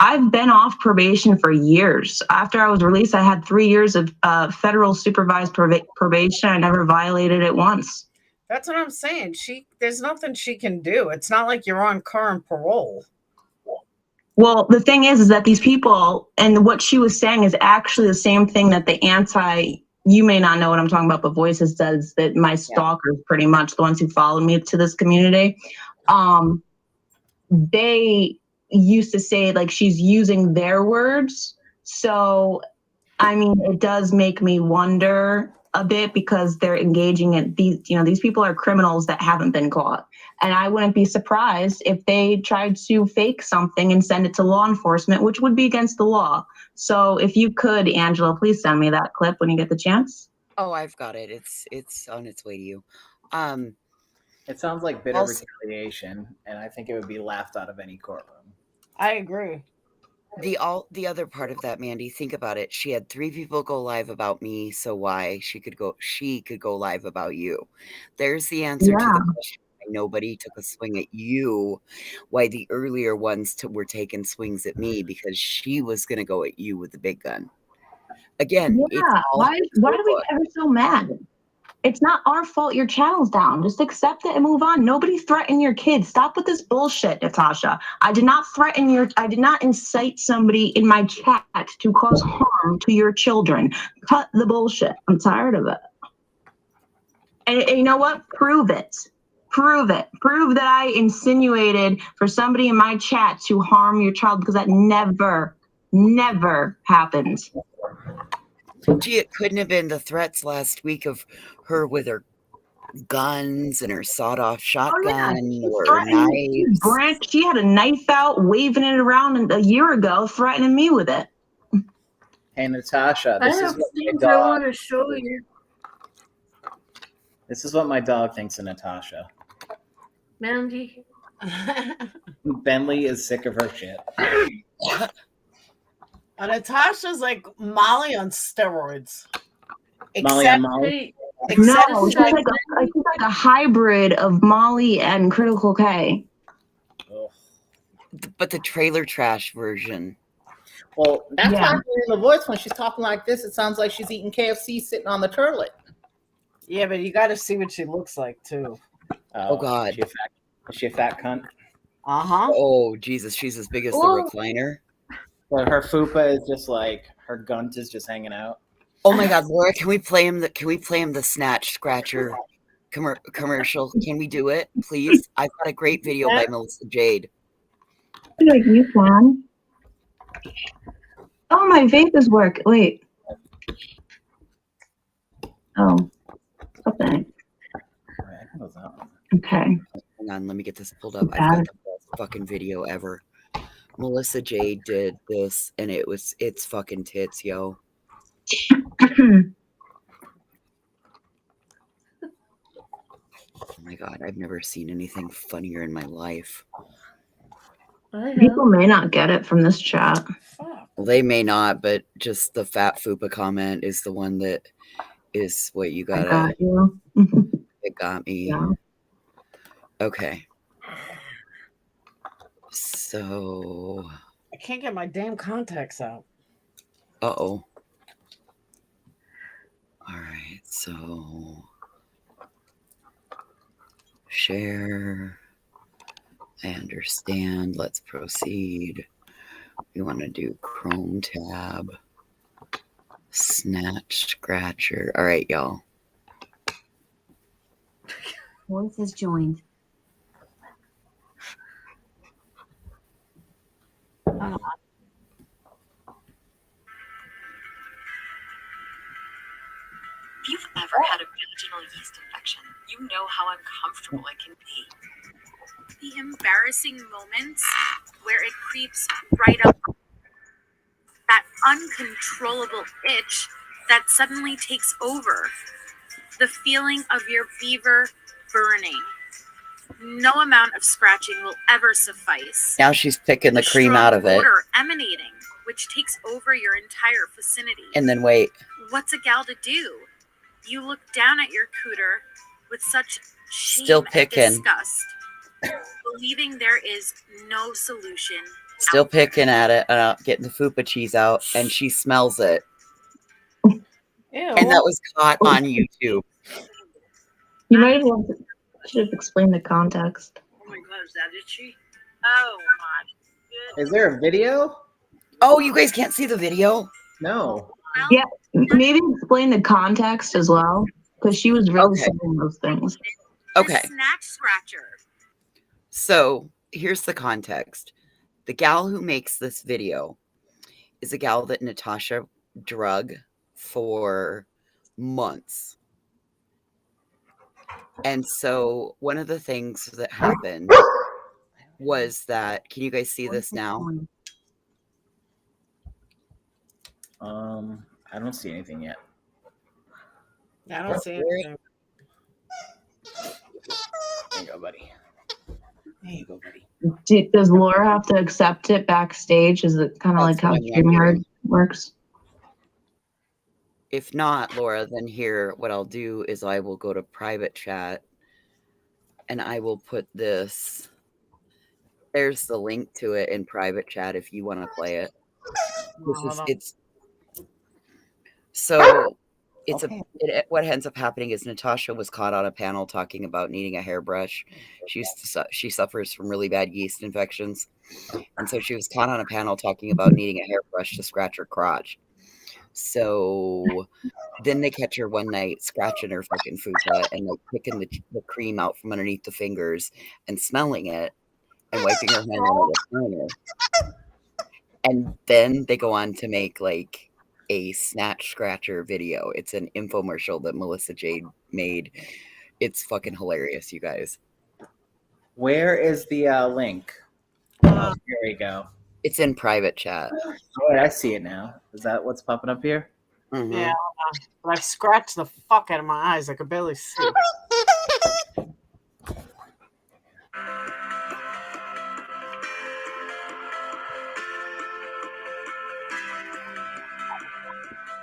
Speaker 8: I've been off probation for years. After I was released, I had 3 years of federal supervised probation. I never violated it once.
Speaker 1: That's what I'm saying. There's nothing she can do. It's not like you're on current parole.
Speaker 8: Well, the thing is that these people, and what she was saying is actually the same thing that you may not know what I'm talking about, but Voices does, that my stalkers, pretty much the ones who followed me to this community, they used to say like she's using their words. So, I mean, it does make me wonder a bit because they're engaging in these people are criminals that haven't been caught. And I wouldn't be surprised if they tried to fake something and send it to law enforcement, which would be against the law. So if you could, Angela, please send me that clip when you get the chance.
Speaker 6: Oh, I've got it. It's on its way to you.
Speaker 14: It sounds like bitter retaliation, and I think it would be laughed out of any courtroom.
Speaker 1: I agree.
Speaker 6: the other part of that, Mandy, think about it. She had 3 people go live about me, so why she could go live about you. There's the answer to the question why nobody took a swing at you, why the earlier ones were taking swings at me, because she was going to go at you with the big gun. Again,
Speaker 8: Yeah, why do we ever so mad? It's not our fault your channel's down. Just accept it and move on. Nobody threatened your kids. Stop with this bullshit, Natasha. I did not incite somebody in my chat to cause harm to your children. Cut the bullshit. I'm tired of it. And you know what? Prove it. Prove it. Prove that I insinuated for somebody in my chat to harm your child, because that never happened.
Speaker 6: Gee, it couldn't have been the threats last week of her with her guns and her sawed-off shotgun or knives.
Speaker 8: She had a knife out, waving it around a year ago, threatening me with it.
Speaker 14: Hey, Natasha,
Speaker 5: I have things I want to show you.
Speaker 14: This is what my dog thinks of Natasha.
Speaker 5: Mandy.
Speaker 14: Bentley is sick of her shit.
Speaker 1: Natasha's like Molly on steroids.
Speaker 14: Molly on Molly?
Speaker 8: No, she's like a hybrid of Molly and Critical K.
Speaker 6: But the trailer trash version.
Speaker 14: Well, that's why I'm hearing the voice when she's talking like this. It sounds like she's eating KFC sitting on the toilet.
Speaker 1: Yeah, but you got to see what she looks like too.
Speaker 6: Oh God,
Speaker 14: is she a fat cunt?
Speaker 6: Oh Jesus, she's as big as the recliner.
Speaker 14: But her fupa is just like her gunt is just hanging out.
Speaker 6: Oh my God, Laura, can we play him the Snatch Scratcher commercial? Can we do it, please? I've got a great video by Melissa Jade.
Speaker 8: Like you can. Oh, my vape is work. Wait. Oh. Okay. Okay.
Speaker 6: Hang on, let me get this pulled up. I've got the best fucking video ever. Melissa Jade did this, and it's fucking tits, yo. Oh my God, I've never seen anything funnier in my life.
Speaker 8: People may not get it from this chat.
Speaker 6: Well, they may not, but just the fat fupa comment is the one that is what you gotta.
Speaker 8: I got you.
Speaker 6: It got me.
Speaker 8: Yeah.
Speaker 6: Okay. So.
Speaker 1: I can't get my damn contacts out.
Speaker 6: Uh-oh. All right, so share. I understand. Let's proceed. We want to do Chrome tab. Snatch Scratcher. All right, y'all.
Speaker 4: Voice has joined.
Speaker 15: If you've ever had a vaginal yeast infection, you know how uncomfortable it can be. The embarrassing moments where it creeps right up, that uncontrollable itch that suddenly takes over, the feeling of your beaver burning. No amount of scratching will ever suffice.
Speaker 6: Now she's picking the cream out of it.
Speaker 15: Odor emanating, which takes over your entire vicinity.
Speaker 6: And then wait.
Speaker 15: What's a gal to do? You look down at your cooter with such shame
Speaker 6: Still picking.
Speaker 15: and disgust, believing there is no solution.
Speaker 6: Still picking at it, getting the fupa cheese out, and she smells it.
Speaker 1: Ew.
Speaker 6: And that was caught on YouTube.
Speaker 8: You might should have explained the context.
Speaker 15: Oh my God, is that itchy? Oh my goodness.
Speaker 14: Is there a video?
Speaker 6: Oh, you guys can't see the video?
Speaker 14: No.
Speaker 8: Yeah, maybe explain the context as well, because she was really saying those things.
Speaker 6: Okay.
Speaker 15: Snatch Scratcher.
Speaker 6: So here's the context. The gal who makes this video is a gal that Natasha drug for months. And so one of the things that happened was that, can you guys see this now?
Speaker 14: I don't see anything yet.
Speaker 1: I don't see anything.
Speaker 14: There you go, buddy. There you go, buddy.
Speaker 8: Does Laura have to accept it backstage? Is it kind of like how StreamYard works?
Speaker 6: If not, Laura, then here, what I'll do is I will go to private chat and I will put this. There's the link to it in private chat if you want to play it. What ends up happening is Natasha was caught on a panel talking about needing a hairbrush. She suffers from really bad yeast infections. And so she was caught on a panel talking about needing a hairbrush to scratch her crotch. So then they catch her one night scratching her fucking fupa and like picking the cream out from underneath the fingers and smelling it and wiping her hand on it with cleaner. And then they go on to make like a snatch scratcher video. It's an infomercial that Melissa Jade made. It's fucking hilarious, you guys.
Speaker 14: Where is the link? Here we go.
Speaker 6: It's in private chat.
Speaker 14: Oh, wait, I see it now. Is that what's popping up here?
Speaker 6: Mm-hmm.
Speaker 1: Yeah, but I've scratched the fuck out of my eyes. I could barely see.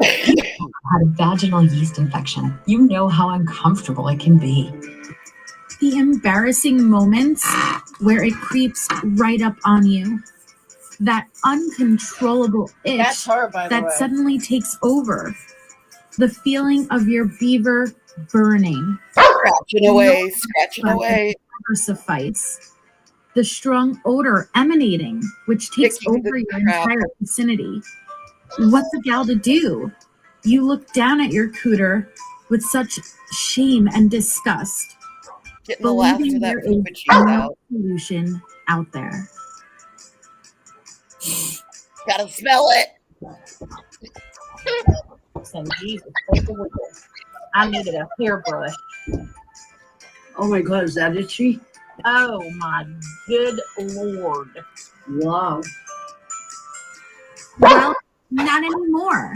Speaker 16: Had a vaginal yeast infection. You know how uncomfortable it can be.
Speaker 17: The embarrassing moments where it creeps right up on you. That uncontrollable itch
Speaker 1: That's her, by the
Speaker 17: that
Speaker 1: way.
Speaker 17: suddenly takes over. The feeling of your beaver burning.
Speaker 6: Scratching away, scratching away.
Speaker 17: Never suffice. The strong odor emanating, which takes over your entire vicinity. What's a gal to do? You look down at your cooter with such shame and disgust.
Speaker 6: Getting the laugh
Speaker 17: believing
Speaker 6: to that
Speaker 17: there is
Speaker 6: fupa cheese
Speaker 17: no
Speaker 6: out.
Speaker 17: solution out there.
Speaker 6: Gotta smell it.
Speaker 1: Jesus, I needed a hairbrush.
Speaker 18: Oh my God, is that itchy?
Speaker 1: Oh my good Lord.
Speaker 18: Wow.
Speaker 17: Well, not anymore.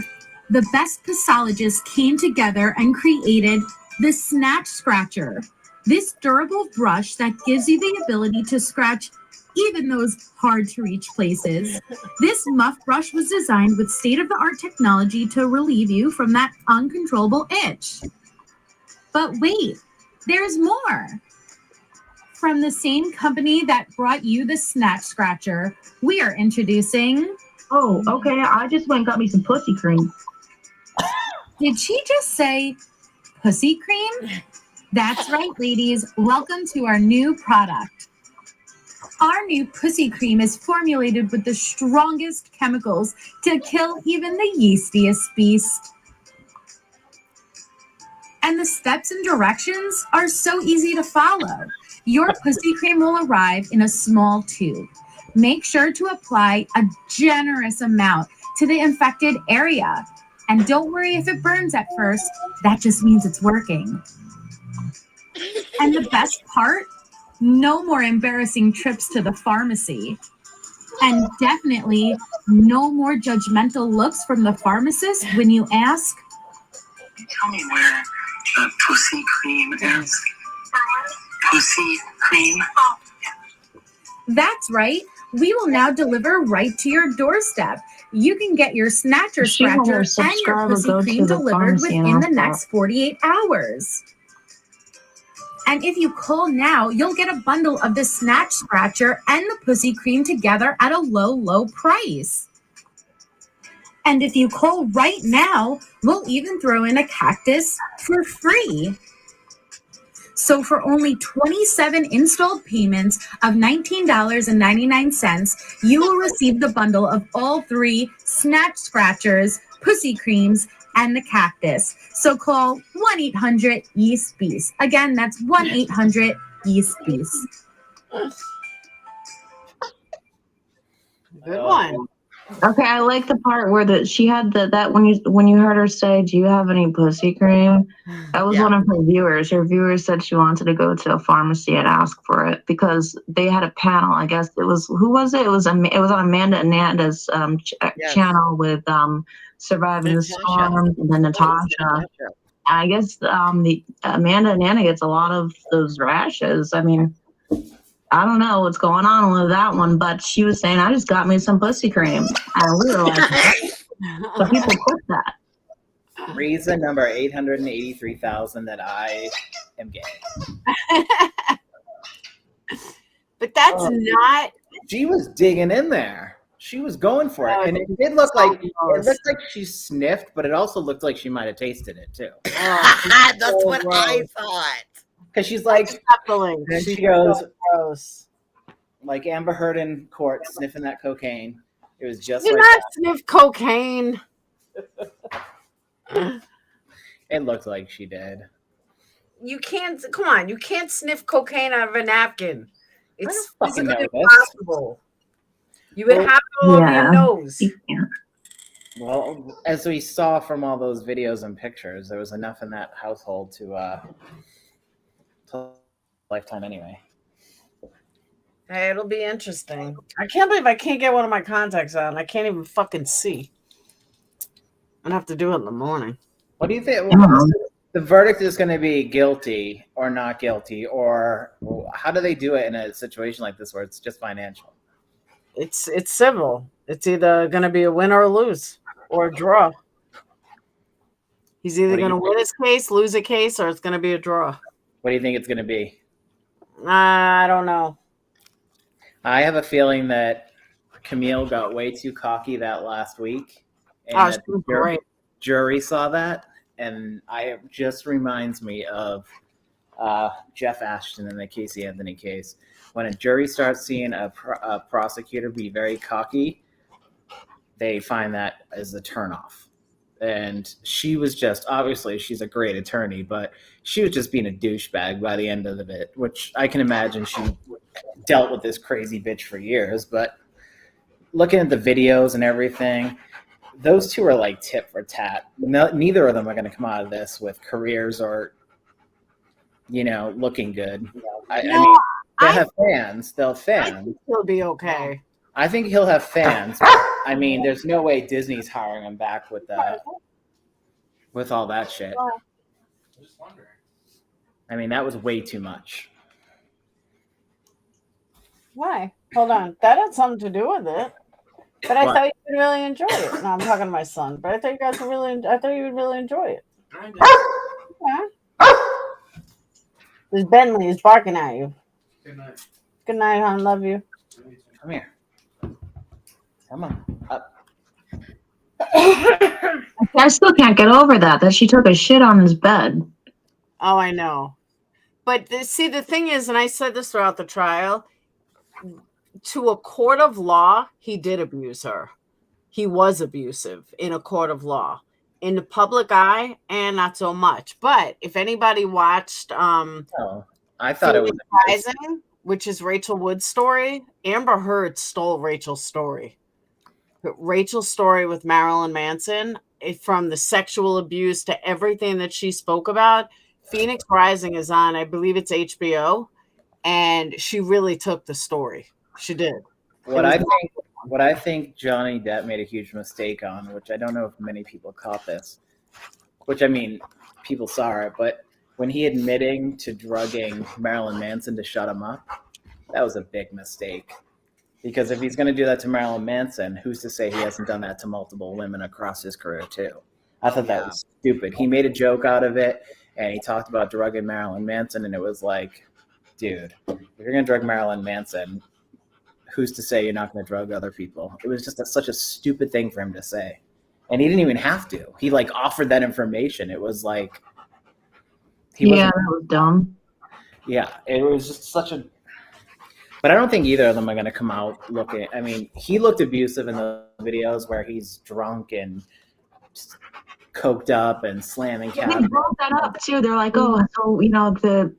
Speaker 17: The best pathologists came together and created the Snatch Scratcher. This durable brush that gives you the ability to scratch even those hard-to-reach places. This muff brush was designed with state-of-the-art technology to relieve you from that uncontrollable itch. But wait, there's more. From the same company that brought you the Snatch Scratcher, we are introducing...
Speaker 8: Oh, okay. I just went and got me some pussy cream.
Speaker 17: Did she just say pussy cream? That's right, ladies. Welcome to our new product. Our new pussy cream is formulated with the strongest chemicals to kill even the yeastiest beast. And the steps and directions are so easy to follow. Your pussy cream will arrive in a small tube. Make sure to apply a generous amount to the infected area. And don't worry if it burns at first. That just means it's working. And the best part? No more embarrassing trips to the pharmacy. And definitely no more judgmental looks from the pharmacist when you ask,
Speaker 19: tell me where the pussy cream is. Pussy cream?
Speaker 17: That's right. We will now deliver right to your doorstep. You can get your Snatcher Scratcher and your pussy cream delivered within the next 48 hours. And if you call now, you'll get a bundle of the Snatch Scratcher and the pussy cream together at a low, low price. And if you call right now, we'll even throw in a cactus for free. So for only 27 installed payments of $19.99, you will receive the bundle of all 3 Snatch Scratchers, pussy creams, and the cactus. So call 1-800-YEAST-BEAST. Again, that's 1-800-YEAST-BEAST.
Speaker 1: Good one.
Speaker 8: Okay, I like the part where she had that when you heard her say, "Do you have any pussy cream?" That was one of her viewers. Her viewer said she wanted to go to a pharmacy and ask for it because they had a panel. I guess it was who was it? It was on Amanda and Nanda's channel with Surviving the Storm and then Natasha. I guess the Amanda and Nana gets a lot of those rashes. I mean, I don't know what's going on with that one, but she was saying, I just got me some pussy cream. And we were like, so people put that.
Speaker 14: Reason number 883,000 that I am gay.
Speaker 1: But that's not.
Speaker 14: She was digging in there. She was going for it, and it did look like she sniffed, but it also looked like she might have tasted it too.
Speaker 6: That's what I thought.
Speaker 14: Because she's like,
Speaker 1: and
Speaker 14: then she goes, gross. Like Amber Heard in court sniffing that cocaine. It was just
Speaker 1: You
Speaker 14: like
Speaker 1: not
Speaker 14: that.
Speaker 1: sniff cocaine.
Speaker 14: It looked like she did.
Speaker 1: You can't. Come on, you can't sniff cocaine out of a napkin. It's
Speaker 14: fucking
Speaker 1: physically
Speaker 14: know this.
Speaker 1: impossible. You would have it all over your nose.
Speaker 14: Well, as we saw from all those videos and pictures, there was enough in that household to lifetime anyway.
Speaker 1: Hey, it'll be interesting. I can't believe I can't get one of my contacts out, and I can't even fucking see. I'm gonna have to do it in the morning.
Speaker 14: What do you think? The verdict is going to be guilty or not guilty, or how do they do it in a situation like this where it's just financial?
Speaker 1: It's civil. It's either going to be a win or a lose, or a draw. He's either going to win his case, lose a case, or it's going to be a draw.
Speaker 14: What do you think it's going to be?
Speaker 1: I don't know.
Speaker 14: I have a feeling that Camille got way too cocky that last week, and that the jury saw that. And it just reminds me of Jeff Ashton in the Casey Anthony case. When a jury starts seeing a prosecutor be very cocky, they find that as a turnoff. And she was just, obviously, she's a great attorney, but she was just being a douchebag by the end of it, which I can imagine she dealt with this crazy bitch for years. But looking at the videos and everything, those two are like tit for tat. Neither of them are going to come out of this with careers or, looking good. I mean, they'll have fans. They'll have fans.
Speaker 1: I think he'll be okay.
Speaker 14: I think he'll have fans. I mean, there's no way Disney's hiring him back with all that shit.
Speaker 3: Just wondering.
Speaker 14: I mean, that was way too much.
Speaker 1: Why? Hold on. That had something to do with it. But I thought you would really enjoy it. No, I'm talking to my son. But I thought you guys would I thought you would really enjoy it. Yeah. This Bentley is barking at you.
Speaker 3: Good night.
Speaker 1: Good night, hon. Love you.
Speaker 14: Come here. Come on. Up.
Speaker 8: I still can't get over that she took a shit on his bed.
Speaker 1: Oh, I know. But see, the thing is, and I said this throughout the trial, to a court of law, he did abuse her. He was abusive in a court of law. In the public eye, and not so much. But if anybody watched
Speaker 14: I thought it was
Speaker 1: Rising, which is Rachel Wood's story, Amber Heard stole Rachel's story. Rachel's story with Marilyn Manson, from the sexual abuse to everything that she spoke about. Phoenix Rising is on, I believe it's HBO, and she really took the story. She did.
Speaker 14: What I think Johnny Depp made a huge mistake on, which I don't know if many people caught this, which I mean, people saw it, but when he admitting to drugging Marilyn Manson to shut him up, that was a big mistake. Because if he's going to do that to Marilyn Manson, who's to say he hasn't done that to multiple women across his career too? I thought that was stupid. He made a joke out of it, and he talked about drugging Marilyn Manson, and it was like, dude, if you're going to drug Marilyn Manson, who's to say you're not going to drug other people? It was just such a stupid thing for him to say. And he didn't even have to. He offered that information. It was like,
Speaker 8: that was dumb.
Speaker 14: Yeah, it was just such a... But I don't think either of them are going to come out looking... I mean, he looked abusive in the videos where he's drunk and coked up and slamming cabinets.
Speaker 8: They brought that up, too. They're like, oh, so, the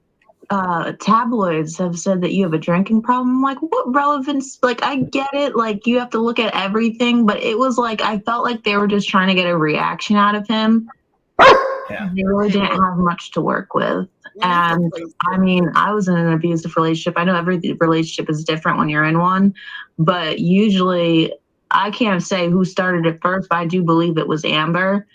Speaker 8: tabloids have said that you have a drinking problem. I'm like, what relevance? I get it. You have to look at everything. But it was I felt like they were just trying to get a reaction out of him. Yeah. They really didn't have much to work with. And I mean, I was in an abusive relationship. I know every relationship is different when you're in one, but usually I can't say who started it first, but I do believe it was Amber.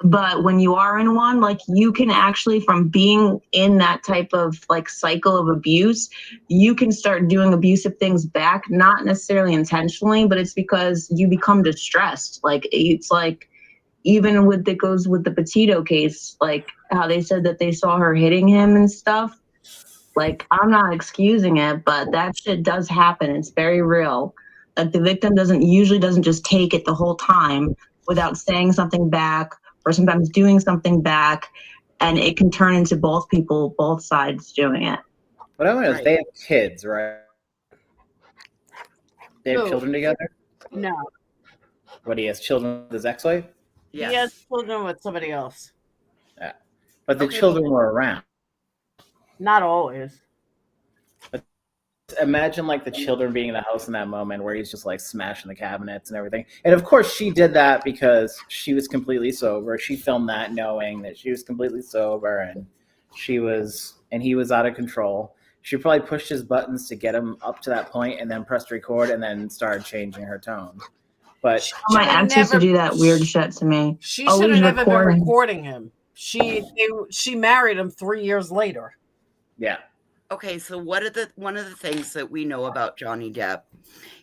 Speaker 8: But when you are in one, like, you can actually, from being in that type of like cycle of abuse, you can start doing abusive things back, not necessarily intentionally, but it's because you become distressed. Like, it's like, even with it goes with the Petito case, like how they said that they saw her hitting him and stuff. Like, I'm not excusing it, but that shit does happen. It's very real. Like, the victim usually doesn't just take it the whole time without saying something back, or sometimes doing something back, and it can turn into both sides doing it.
Speaker 14: What I want is they have kids, right? They have
Speaker 1: Who?
Speaker 14: children together?
Speaker 1: No.
Speaker 14: What, he has children with his ex-wife?
Speaker 1: He has children with somebody else.
Speaker 14: Yeah. But the children were around.
Speaker 1: Not always.
Speaker 14: But imagine like the children being in the house in that moment where he's just like smashing the cabinets and everything. And of course she did that because she was completely sober. She filmed that knowing that she was completely sober and he was out of control. She probably pushed his buttons to get him up to that point and then pressed record and then started changing her tone. But
Speaker 8: My ex used to do that weird shit to me.
Speaker 1: She should have never been recording him. She married him 3 years later.
Speaker 14: Yeah.
Speaker 6: Okay, so one of the things that we know about Johnny Depp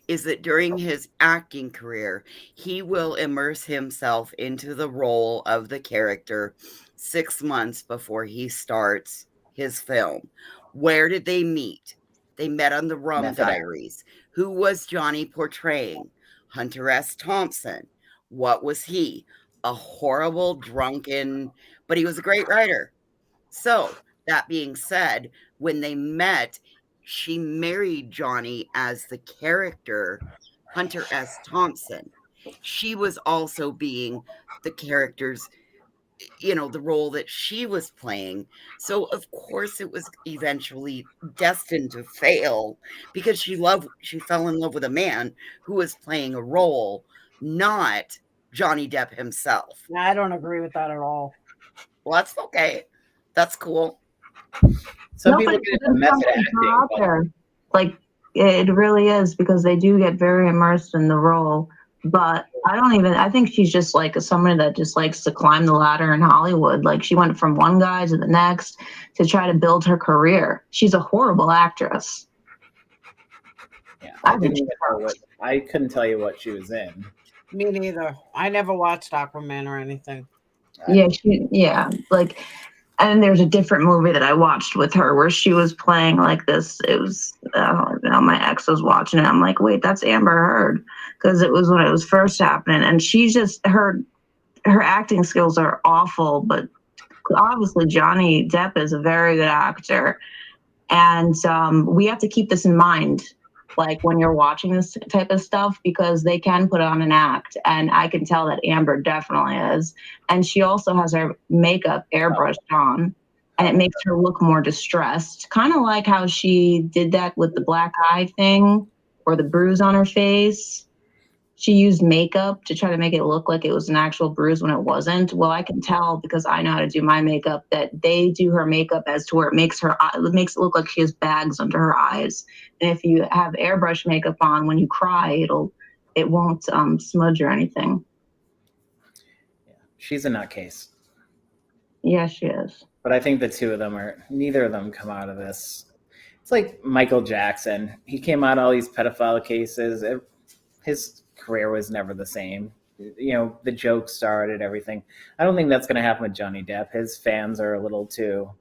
Speaker 6: is that during his acting career, he will immerse himself into the role of the character 6 months before he starts his film. Where did they meet? They met on the Rum Diaries. Who was Johnny portraying? Hunter S. Thompson. What was he? A horrible, drunken, but he was a great writer. So, that being said, when they met, she married Johnny as the character Hunter S. Thompson. She was also being the character's, the role that she was playing. So, of course, it was eventually destined to fail because she fell in love with a man who was playing a role, not Johnny Depp himself.
Speaker 1: I don't agree with that at all.
Speaker 6: Well, that's okay. That's cool.
Speaker 14: Some people get into method acting.
Speaker 8: There. Like, it really is, because they do get very immersed in the role. But I think she's just like someone that just likes to climb the ladder in Hollywood. Like, she went from one guy to the next to try to build her career. She's a horrible actress.
Speaker 14: Yeah, I couldn't tell you what she was in.
Speaker 1: Me neither. I never watched Aquaman or anything.
Speaker 8: Like, and there's a different movie that I watched with her where she was playing like this. It was, my ex was watching it. I'm like, wait, that's Amber Heard, because it was when it was first happening. And she just, her acting skills are awful, but obviously Johnny Depp is a very good actor. And we have to keep this in mind, like when you're watching this type of stuff, because they can put on an act, and I can tell that Amber definitely is. And she also has her makeup airbrushed on, and it makes her look more distressed, kind of like how she did that with the black eye thing or the bruise on her face. She used makeup to try to make it look like it was an actual bruise when it wasn't. Well, I can tell, because I know how to do my makeup, that they do her makeup as to where it makes it look like she has bags under her eyes. And if you have airbrush makeup on, when you cry, it won't smudge or anything.
Speaker 14: Yeah, she's a nutcase.
Speaker 8: Yeah, she is.
Speaker 14: But I think neither of them come out of this. It's like Michael Jackson. He came out of all these pedophile cases. His career was never the same. The joke started, everything. I don't think that's going to happen with Johnny Depp. His fans are a little too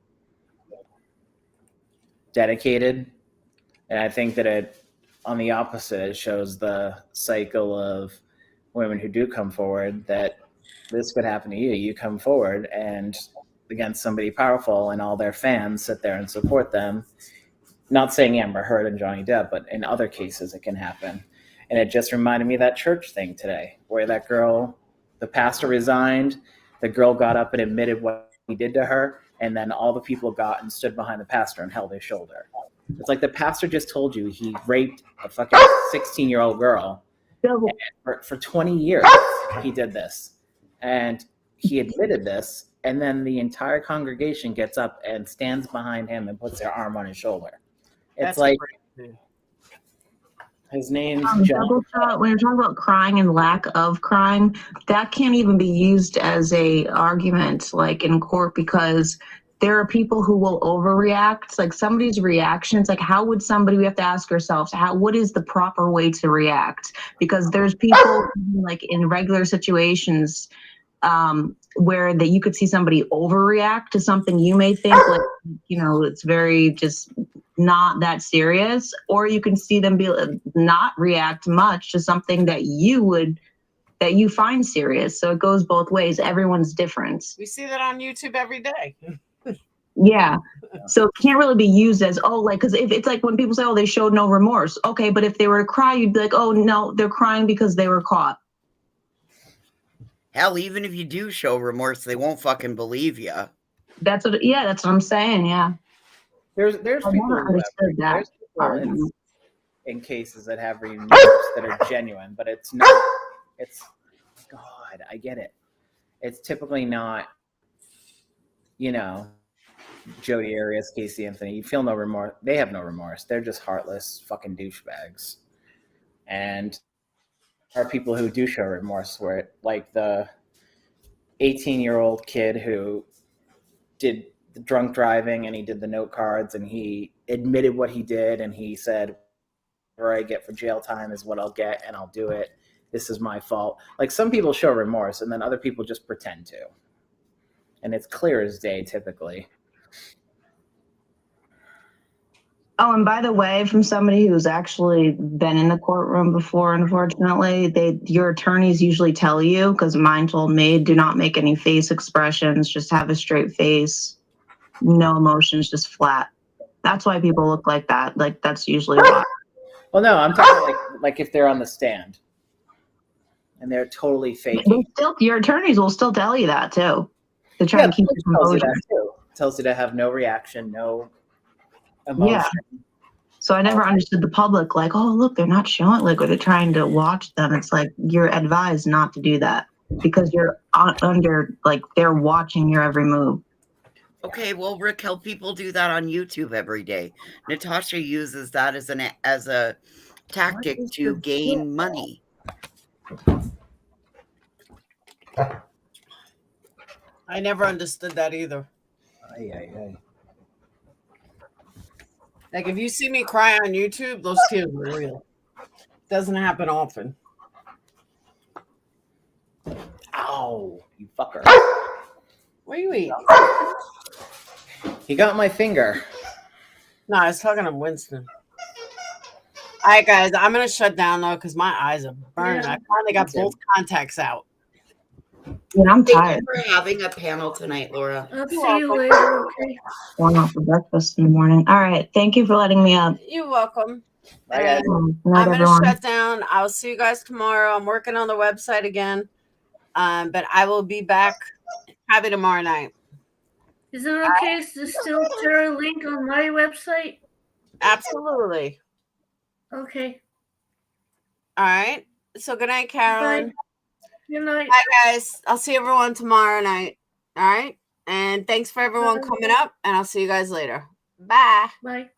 Speaker 14: dedicated. And I think that on the opposite, it shows the cycle of women who do come forward, that this could happen to you. You come forward and against somebody powerful, and all their fans sit there and support them. Not saying Amber Heard and Johnny Depp, but in other cases it can happen. And it just reminded me of that church thing today, where that girl, the pastor resigned, the girl got up and admitted what he did to her, and then all the people got and stood behind the pastor and held his shoulder. It's like the pastor just told you he raped a fucking 16-year-old girl. For 20 years, he did this. And he admitted this, and then the entire congregation gets up and stands behind him and puts their arm on his shoulder. It's like... His name's John.
Speaker 8: Double shot. When you're talking about crying and lack of crying, that can't even be used as a argument like in court, because there are people who will overreact. Like somebody's reactions, like how would somebody, we have to ask ourselves, what is the proper way to react? Because there's people like in regular situations where that you could see somebody overreact to something you may think like, you know, it's very just not that serious, or you can see them be not react much to something that you find serious. So it goes both ways. Everyone's different.
Speaker 1: We see that on YouTube every day.
Speaker 8: Yeah. So it can't really be used as, oh, like, because if it's like when people say, oh, they showed no remorse. Okay, but if they were to cry, you'd be like, oh no, they're crying because they were caught.
Speaker 6: Hell, even if you do show remorse, they won't fucking believe you.
Speaker 8: That's what I'm saying. Yeah.
Speaker 14: There's
Speaker 8: I
Speaker 14: people,
Speaker 8: never understood that.
Speaker 14: there's people in cases that have remorse that are genuine, but it's not. It's God, I get it. It's typically not, you know, Jodi Arias, Casey Anthony. You feel no remorse. They have no remorse. They're just heartless fucking douchebags. And there are people who do show remorse, where it, like the 18-year-old kid who did the drunk driving and he did the note cards and he admitted what he did and he said, whatever I get for jail time is what I'll get and I'll do it. This is my fault. Like some people show remorse and then other people just pretend to. And it's clear as day typically.
Speaker 8: Oh, and by the way, from somebody who's actually been in the courtroom before, unfortunately, your attorneys usually tell you, because mine told me, do not make any face expressions, just have a straight face, no emotions, just flat. That's why people look like that. Like that's usually why.
Speaker 14: Well, no, I'm talking like if they're on the stand and they're totally faking.
Speaker 8: Your attorneys will still tell you that too. To try and keep your composure.
Speaker 14: Tells you to have no reaction, no emotion.
Speaker 8: Yeah. So I never understood the public, like, oh, look, they're not showing, like, they're trying to watch them. It's like, you're advised not to do that because you're under, like, they're watching your every move.
Speaker 6: Okay, well, Raquel, people do that on YouTube every day. Natasha uses that as a tactic to gain money.
Speaker 1: I never understood that either. Like if you see me cry on YouTube, those tears are real. Doesn't happen often.
Speaker 14: Ow, you fucker.
Speaker 1: What are you eating?
Speaker 14: He got my finger.
Speaker 1: No, I was talking to Winston. All right, guys, I'm going to shut down now because my eyes are burning.
Speaker 6: Yeah.
Speaker 1: I finally got both contacts out.
Speaker 8: Yeah, I'm tired.
Speaker 6: Thank you for having a panel tonight, Laura.
Speaker 5: I'll see you later, okay?
Speaker 8: Going out for breakfast in the morning. All right. Thank you for letting me up.
Speaker 1: You're welcome.
Speaker 14: Bye, guys.
Speaker 1: I'm going to shut down. I'll see you guys tomorrow. I'm working on the website again. But I will be back probably tomorrow night.
Speaker 5: Is it okay to still share a link on my website?
Speaker 1: Absolutely.
Speaker 5: Okay.
Speaker 1: All right. So good night, Carolyn.
Speaker 5: Bye. Good night.
Speaker 1: Bye, guys. I'll see everyone tomorrow night. All right. And thanks for everyone coming up. And I'll see you guys later. Bye.
Speaker 5: Bye.